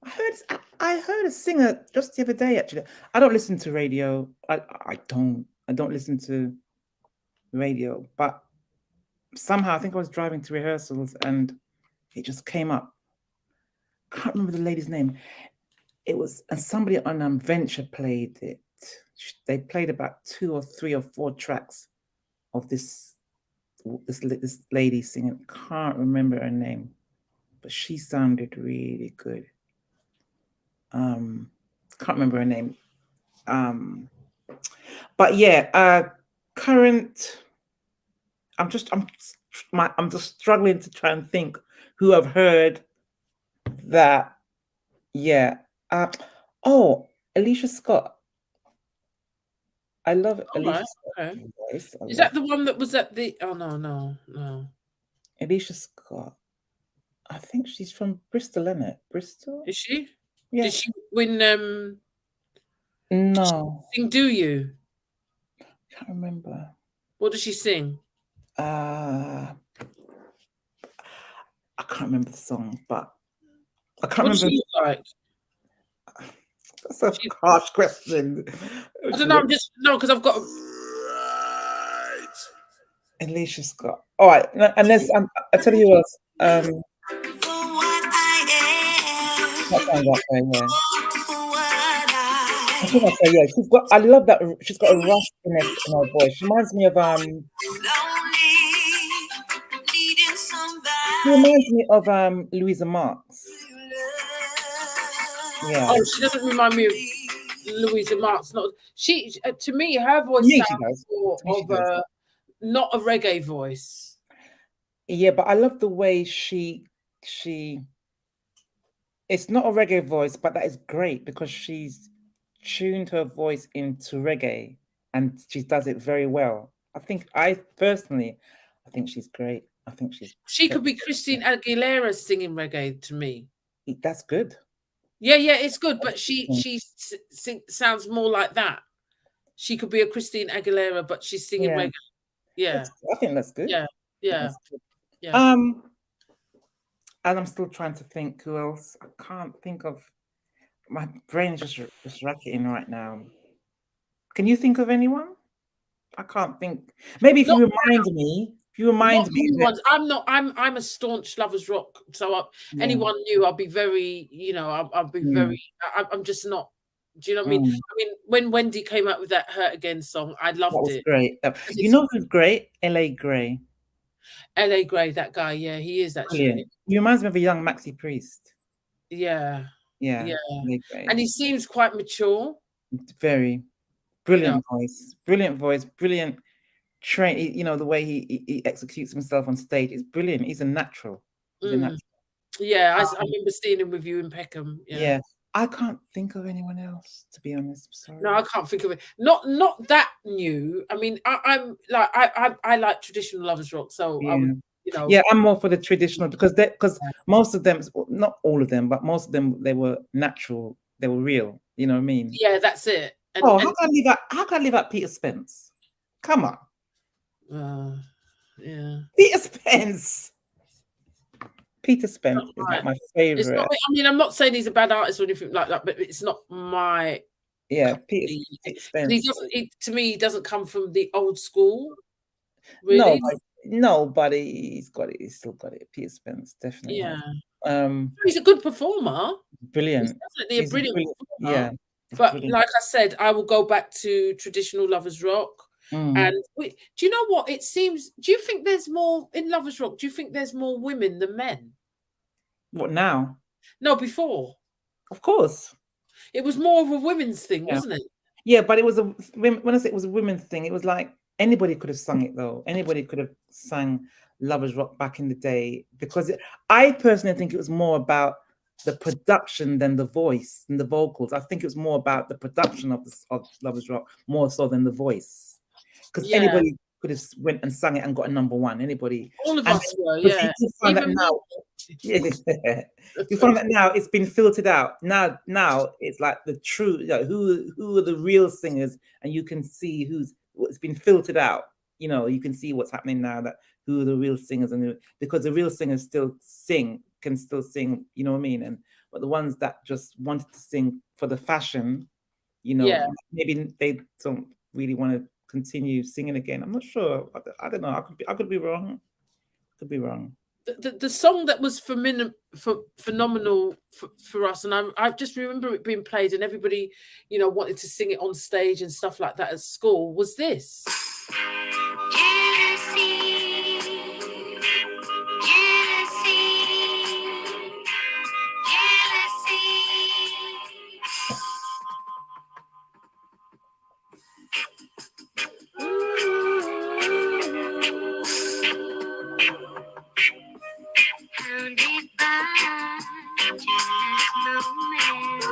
heard a singer just the other day. Actually, I don't listen to radio. I don't listen to radio, but somehow I think I was driving to rehearsals and it just came up. Can't remember the lady's name. It was, and somebody on Venture played it. They played about 2 or 3 or 4 tracks of this lady singing. Can't remember her name, but she sounded really good. Can't remember her name. But yeah, current. I'm just struggling to try and think who I've heard that. Yeah. Alicia Scott. I love Alicia Scott's voice. Is that the one that was at the? Oh no. Alicia Scott. I think she's from Bristol, isn't it? Bristol. Is she? Yeah. Did she win? No. Sing Do You? Can't remember. What does she sing? I can't remember the song, but I can't remember. What does she look like? That's a harsh question. I don't know. Because I've got. Alicia Scott. All right, unless I tell you who else. I think I'll say, yeah. I love that. She's got a rustiness in her voice. She reminds me of Louisa Marks. Yeah. Oh, she doesn't remind me of Louisa Marks. Not she. To me, her voice sounds more of not a reggae voice. Yeah, but I love the way she. It's not a reggae voice, but that is great because she's tuned her voice into reggae and she does it very well. I personally think she's great. I think she could be Christine Aguilera singing reggae to me. That's good. Yeah, it's good, but she sounds more like that. She could be a Christine Aguilera, but she's singing reggae. Yeah, I think that's good. Yeah. And I'm still trying to think who else. I can't think of. My brain is just racketing right now. Can you think of anyone? I can't think. Maybe if you remind me, You remind Not me new that, ones. I'm a staunch Lovers Rock. So yeah. anyone new, I'll be very, I'll be very. I'm just not. Do you know what I mean? Mm. I mean, when Wendy came out with that "Hurt Again" song, I That loved was it. great. You It's know who's great? L.A. Gray. L.A. Gray, that guy. Yeah, he is Brilliant. actually. He reminds me of a young Maxi Priest. Yeah, Yeah, yeah, L.A. Gray. and he seems quite mature. Very You know, brilliant voice, brilliant train. The way he executes himself on stage is brilliant. He's a natural. He's a mm, natural. yeah. I remember seeing him with you in Peckham. Yeah. Yeah, I can't think of anyone else, to be honest. I'm No, sorry. I can't think of it. Not that new. I mean, I'm like I like traditional Lovers Rock, so I would, Yeah, you know. yeah, I'm more for the traditional because most of them, not all of them, but most of them, they were natural. They were real. You know what I mean? Yeah, that's it. Oh, And how can I leave out Peter Spence? Come on, yeah. Peter Spence. Peter Spence Not is my, like my it's not. favorite. I mean, I'm not saying he's a bad artist or anything like that, but it's not my Yeah, cup of Peter, tea. Peter 'Cause he Spence. doesn't. To me, he doesn't come from the old school. No, Really? but he's got it. He's still got it. Peter Spence definitely Yeah. has. Um, He's a good performer. He's brilliant. definitely a He's a brilliant brilliant. performer. Yeah, he's But brilliant. like I said, I will go back to traditional Lovers Rock. Mm. And do you know what? It seems. Do you think there's more in Lovers Rock? Do you think there's more women than men? What now? No, before Of course. it was more of a women's thing, Yeah. wasn't it? Yeah, but it was when I say it was a women's thing, it was like anybody could have sung it though. Anybody could have sang Lovers Rock back in the day because I personally think it was more about the production than the voice and the vocals. I think it was more about the production of Lovers Rock more so than the voice. Because Yeah, anybody could have went and sung it and got a number one. Anybody, all of and us were. because Yeah, you find that even me. now. Yeah. You find that now it's been filtered out. Now it's like the true, who are the real singers, and you can see what's been filtered out. You can see what's happening now, that who are the real singers, because the real singers can still sing. You know what I mean? But the ones that just wanted to sing for the fashion, Yeah, maybe they don't really want to continue singing again. I'm not sure. I don't know. I could be wrong. Could be wrong. the song that was phenomenal for us, and I just remember it being played, and everybody, wanted to sing it on stage and stuff like that at school. Was this? Hounded by jealous moments,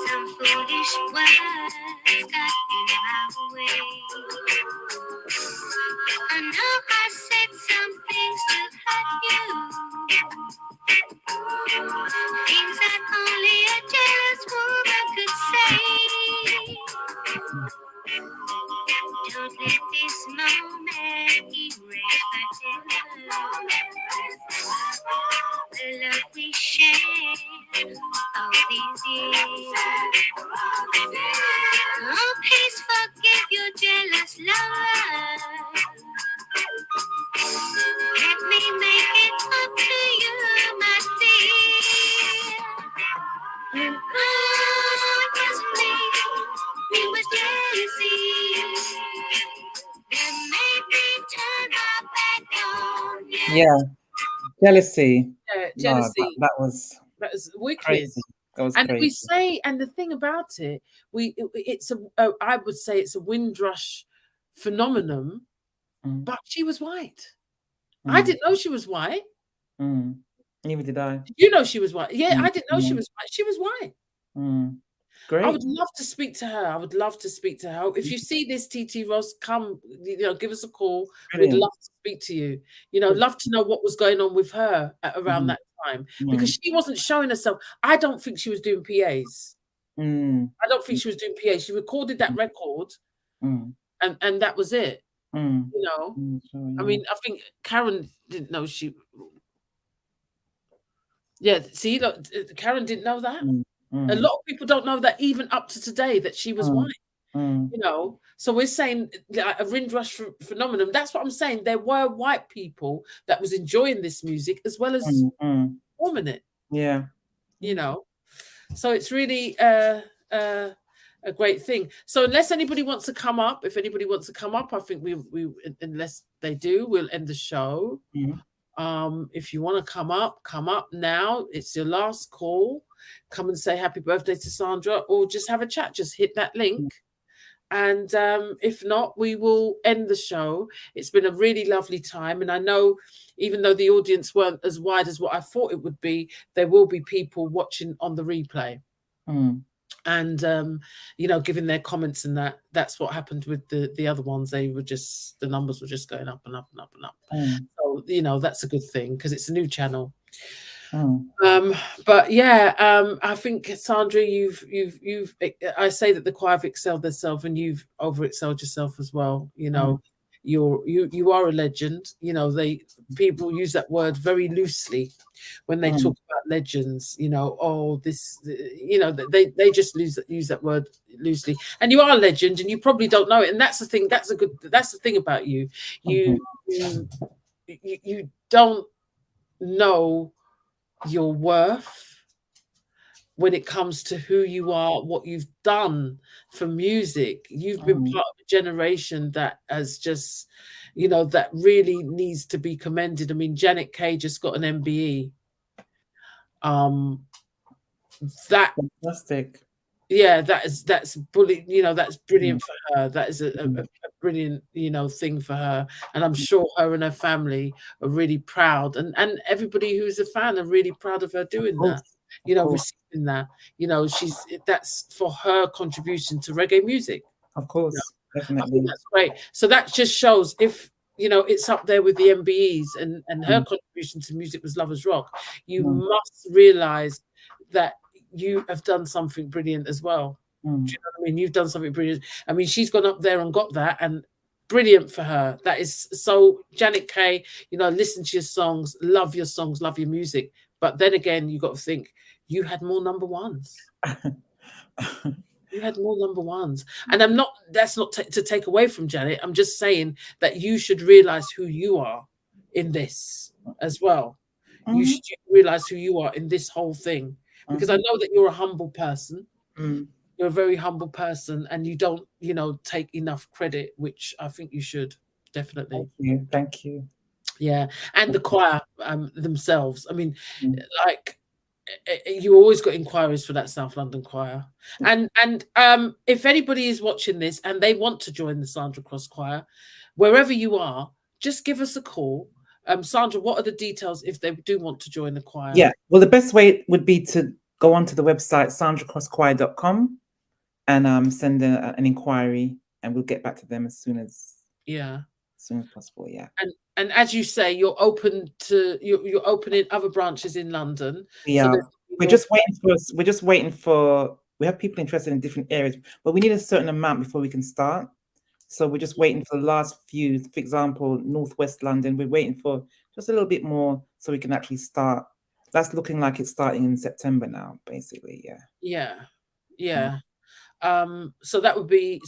some foolish words got in my way. I know I said some things to hurt you, things that only a jealous woman could say. Don't let this moment erase the love we shared all these years. Oh, please forgive your jealous lover. Let me make it up to you, my dear. Oh, it wasn't me, it was jealousy that made me turn my back on you. Yeah, jealousy. Yeah, No, jealousy. that was That was wicked. crazy. That was And we crazy. say, and the thing about it, I would say it's a Windrush phenomenon, Mm, but she was white. I didn't know she was white. mm. Neither did I. You know she was white. Yeah, Mm, I didn't know she mm, was white. She was white. mm. I Great. would love to speak to her. I would love to speak to her. If you see this, TT Ross, come, give us a call. We'd Brilliant. love to speak to you. Love to know what was going on with her around that time, because she wasn't showing herself. I don't think she was doing PAs. Mm, I don't think she was doing PAs. She recorded that record, mm, and that was it. mm, sure, I yeah. mean, I think Karen didn't know she. Yeah, see, look, Karen didn't know that. Mm, A mm, lot of people don't know that even up to today that she was mm, white. You know, so we're saying like a Windrush phenomenon. That's what I'm saying. There were white people that was enjoying this music as well as performing it. Yeah. You know, so it's really a great thing. So unless anybody wants to come up, if anybody wants to come up, I think we unless they do, we'll end the show. If you want to come up now. It's your last call. Come and say happy birthday to Sandra, or just have a chat. Just hit that link. And if not, we will end the show. It's been a really lovely time. And I know even though the audience weren't as wide as what I thought it would be, there will be people watching on the replay. And, you know, giving their comments, and that's what happened with the other ones. They were just, the numbers were just going up and up and up and up. So, you know, that's a good thing because it's a new channel. But yeah, I think Sandra, you've I say that the choir have excelled themselves, and you've over excelled yourself as well. You know, you are a legend. You know, people use that word very loosely when they talk about legends. You know, oh, this, you know, they just use that word loosely. And you are a legend, and you probably don't know it. And that's the thing. That's the thing about you. You don't know your worth when it comes to who you are, what you've done for music. You've been part of a generation that has just, you know, that really needs to be commended. I mean, Janet Kay just got an MBE. That fantastic. Yeah, that's brilliant. You know, that's brilliant for her. That is a brilliant, you know, thing for her. And I'm sure her and her family are really proud. And everybody who's a fan are really proud of her doing that. You know, receiving that. You know, that's for her contribution to reggae music. Of course, you know, definitely. I think that's great. So that just shows, if you know, it's up there with the MBEs, and her contribution to music was Lovers Rock. You must realize that you have done something brilliant as well. Do you know what I mean? You've done something brilliant. I mean, she's gone up there and got that, and brilliant for her. That is so. Janet Kay, you know, listen to your songs, love your music. But then again, you got to think you had more number ones. You had more number ones. And that's not to take away from Janet. I'm just saying that you should realize who you are in this as well. You should realize who you are in this whole thing. Because I know that you're a humble person. You're a very humble person, and you don't, you know, take enough credit, which I think you should, definitely. Thank you. Yeah. And the choir themselves. I mean, like, you always got inquiries for that South London choir. And if anybody is watching this and they want to join the Sandra Cross choir, wherever you are, just give us a call. Sandra, what are the details if they do want to join the choir? Yeah, well, the best way would be to go onto the website sandracrosschoir.com and send an inquiry, and we'll get back to them as soon as possible. Yeah. And as you say, you're open to you're opening other branches in London. Yeah, so we're just waiting for. We have people interested in different areas, but we need a certain amount before we can start. So we're just waiting for the last few. For example, Northwest London, we're waiting for just a little bit more so we can actually start. That's looking like it's starting in September now, basically. Yeah. So that would be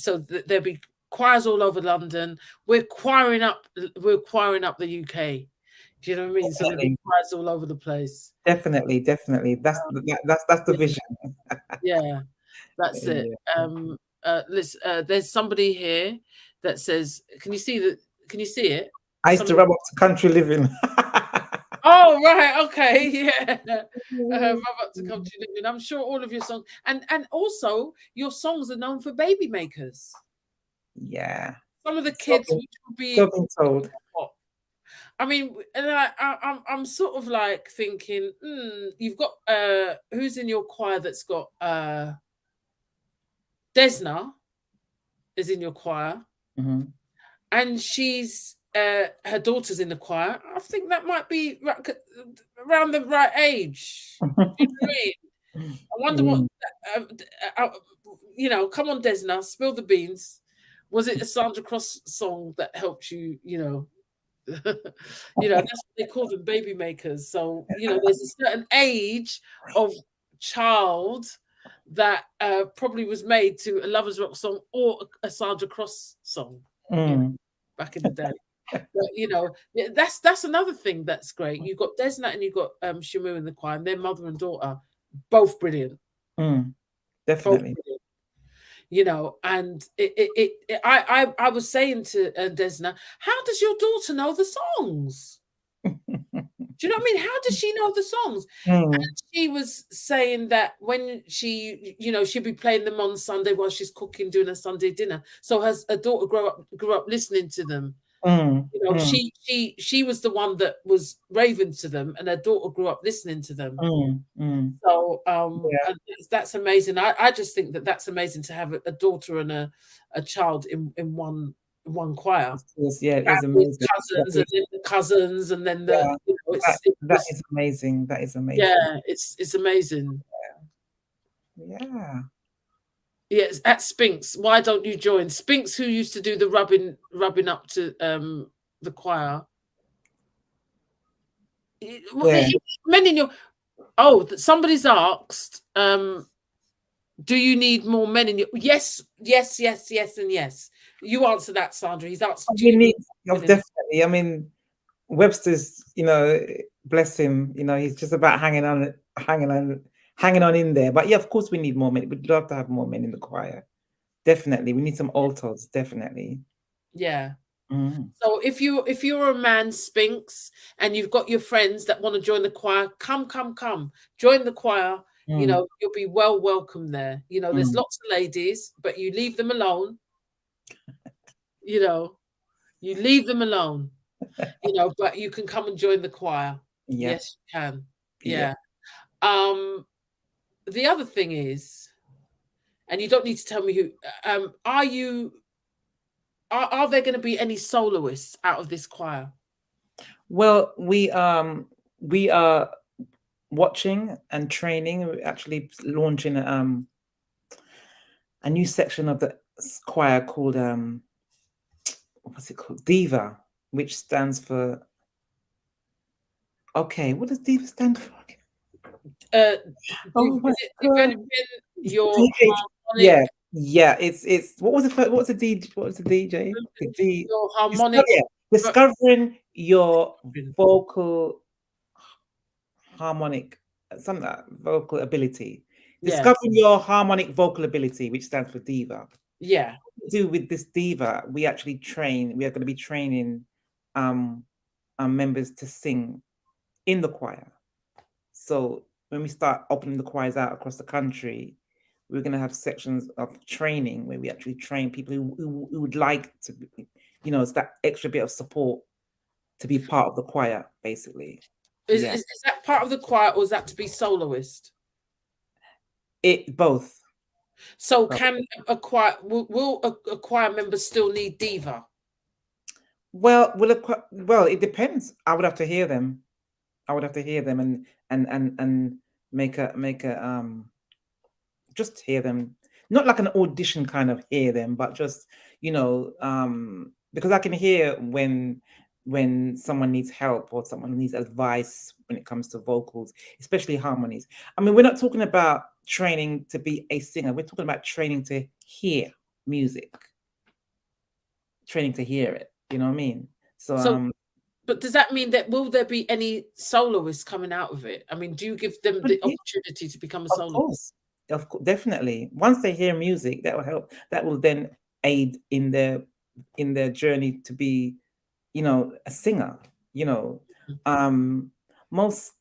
there'll be choirs all over London. We're choiring up the UK. Do you know what I mean? So there'll be choirs all over the place. Definitely. That's the vision. Yeah, that's it. There's somebody here that says, can you see it? I used to rub up to Country Living. Oh, right. Okay. Yeah. Rub up to Country Living. I'm sure all of your songs, and also your songs are known for baby makers. Yeah. Some of the kids which will be told. I mean, and I'm sort of like thinking, you've got who's in your choir that's got Desna is in your choir, and she's her daughter's in the choir. I think that might be around the right age. You know what I mean? I wonder what you know. Come on, Desna, spill the beans. Was it a Sandra Cross song that helped you? You know. You know, that's what they call them, baby makers. So, you know, there's a certain age of child that probably was made to a Lovers Rock song or a Sandra Cross song, back in the day. But, yeah, that's another thing that's great. You've got Desna and you've got Shamu in the choir, and their mother and daughter, both brilliant. Definitely. Both brilliant. And I was saying to Desna, how does your daughter know the songs? Do you know what I mean? How does she know the songs? And she was saying that when she, she'll be playing them on Sunday while she's cooking, doing a Sunday dinner. So her daughter grew up listening to them. She was the one that was raving to them, and her daughter grew up listening to them. So and that's amazing. I just think that's amazing to have a daughter and a child in one choir. Yeah, it is amazing. Cousins, and then the cousins, and then the that is amazing. That is amazing. Yeah, it's amazing. Yeah. Yes, at Spinks. Why don't you join? Spinks, who used to do the rubbing up to the choir. Men in your somebody's asked, do you need more men in your yes, and yes. You answer that, Sandra. He's asked. Definitely. I mean, Webster's, bless him, he's just about hanging on in there. But yeah, of course we need more men. We'd love to have more men in the choir. Definitely. We need some altos, definitely. Yeah. So if you're a man, Spinks, and you've got your friends that want to join the choir, come. Join the choir. You'll be well welcome there. There's lots of ladies, but you leave them alone. You leave them alone. But you can come and join the choir. Yeah. Yes, you can. Yeah. The other thing is, and you don't need to tell me who, are there going to be any soloists out of this choir? Well, we are watching and training. We're actually launching a new section of the choir called what's it called? Diva, which stands for. Okay, what does Diva stand for? Developing your harmonic. Yeah. It's what was the DJ? Your harmonic. Discovering your vocal harmonic, something like that, vocal ability. Discovering your harmonic vocal ability, which stands for Diva. Yeah. What we do with this Diva, we actually train. We are going to be training our members to sing in the choir. So when we start opening the choirs out across the country, we're going to have sections of training where we actually train people who would like to, it's that extra bit of support to be part of the choir, basically. Is that part of the choir, or is that to be soloist? Both. So can a choir, will a choir member still need Diva? Well, it depends. I would have to hear them. And make a just hear them, not like an audition kind of hear them, but just because I can hear when someone needs help or someone needs advice when it comes to vocals, especially harmonies. I mean, we're not talking about training to be a singer. We're talking about training to hear music, training to hear it. You know what I mean? So but does that mean that will there be any soloists coming out of it? I mean, do you give them the opportunity to become a soloist? Of course, definitely. Once they hear music, that will help. That will then aid in their journey to be, a singer. Most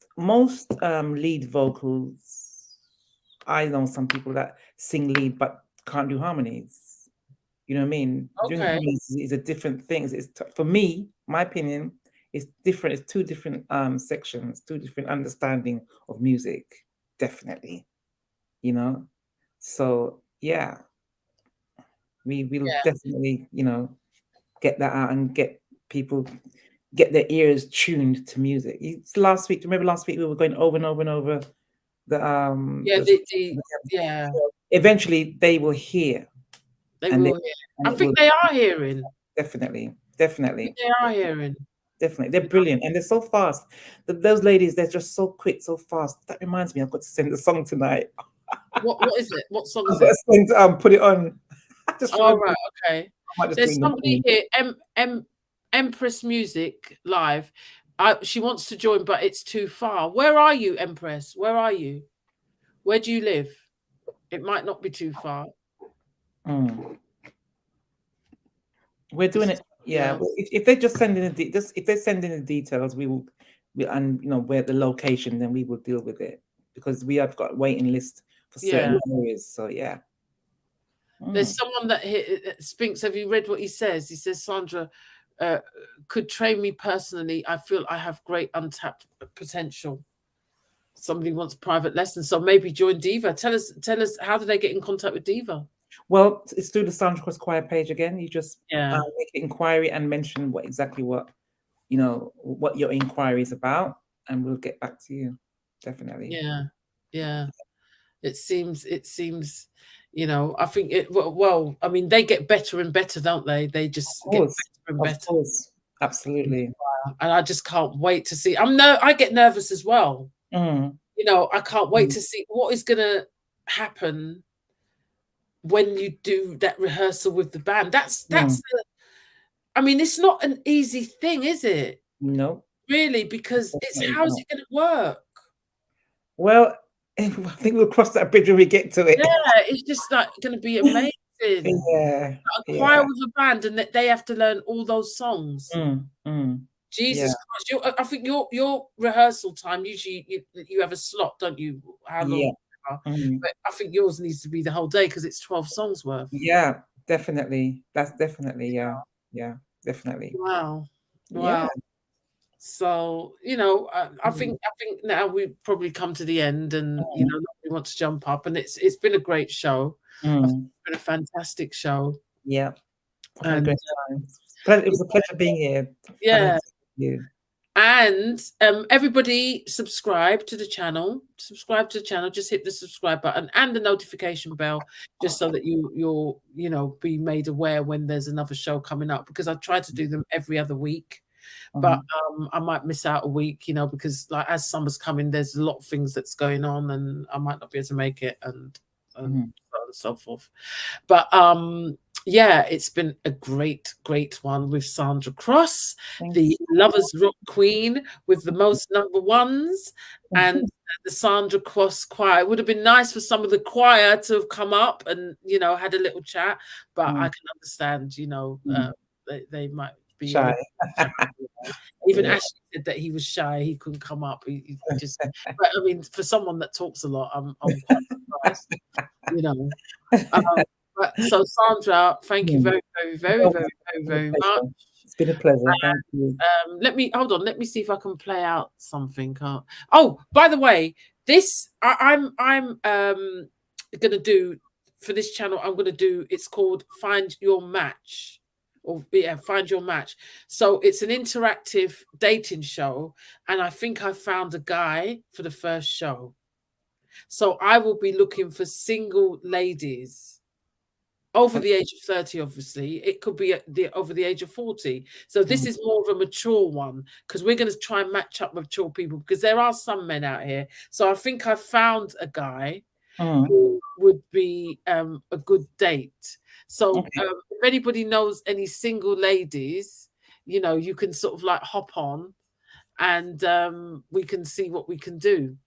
lead vocals. I know some people that sing lead but can't do harmonies. You know what I mean? Okay. Doing harmonies is a different thing. For me, my opinion, it's different. It's two different sections, two different understanding of music. Definitely. So yeah, we will definitely, get that out and get people get their ears tuned to music. Remember last week we were going over and over and over the eventually they will hear. They will hear. I think they are hearing. Definitely. They are hearing. Definitely. They're brilliant and they're so fast. Those ladies, they're just so quick, so fast. That reminds me, I've got to send a song tonight. What is it? What song I've is got it? a thing to put it on. I just Oh, remember. right, okay. I might just There's bring somebody them. here, Empress Music Live. She wants to join, but it's too far. Where are you, Empress? Where are you? Where do you live? It might not be too far. We're doing it. Yeah. Yeah. Well, if they're just sending if they're sending the details, and where the location, then we will deal with it, because we have got a waiting list for certain areas. So yeah. There's someone that Spinks. Have you read what he says? He says, Sandra could train me personally. I feel I have great untapped potential. Somebody wants private lessons, so maybe join Diva. Tell us, how do they get in contact with Diva? Well, it's through the Sandra Cross Choir page again. You just make an inquiry and mention what your inquiry is about, and we'll get back to you. Definitely. Yeah. It seems, I think well, I mean, they get better and better, don't they? They just get better and better. Of course. Absolutely. And I just can't wait to see. I get nervous as well. I can't wait to see what is going to happen when you do that rehearsal with the band. That's I mean, it's not an easy thing, is it? No. Really, because how's it going to work? Well, I think we'll cross that bridge when we get to it. Yeah, it's just like going to be amazing. Yeah. A choir with a band, and that they have to learn all those songs. Jesus Christ! I think your rehearsal time, usually you have a slot, don't you? How long? But I think yours needs to be the whole day, because it's 12 songs worth. Yeah, definitely. That's definitely yeah, definitely. Wow. Yeah. So I think now we've probably come to the end, and nobody wants to jump up, and it's been a great show. It's been a fantastic show. Yeah, I've had a great time. It was a pleasure being here. Yeah. You. And everybody subscribe to the channel. Just hit the subscribe button and the notification bell, just so that you'll be made aware when there's another show coming up, because I try to do them every other week. But I might miss out a week, because like as summer's coming, there's a lot of things that's going on, and I might not be able to make it, and so on and so forth. But yeah, it's been a great one with Sandra Cross, the Lovers Rock Queen with the most number ones, and the Sandra Cross Choir. It would have been nice for some of the choir to have come up and had a little chat, but I can understand, they might be shy. Even Ashley said that he was shy, he couldn't come up. He just, but I mean, for someone that talks a lot, I'm quite surprised, so Sandra, thank you very, very, very, very, very, very much. It's been a pleasure. Thank you. Let me see if I can play out something. Oh, by the way, this I'm gonna do for this channel. I'm gonna do. It's called Find Your Match. Find Your Match. So it's an interactive dating show, and I think I found a guy for the first show. So I will be looking for single ladies over the age of 30, obviously. It could be over the age of 40. So this is more of a mature one, because we're going to try and match up mature people, because there are some men out here. So I think I found a guy who would be a good date. So if anybody knows any single ladies, you can sort of like hop on, and we can see what we can do.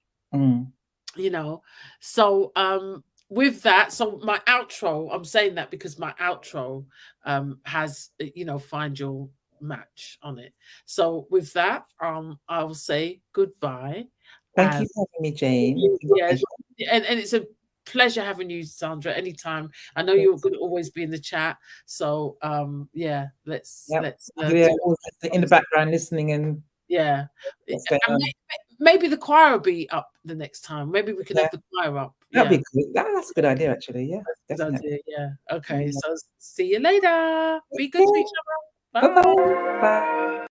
So with that, so my outro, I'm saying that because my outro has Find Your Match on it. So with that, I'll say goodbye. Thank you for having me, Jane. Yes, and it's a pleasure having you, Sandra, anytime. I know you're going to always be in the chat, so yeah, let's in the background listening, and maybe the choir will be up the next time. Maybe we can have the choir up. That'd be good. That's a good idea, actually. Yeah, definitely. Yeah. Okay. So see you later. Be good to each other. Bye. Bye.